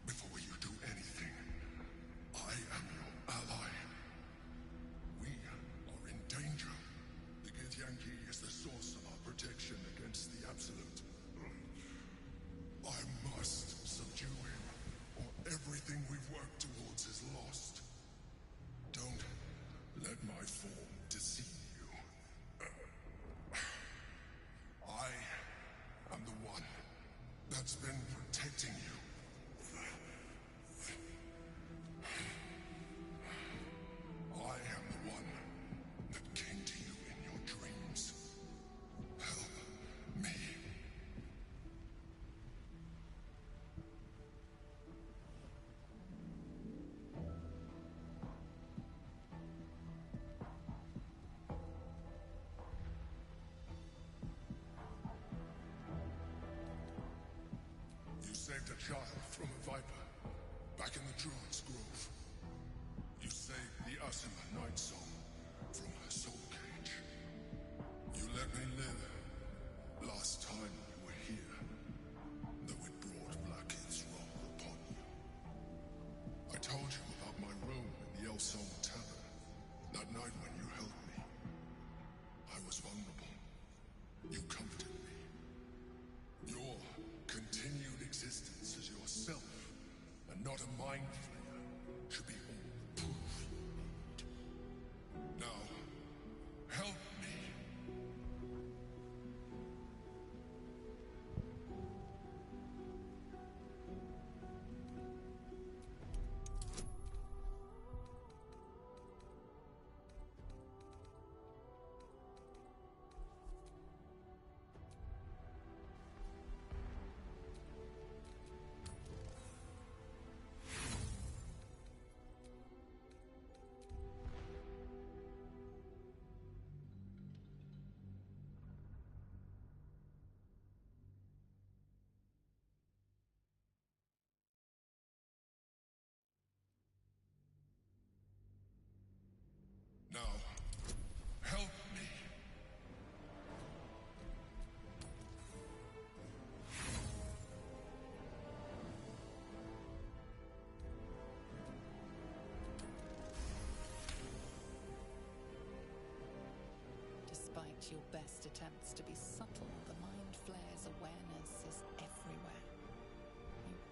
D: Before you do anything, I am your ally. We are in danger. The Githyanki is the source of our protection against the Absolute. I must subdue him, or everything we've worked towards is lost. Don't let my form deceive you. I am the one that's been protecting you. I am the one that came to you in your dreams. Help me. You saved a child from a viper back in the Druid's Grove. You saved the Asima Night Song from her soul cage. You let me live last time you were here, though it brought Blackhead's wrath upon you. I told you about my room in the Elsong Tavern that night when you helped me. I was vulnerable. You comforted me. Your continued existence as yourself and not a mind flayer should be all the proof you need. Now, help me. Now, help me.
K: Despite your best attempts to be subtle, the Mind Flayer's awareness is everywhere.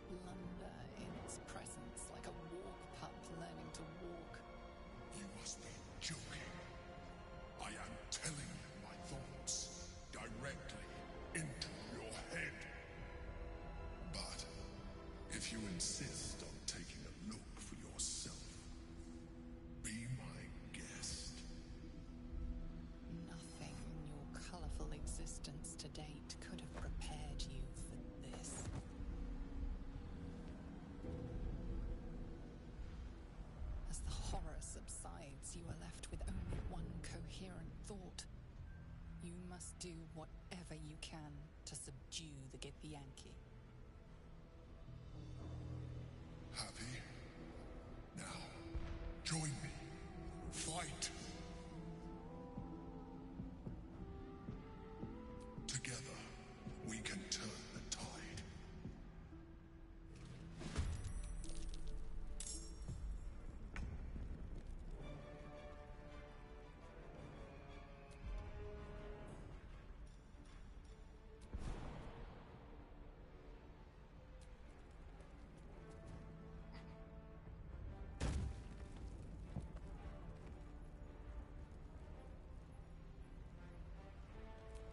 K: You blunder in its presence like a walk pup learning to walk.
D: You must be
K: sides, you are left with only one coherent thought. You must do whatever you can to subdue the Githyanki.
D: Happy? Now, join me. Fight! Together, we can turn the tide.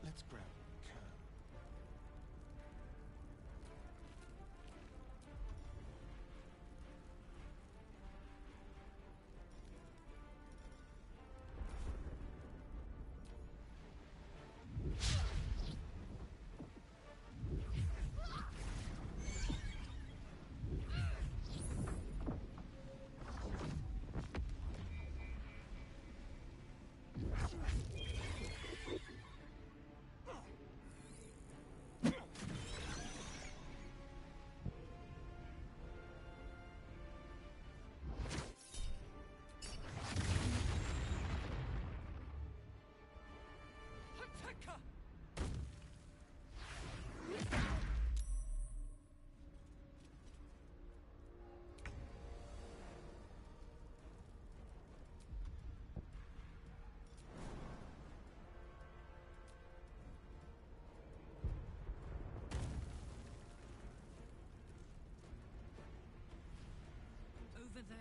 S: Let's grab what we can.
G: Over there.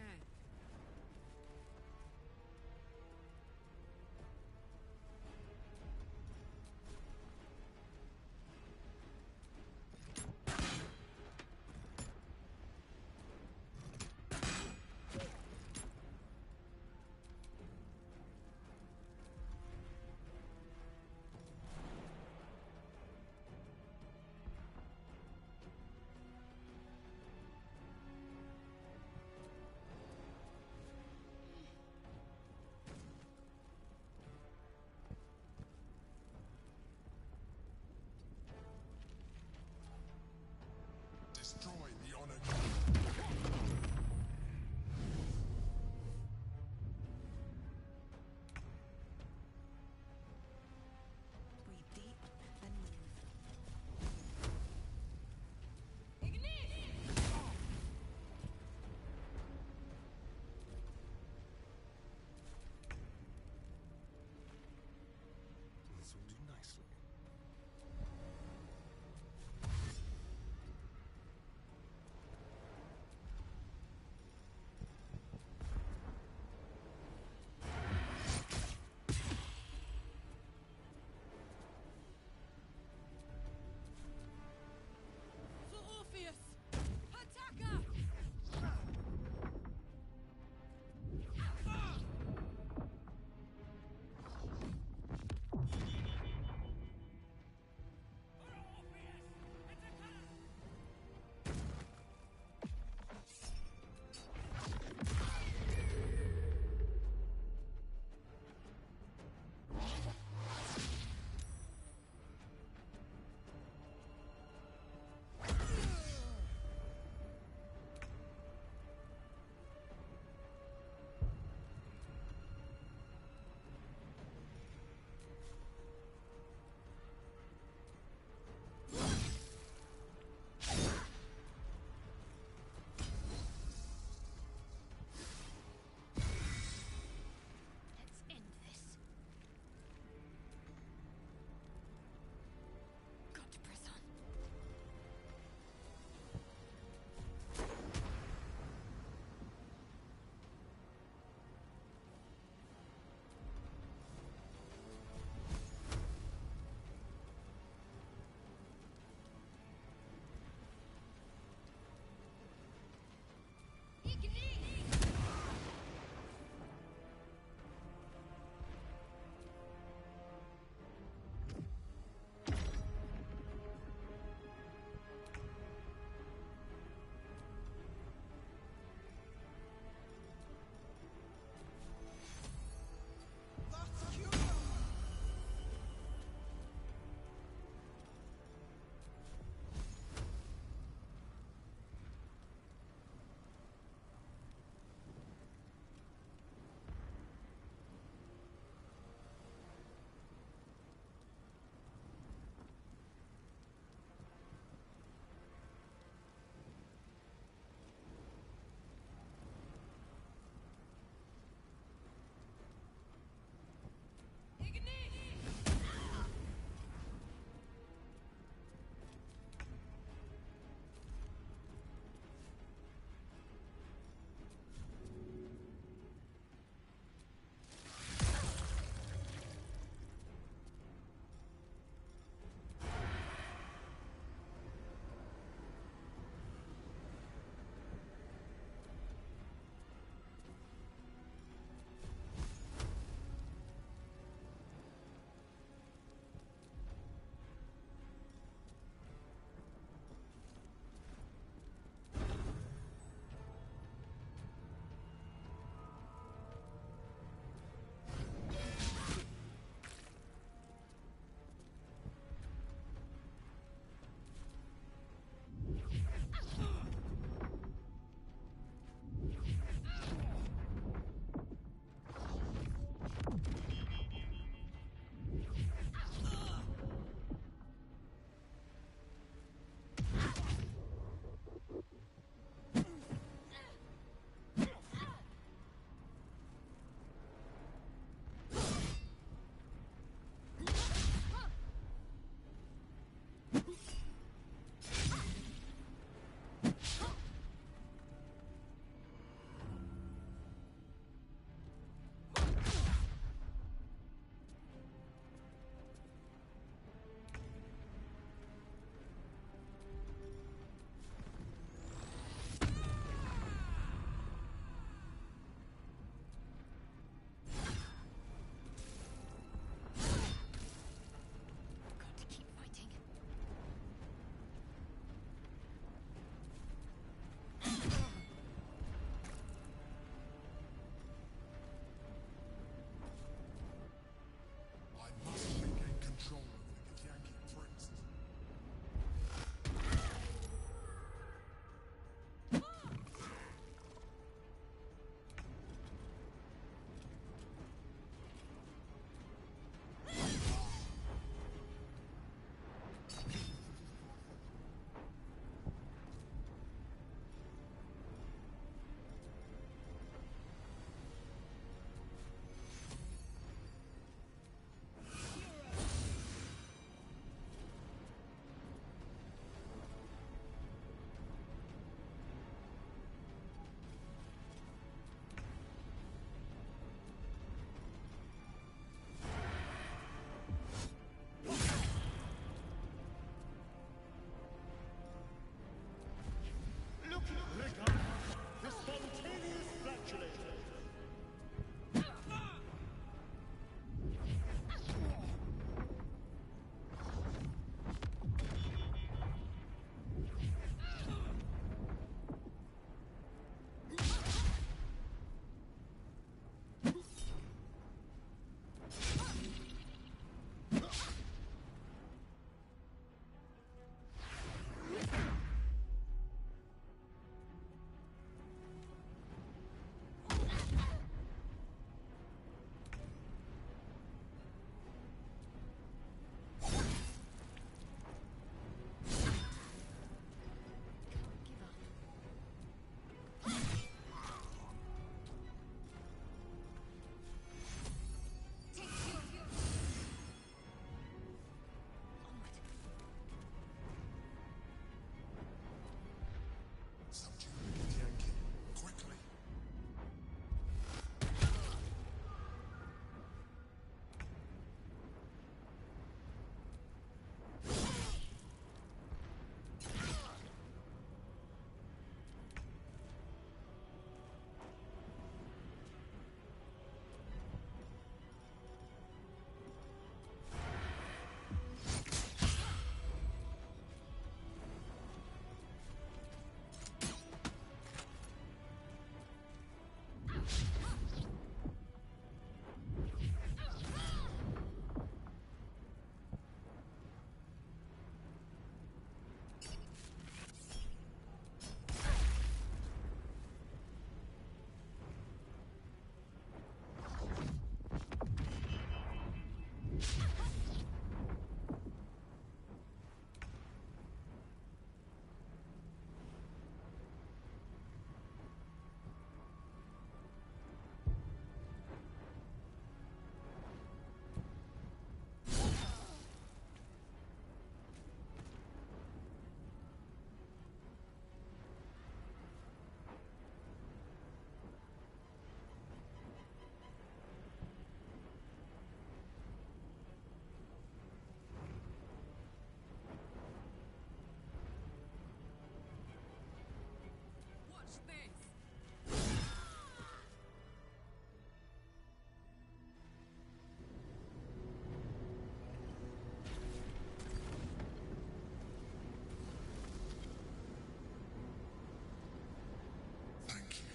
D: Thank you.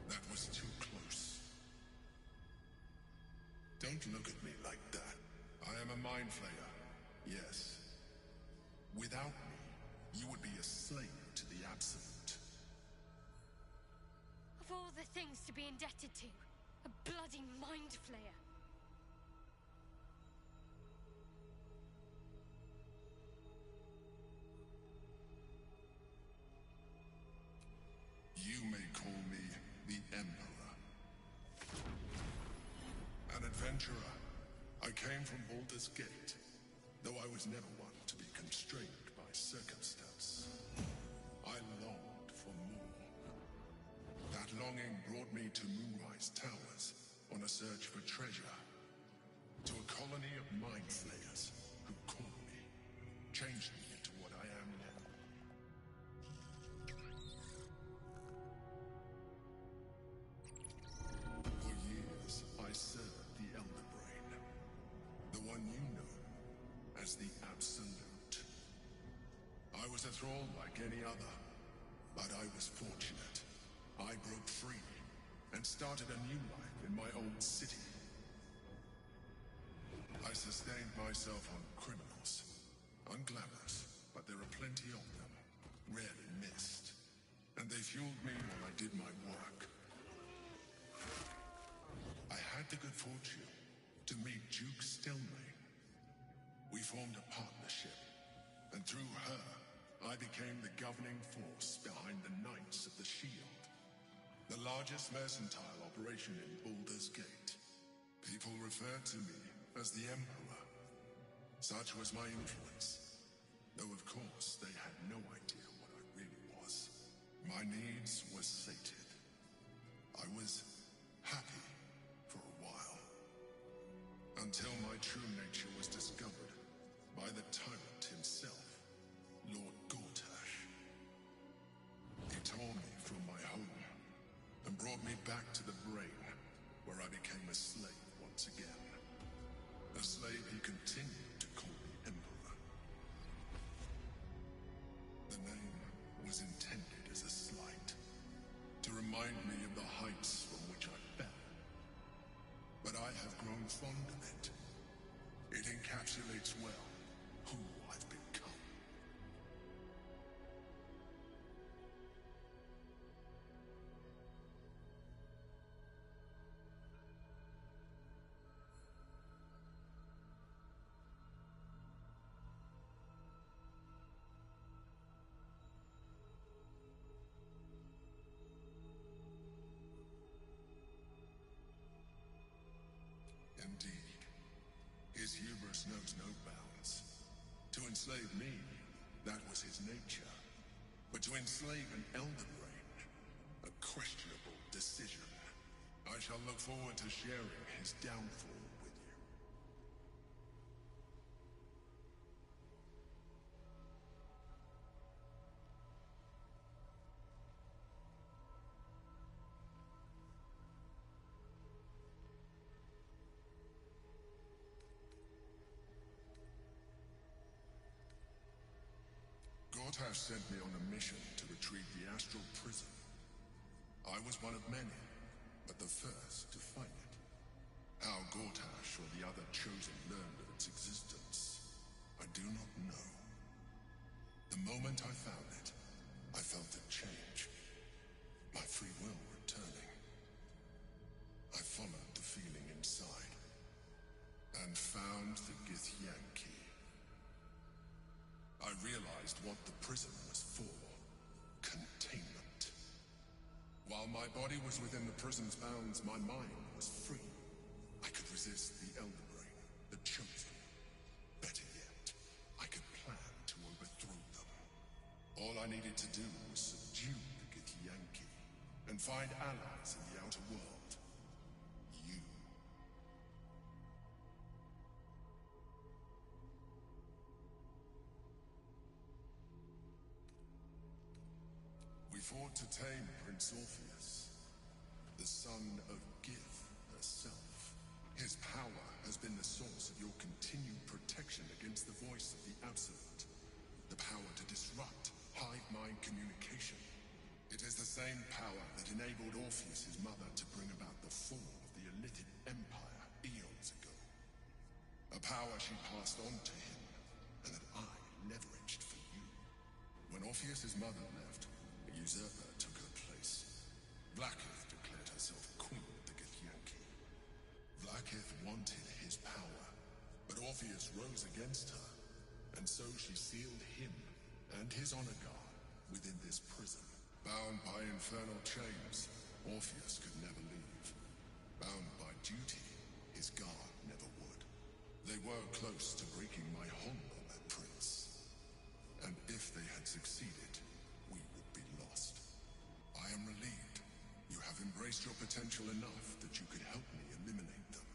D: That was too close. Don't look at me like that. I am a mind flayer, yes. Without me, you would be a slave to the Absolute.
F: Of all the things to be indebted to, a bloody mind flayer.
D: You may call me the Emperor. An adventurer. I came from Baldur's Gate, though I was never one to be constrained by circumstance. I longed for more. That longing brought me to Moonrise Towers on a search for treasure. To a colony of mind flayers who caught me, changed me into what I am now. For years, I served the Elder Brain, the one you know as the Absolute. I was a thrall like any other, but I was fortunate. I broke free and started a new life in my old city. I sustained myself on criminals, unglamorous, but there are plenty of them, rarely missed, and they fueled me while I did my work. I had the good fortune to meet Duke Stelmane. We formed a partnership, and through her, I became the governing force behind the Knights of the Shield, the largest mercantile operation in Baldur's Gate. People referred to me as the Emperor. Such was my influence, though of course they had no idea what I really was. My needs were sated. I was happy for a while, until my true nature was discovered by the tyrant himself, Lord Gortash. He tore me from my home and brought me back to the Brain, where I became a slave once again. A slave he continued to call me Emperor. The name was intended as a slight, to remind me of the heights from which I fell. But I have grown fond of it. It encapsulates well who I've become. Indeed, his hubris knows no bounds. To enslave me, that was his nature. But to enslave an Elder Brain, a questionable decision. I shall look forward to sharing his downfall with you. Gortash sent me on a mission to retrieve the Astral Prism. I was one of many,
M: but the first to find it. How Gortash or the other chosen learned of its existence, I do not know. The moment I found it, I felt a change. My free will returning. I followed the feeling inside, and found the Githyanki. I realized what the prison was for. Containment. While my body was within the prison's bounds, my mind was free. I could resist the Elder Brain, the Chosen. Better yet, I could plan to overthrow them. All I needed to do was subdue the Githyanki, and find allies in the outer world. You. We fought to tame Prince Orpheus, the son of Gith herself. His power has been the source of your continued protection against the voice of the Absolute. The power to disrupt hive mind communication. It is the same power that enabled Orpheus's mother to bring about the fall of the Illithid Empire eons ago. A power she passed on to him, and that I leveraged for you. When Orpheus's mother left, a usurper took her place. Blackith declared herself queen of the Githyanki. Blackith wanted his power, but Orpheus rose against her, and so she sealed him and his honor guard within this prison. Bound by infernal chains, Orpheus could never leave. Bound by duty, his guard never would. They were close to breaking my hold on that prince. And if they had succeeded, we would be lost. I am relieved. You have embraced your potential enough that you could help me eliminate them.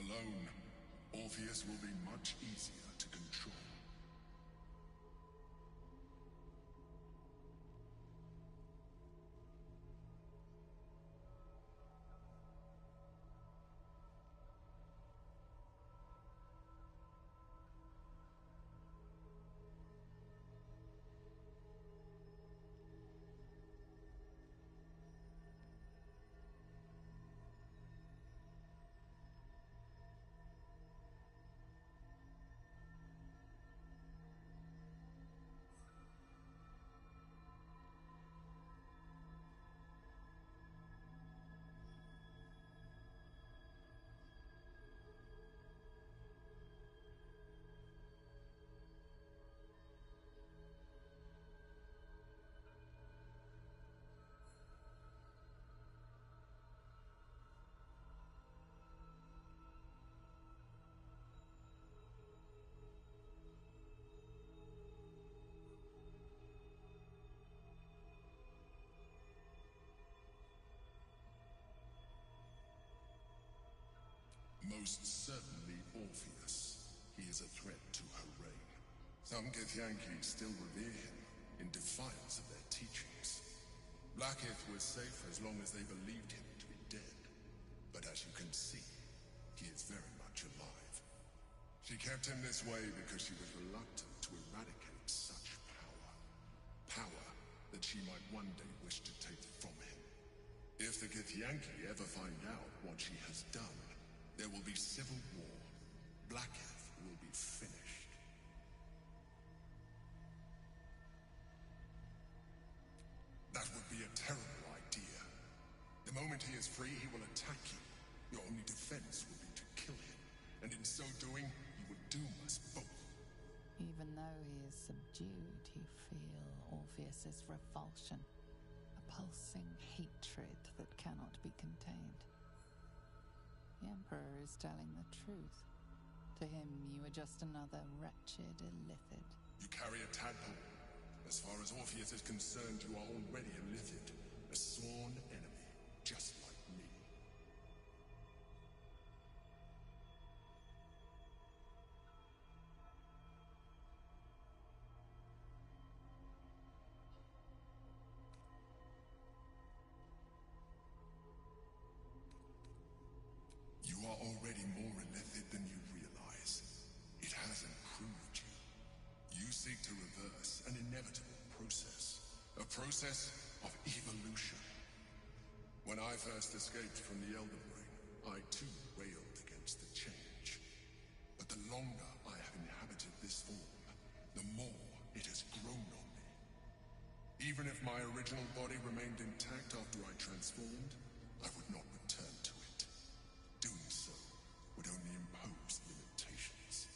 M: Alone, Orpheus will be much easier to control. Most certainly Orpheus. He is a threat to her reign. Some Githyanki still revere him, in defiance of their teachings. Blackith was safe as long as they believed him to be dead. But as you can see, he is very much alive. She kept him this way because she was reluctant to eradicate such power. Power that she might one day wish to take from him. If the Githyanki ever find out what she has done, there will be civil war. Blackith will be finished. That would be a terrible idea. The moment he is free, he will attack you. Your only defense will be to kill him. And in so doing, you would doom us both.
K: Even though he is subdued, you feel Orpheus's revulsion. A pulsing hatred that cannot be contained. The Emperor is telling the truth. To him, you are just another wretched Illithid.
M: You carry a tadpole. As far as Orpheus is concerned, you are already a Illithid. A sworn enemy, just like me. You are already more Illithid than you realize. It has improved you. You seek to reverse an inevitable process. A process of evolution. When I first escaped from the Elder Brain, I too wailed against the change. But the longer I have inhabited this form, the more it has grown on me. Even if my original body remained intact after I transformed, I would not return to it. Doing so would only impose limitations.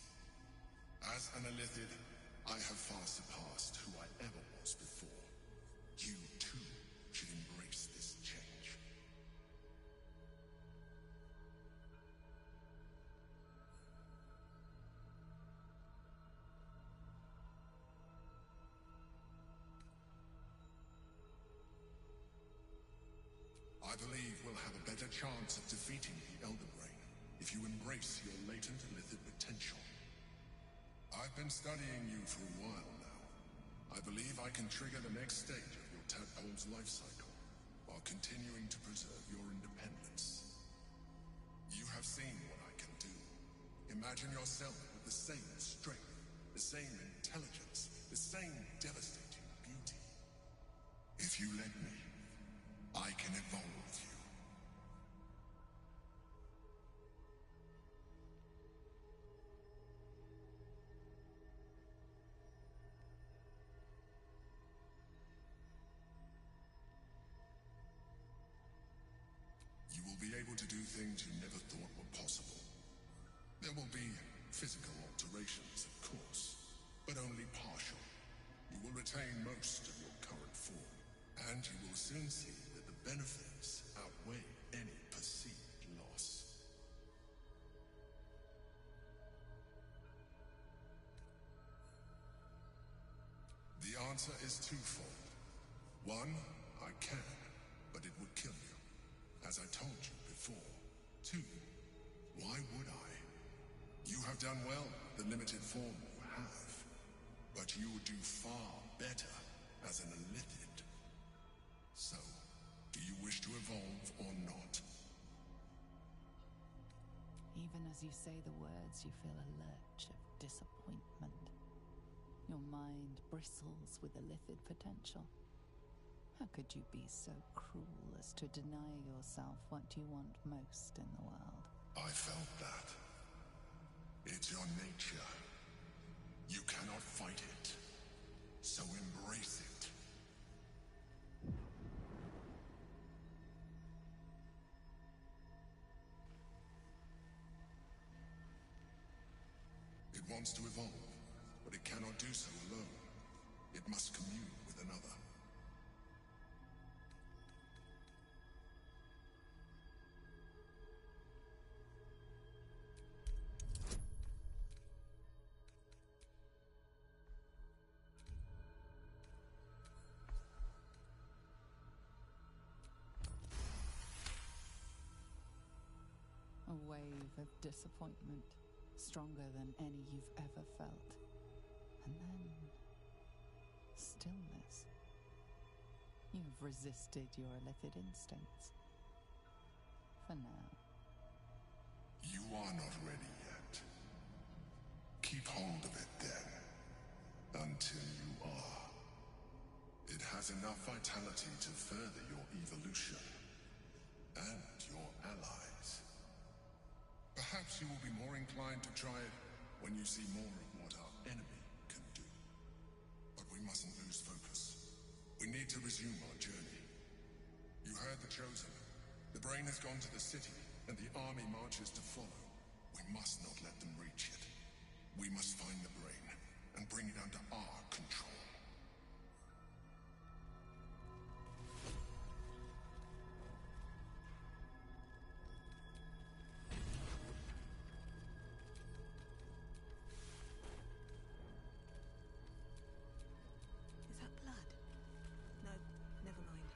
M: As an Illithid, I have far surpassed who I ever was before. You too should embrace this change. I believe we'll have a better chance of defeating the Elder Brain if you embrace your latent Illithid potential. I've been studying you for a while now. I believe I can trigger the next stage of your tadpole's life cycle, while continuing to preserve your independence. You have seen what I can do. Imagine yourself with the same strength, the same intelligence, the same devastating beauty. If you let me, I can evolve you. You will be able to do things you never thought were possible. There will be physical alterations, of course, but only partial. You will retain most of your current form, and you will soon see that the benefits outweigh any perceived loss. The answer is twofold. One, I can, but it would kill you, as I told you before. Two, why would I? You have done well with the limited form you have, but you would do far better as an Illithid. So, do you wish to evolve or not?
K: Even as you say the words, you feel a lurch of disappointment. Your mind bristles with Illithid potential. How could you be so cruel as to deny yourself what you want most in the world?
M: I felt that. It's your nature. You cannot fight it. So embrace it. It wants to evolve, but it cannot do so alone. It must commune with another.
K: A wave of disappointment, stronger than any you've ever felt. And then, stillness. You've resisted your Illithid instincts. For now.
M: You are not ready yet. Keep hold of it then, until you are. It has enough vitality to further your evolution, and your allies. Perhaps you will be more inclined to try it when you see more of what our enemy can do. But we mustn't lose focus. We need to resume our journey. You heard the Chosen. The Brain has gone to the city, and the army marches to follow. We must not let them reach it. We must find the Brain, and bring it under our control.
A: Is that blood? No, never mind.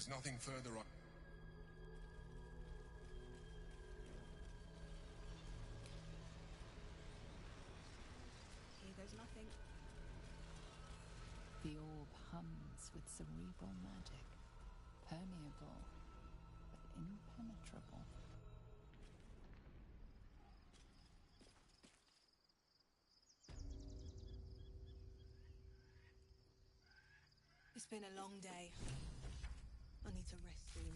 M: There's nothing further I...
A: Here goes nothing.
K: The orb hums with cerebral magic, permeable but impenetrable.
A: It's been a long day. I need to rest soon.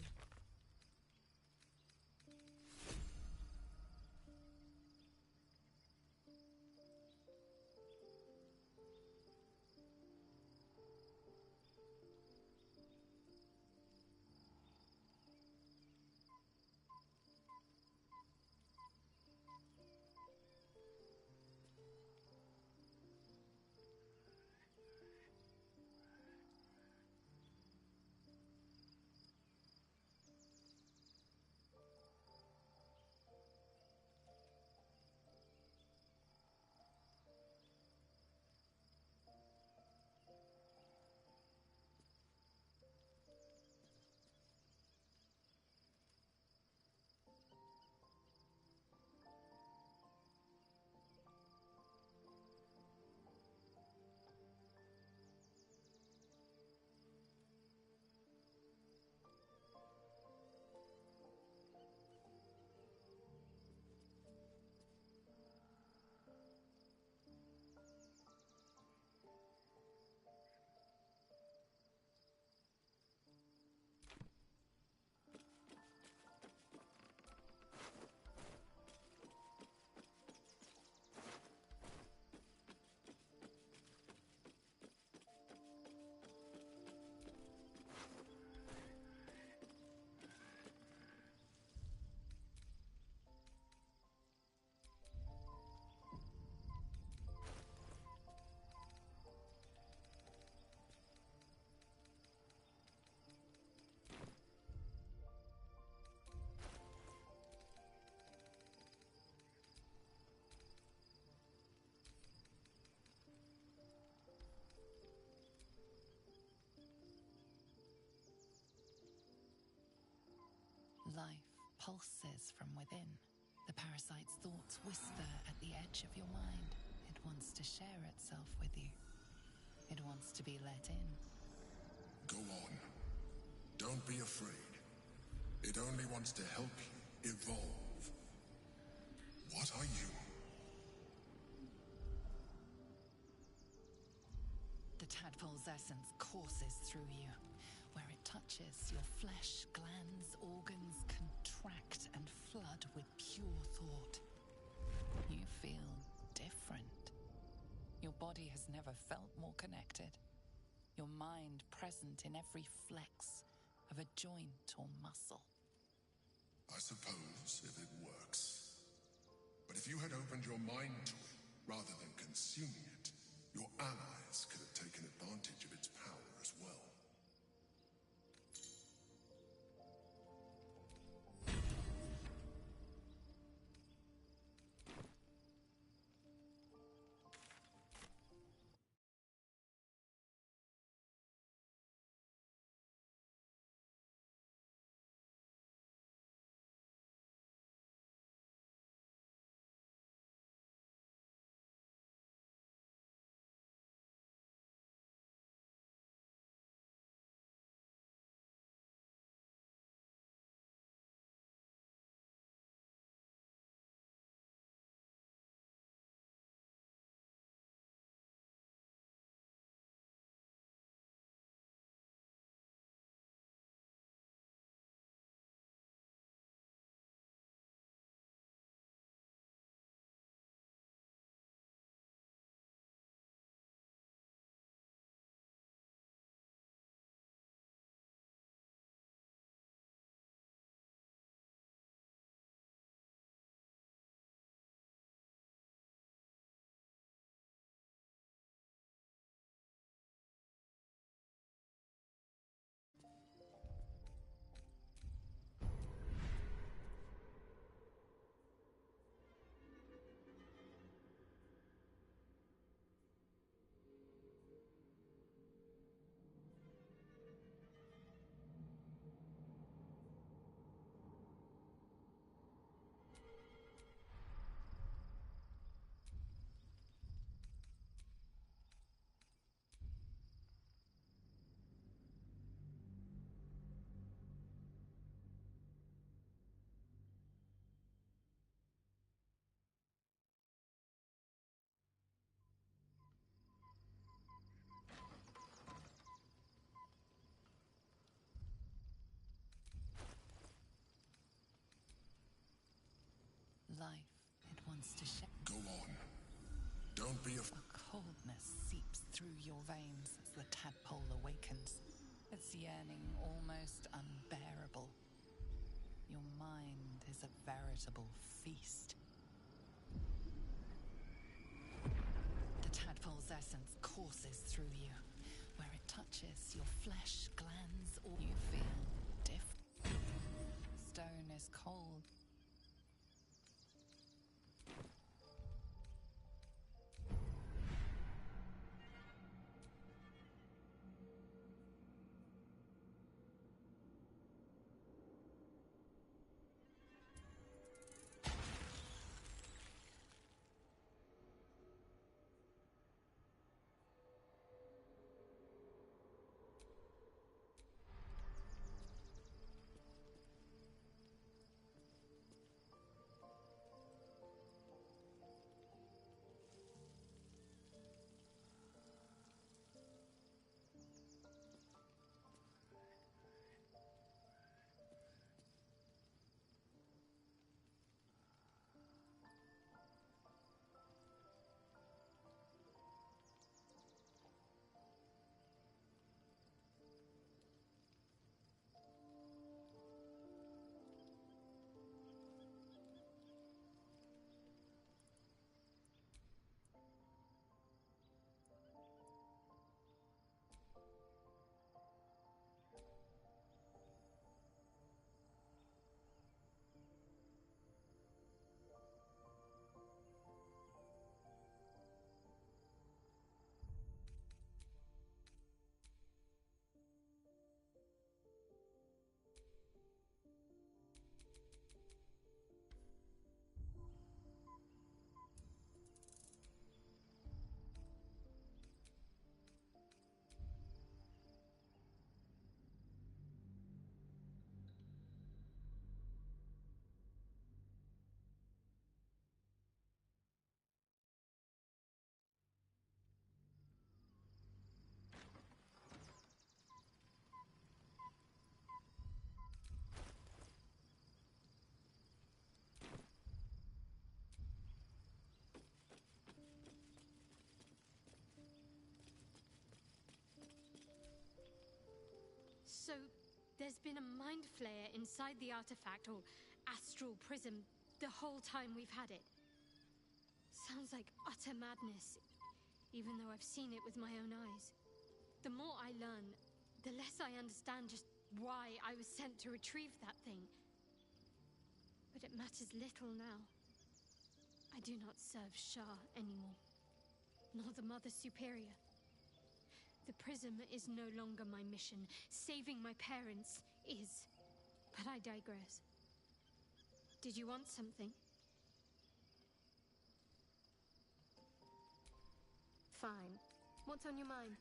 K: Life pulses from within. The parasite's thoughts whisper at the edge of your mind. It wants to share itself with you. It wants to be let in.
M: Go on. Don't be afraid. It only wants to help you evolve. What are you?
K: The tadpole's essence courses through you. Where it touches, your flesh, glands, organs contract and flood with pure thought. You feel different. Your body has never felt more connected. Your mind present in every flex of a joint or muscle.
M: I suppose if it works. But if you had opened your mind to it, rather than consuming it, your allies could have taken advantage of its power as well.
K: life it wants to share.
M: Go on. Don't be
K: A coldness seeps through your veins as the tadpole awakens, its yearning almost unbearable. Your mind is a veritable feast. The tadpole's essence courses through you. Where it touches your flesh, glands, or you feel different. Stone is cold.
F: So, there's been a mind flayer inside the artifact, or astral prism, the whole time we've had it. Sounds like utter madness, even though I've seen it with my own eyes. The more I learn, the less I understand just why I was sent to retrieve that thing. But it matters little now. I do not serve Shah anymore, nor the Mother Superior. The prism is no longer my mission. Saving my parents is. But I digress. Did you want something? Fine. What's on your mind?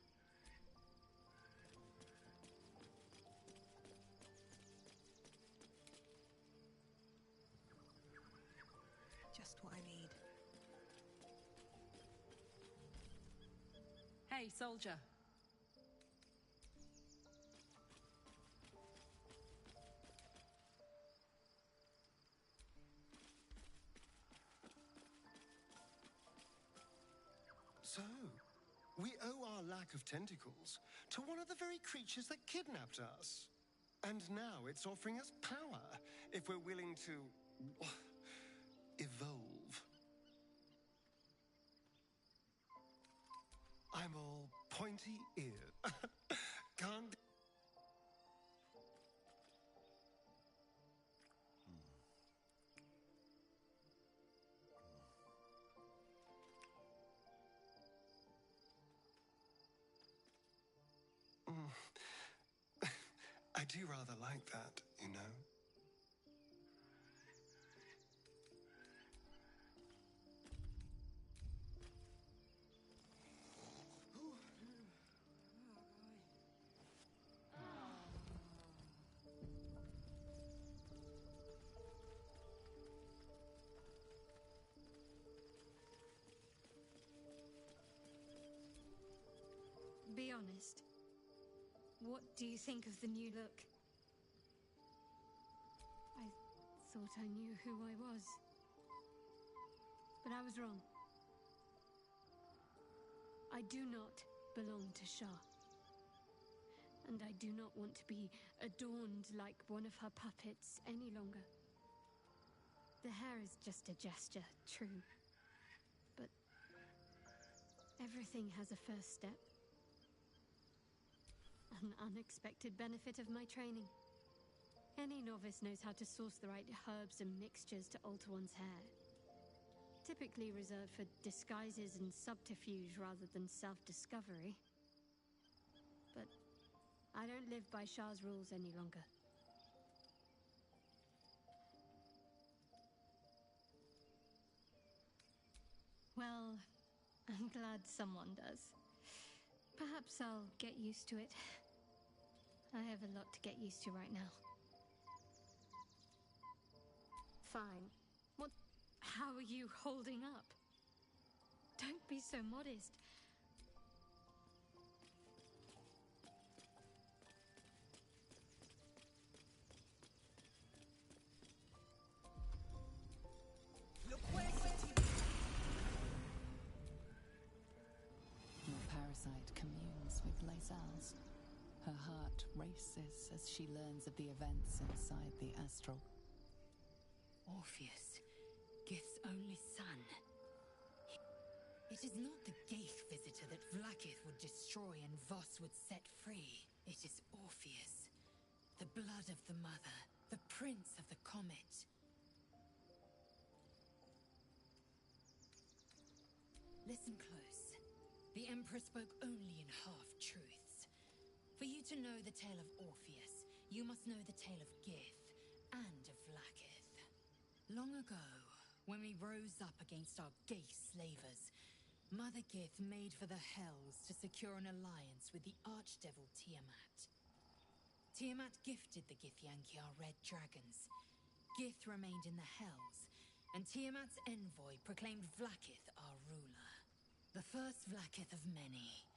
A: Just what I need.
G: Hey, soldier.
S: So, we owe our lack of tentacles to one of the very creatures that kidnapped us. And now it's offering us power if we're willing to evolve. I'm all pointy-eared. Can't... I do rather like that, you know.
F: Be honest. What do you think of the new look? I thought I knew who I was. But I was wrong. I do not belong to Shah. And I do not want to be adorned like one of her puppets any longer. The hair is just a gesture, true. But everything has a first step. An unexpected benefit of my training. Any novice knows how to source the right herbs and mixtures to alter one's hair. Typically reserved for disguises and subterfuge rather than self-discovery. But I don't live by Shah's rules any longer. Well, I'm glad someone does. Perhaps I'll get used to it. I have a lot to get used to right now. Fine. What? How are you holding up? Don't be so modest.
K: Your parasite communes with Lae'zel's. Her heart races as she learns of the events inside the astral.
B: Orpheus, Gith's only son. It is not the Geich visitor that Vlaakith would destroy and Voss would set free. It is Orpheus, the blood of the mother, the prince of the comet. Listen close. The Emperor spoke only in half-truths. For you to know the tale of Orpheus, you must know the tale of Gith and of Vlaakith. Long ago, when we rose up against our Geich slavers, Mother Gith made for the Hells to secure an alliance with the archdevil Tiamat. Tiamat gifted the Githyanki our red dragons. Gith remained in the Hells, and Tiamat's envoy proclaimed Vlaakith our ruler. The first Vlaakith of many.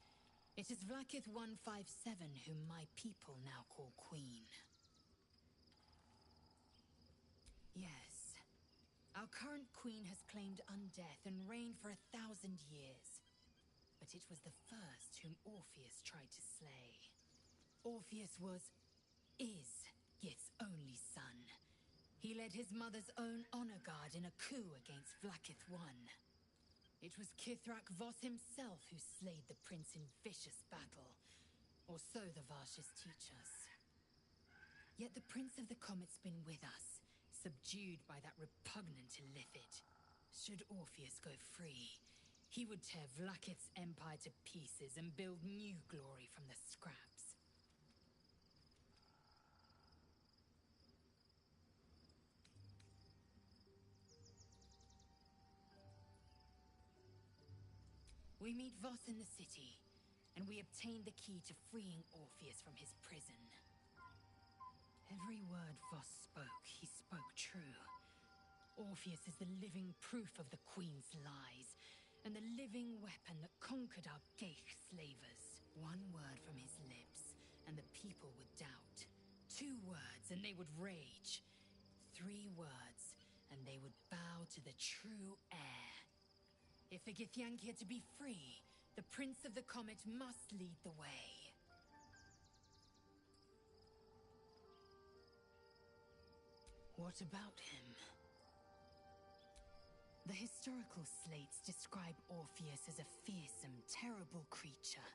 B: It is Vlaakith 157 whom my people now call Queen. Yes. Our current queen has claimed undeath and reigned for 1,000 years. But it was the first whom Orpheus tried to slay. Orpheus is Gith's only son. He led his mother's own honor guard in a coup against Vlaakith I. It was Kithrak Voss himself who slayed the prince in vicious battle. Or so the Varshas teach us. Yet the Prince of the Comet's been with us, subdued by that repugnant Illithid. Should Orpheus go free, he would tear Vlaakith's empire to pieces and build new glory from the scraps. We meet Voss in the city, and we obtain the key to freeing Orpheus from his prison. Every word Voss spoke, he spoke true. Orpheus is the living proof of the Queen's lies, and the living weapon that conquered our Geich slavers. One word from his lips, and the people would doubt. 2 words, and they would rage. 3 words, and they would bow to the true heir. If the Githyanki are to be free, the Prince of the Comet must lead the way. What about him? The historical slates describe Orpheus as a fearsome, terrible creature,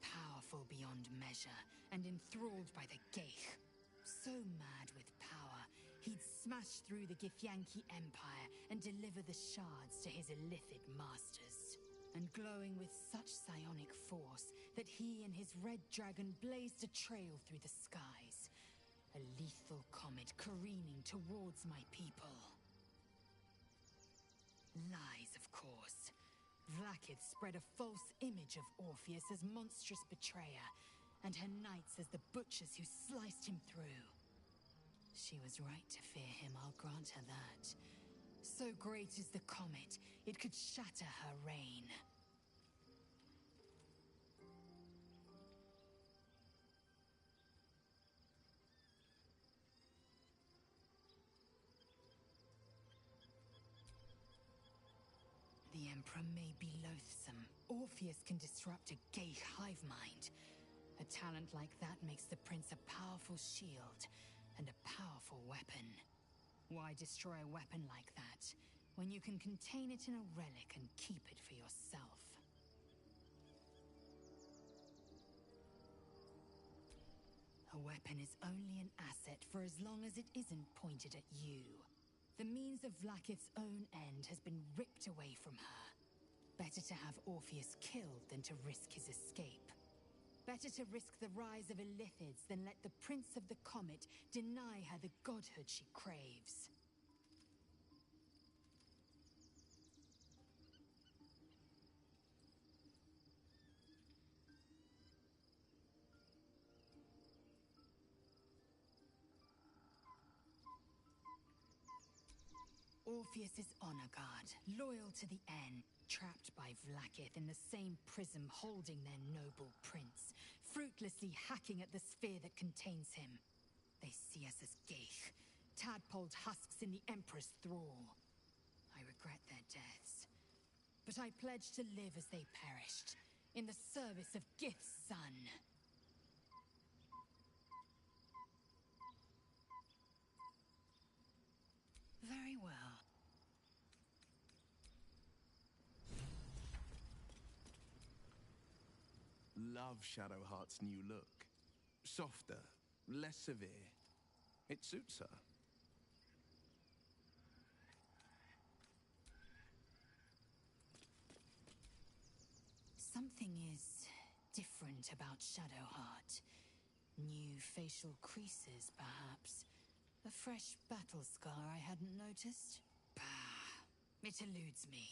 B: powerful beyond measure, and enthralled by the Geich. So mad with power, he'd smash through the Githyanki Empire and deliver the shards to his Illithid masters. And glowing with such psionic force that he and his red dragon blazed a trail through the skies. A lethal comet careening towards my people. Lies, of course. Vlaakith spread a false image of Orpheus as monstrous betrayer, and her knights as the butchers who sliced him through. She was right to fear him, I'll grant her that. So great is the comet, it could shatter her reign. Emperor may be loathsome, Orpheus can disrupt a Geich hive mind. A talent like that makes the prince a powerful shield and a powerful weapon. Why destroy a weapon like that when you can contain it in a relic and keep it for yourself? A weapon is only an asset for as long as it isn't pointed at you. The means of Vlaakith's own end has been ripped away from her. Better to have Orpheus killed than to risk his escape. Better to risk the rise of Illithids than let the Prince of the Comet deny her the godhood she craves. Orpheus is honor guard, loyal to the end, trapped by Vlaakith in the same prism holding their noble prince, fruitlessly hacking at the sphere that contains him. They see us as Geich, tadpoled husks in the Emperor's thrall. I regret their deaths, but I pledge to live as they perished, in the service of Gith's son. Very well.
J: Love Shadowheart's new look. Softer, less severe. It suits her.
B: Something is different about Shadowheart. New facial creases, perhaps. A fresh battle scar I hadn't noticed. Bah, it eludes me.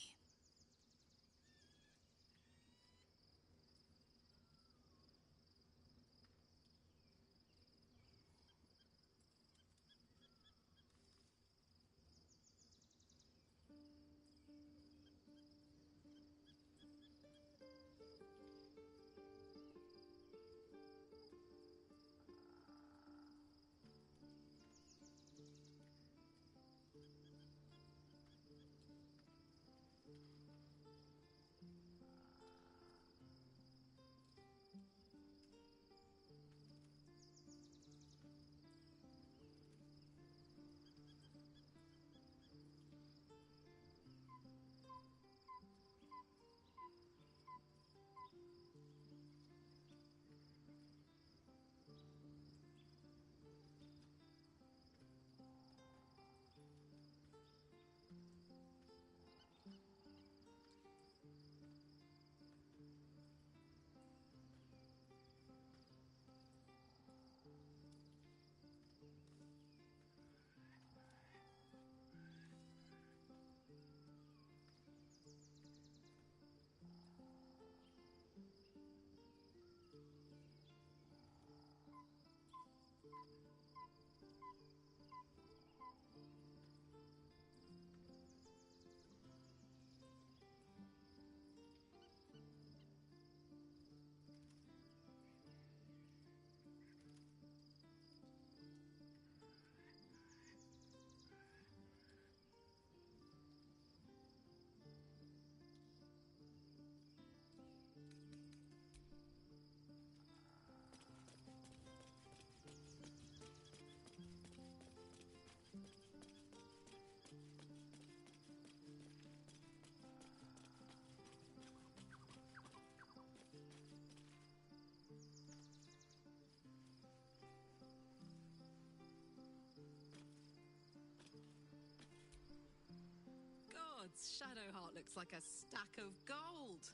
I: Shadowheart looks like a stack of gold.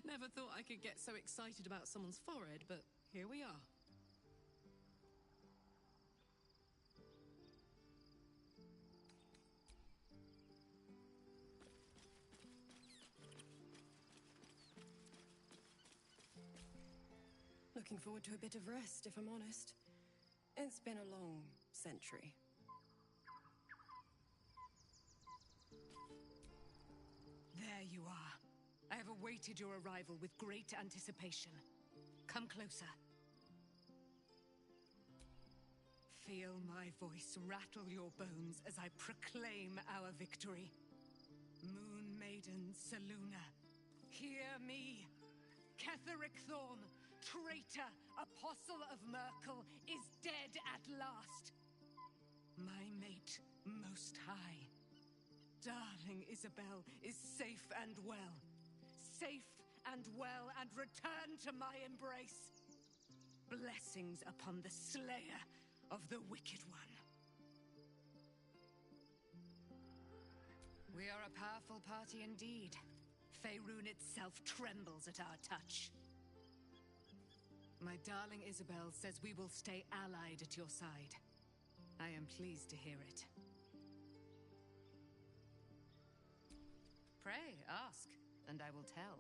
I: Never thought I could get so excited about someone's forehead, but here we are. Looking forward to a bit of rest, if I'm honest. It's been a long century.
B: There you are. I have awaited your arrival with great anticipation. Come closer. Feel my voice rattle your bones as I proclaim our victory.
I: Moon Maiden Seluna, hear me. Ketheric Thorm, traitor, apostle of Merkel, is dead at last. My mate, Most High, darling Isabel, is safe and well. Safe and well, and return to my embrace. Blessings upon the slayer of the Wicked One.
B: We are a powerful party indeed. Faerun itself trembles at our touch. My darling Isabel says we will stay allied at your side. I am pleased to hear it. Pray, ask, and I will tell.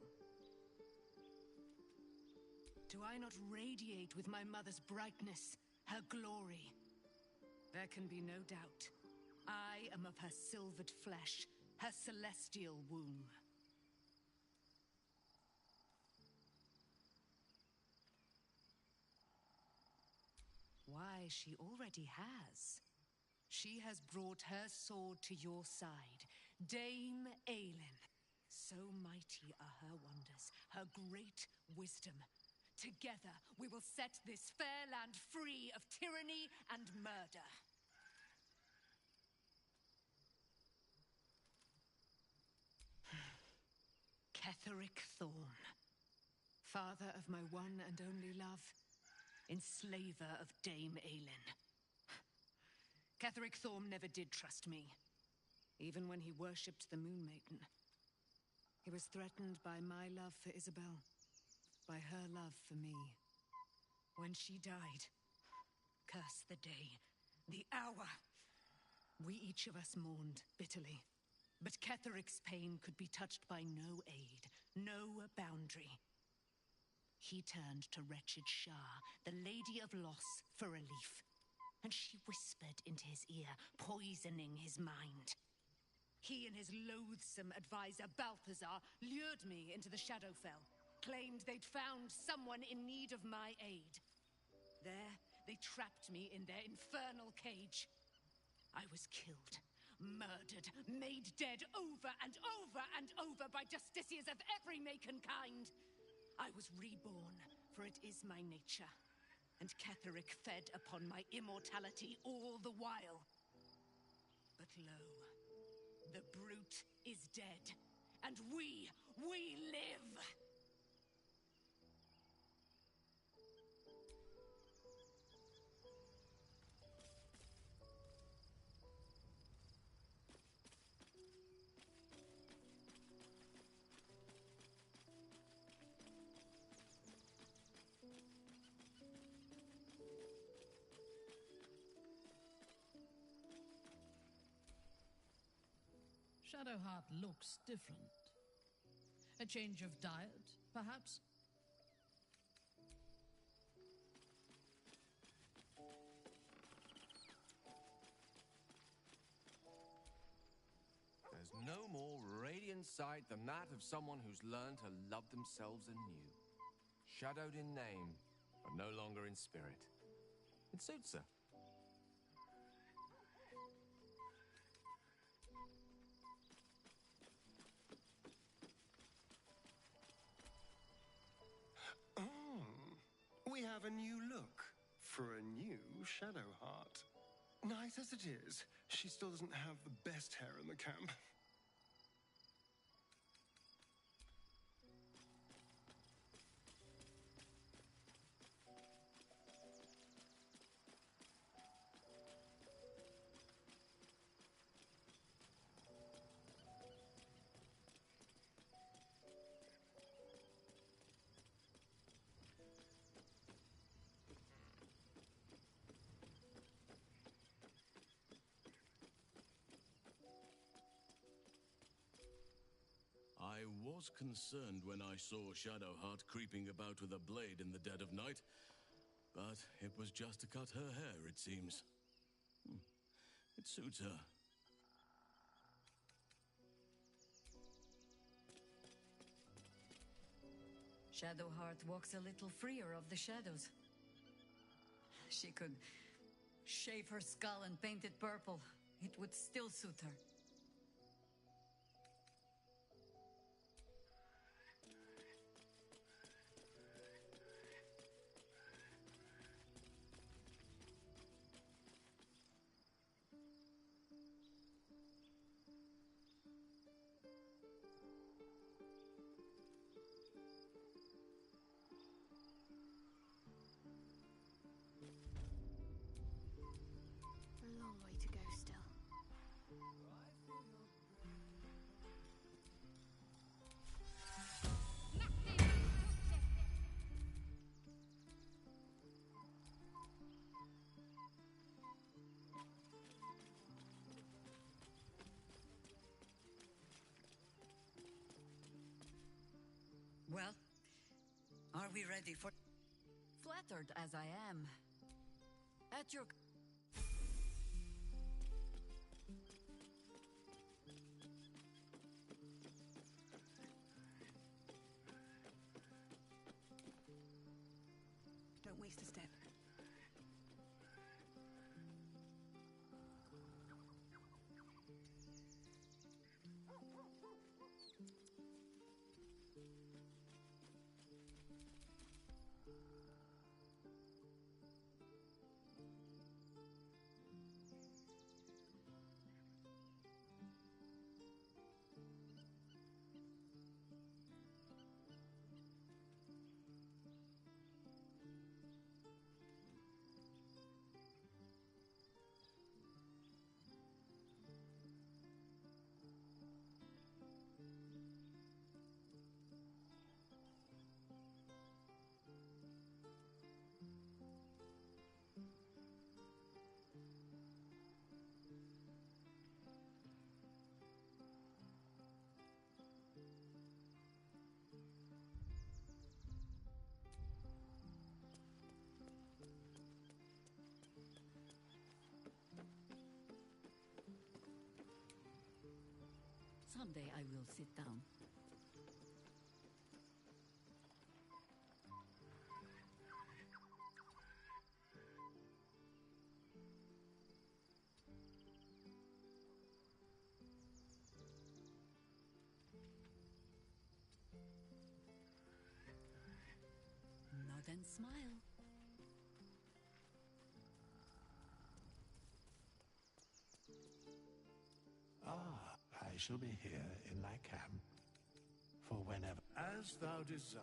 B: Do I not radiate with my mother's brightness, her glory? There can be no doubt. I am of her silvered flesh, her celestial womb. Why, she already has. She has brought her sword to your side, Dame Aelin. So mighty are her wonders, her great wisdom. Together, we will set this fair land free of tyranny and murder. Ketheric Thorm, father of my one and only love, enslaver of Dame Aelin. Ketheric Thorm never did trust me, even when he worshipped the Moon Maiden. He was threatened by my love for Isabel, by her love for me. When she died, curse the day, the hour, we each of us mourned bitterly. But Ketheric's pain could be touched by no aid, no boundary. He turned to wretched Shah, the Lady of Loss, for relief. And she whispered into his ear, poisoning his mind. He and his loathsome advisor, Balthazar, lured me into the Shadowfell, claimed they'd found someone in need of my aid. There, they trapped me in their infernal cage. I was killed, murdered, made dead over and over and over by justiciars of every make and kind. I was reborn, for it is my nature. And Ketheric fed upon my immortality all the while. But lo, the brute is dead, and we live!
L: Shadowheart looks different. A change of diet, perhaps?
U: There's no more radiant sight than that of someone who's learned to love themselves anew. Shadowed in name, but no longer in spirit. It suits her.
S: We have a new look for a new Shadowheart. Nice as it is, she still doesn't have the best hair in the camp.
H: I was concerned when I saw Shadowheart creeping about with a blade in the dead of night, but it was just to cut her hair, it seems. It suits her.
N: Shadowheart walks a little freer of the shadows. She could shave her skull and paint it purple. It would still suit her. Well, are we ready for... Flattered as I am. At your...
A: Don't waste a step.
N: Someday I will sit down. Nod and smile.
O: Ah, I shall be here in my camp for whenever. As thou desire.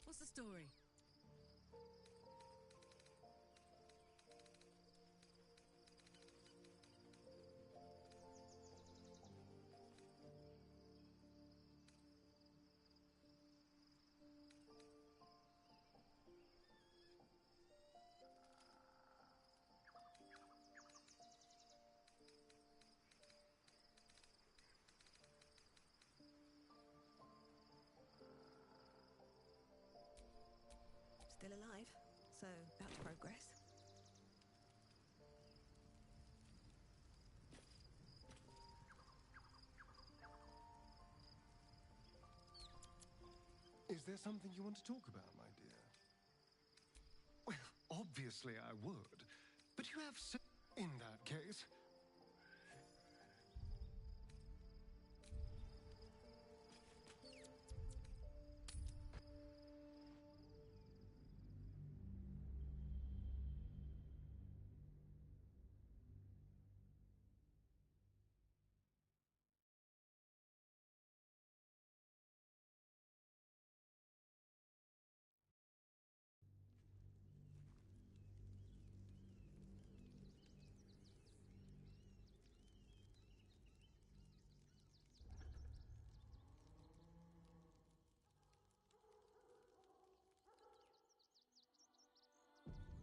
G: What's the story?
A: Still alive, so that's progress.
S: Is there something you want to talk about, my dear? Well, obviously I would, but you have so... In that case...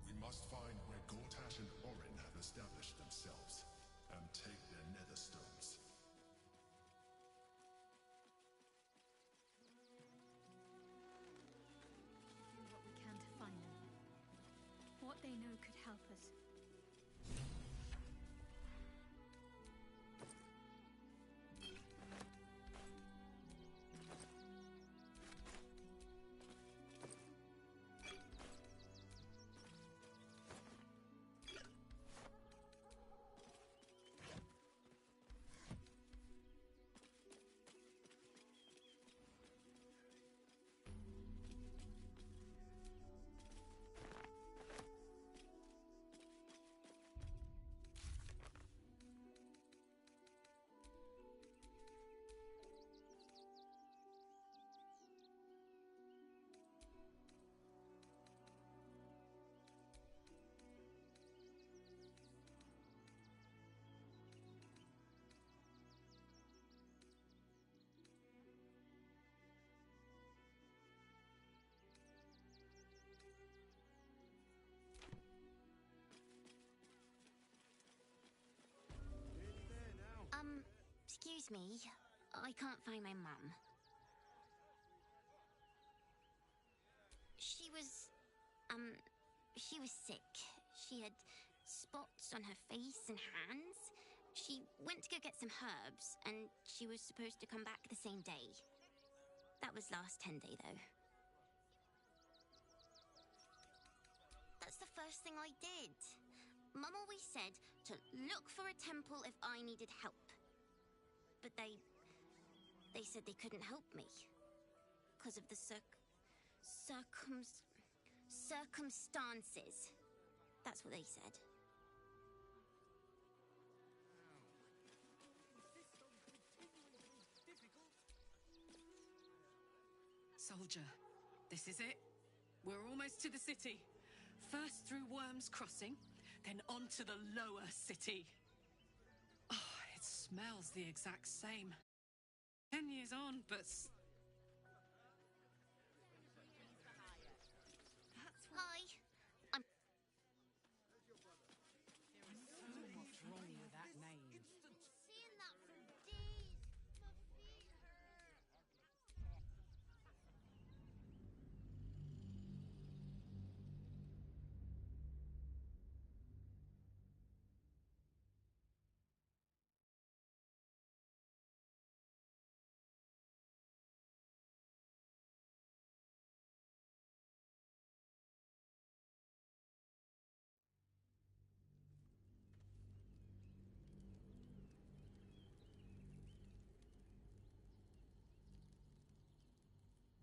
M: We must find where Gortash and Orin have established themselves, and take their nether stones.
F: Do what we can to find them. What they know could help us.
Q: Excuse me. I can't find my mum. She was sick. She had spots on her face and hands. She went to go get some herbs, and she was supposed to come back the same day. That was last 10 day, though. That's the first thing I did. Mum always said to look for a temple if I needed help. But they said they couldn't help me. Because of the circumstances. That's what they said.
I: Soldier, this is it. We're almost to the city. First through Worm's Crossing, then on to the lower city. Oh, it smells the exact same. 10 years on, but...
Q: Hi. I'm...
I: So much wrong with that name.
Q: Seeing that for days. My feet hurt.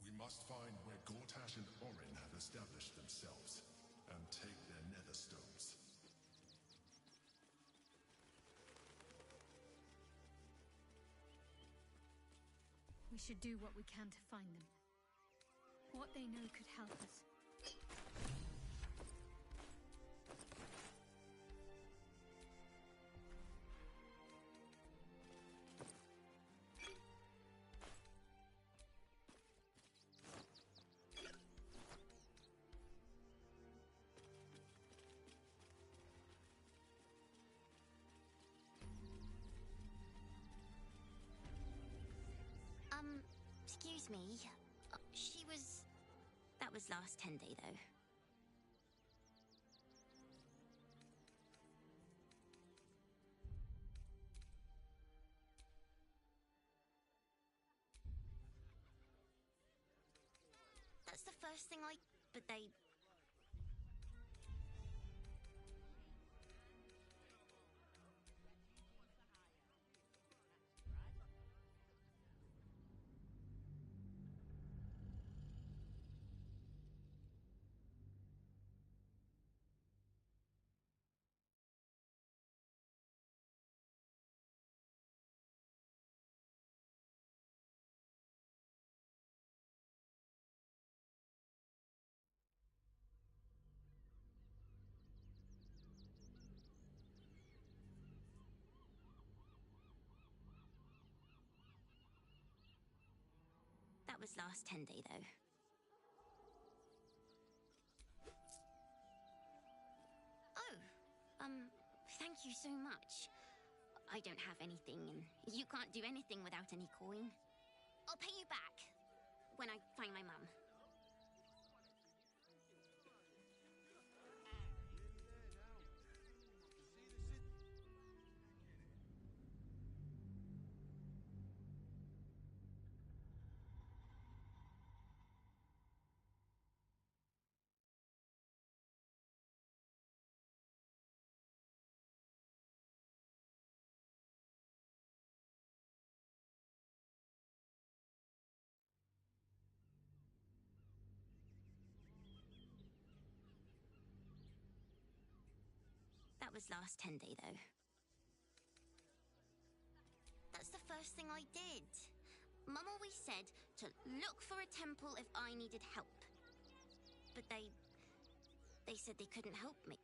M: We must find where Gortash and Orin have established themselves, and take their nether stones.
F: We should do what we can to find them. What they know could help us.
Q: Excuse me. That was last Tenday, though. That's the first thing but they... That was last Tenday, though. Oh, thank you so much. I don't have anything, and you can't do anything without any coin. I'll pay you back when I find my mum. That was last Tenday, though. That's the first thing I did. Mum always said to look for a temple if I needed help. But they said they couldn't help me.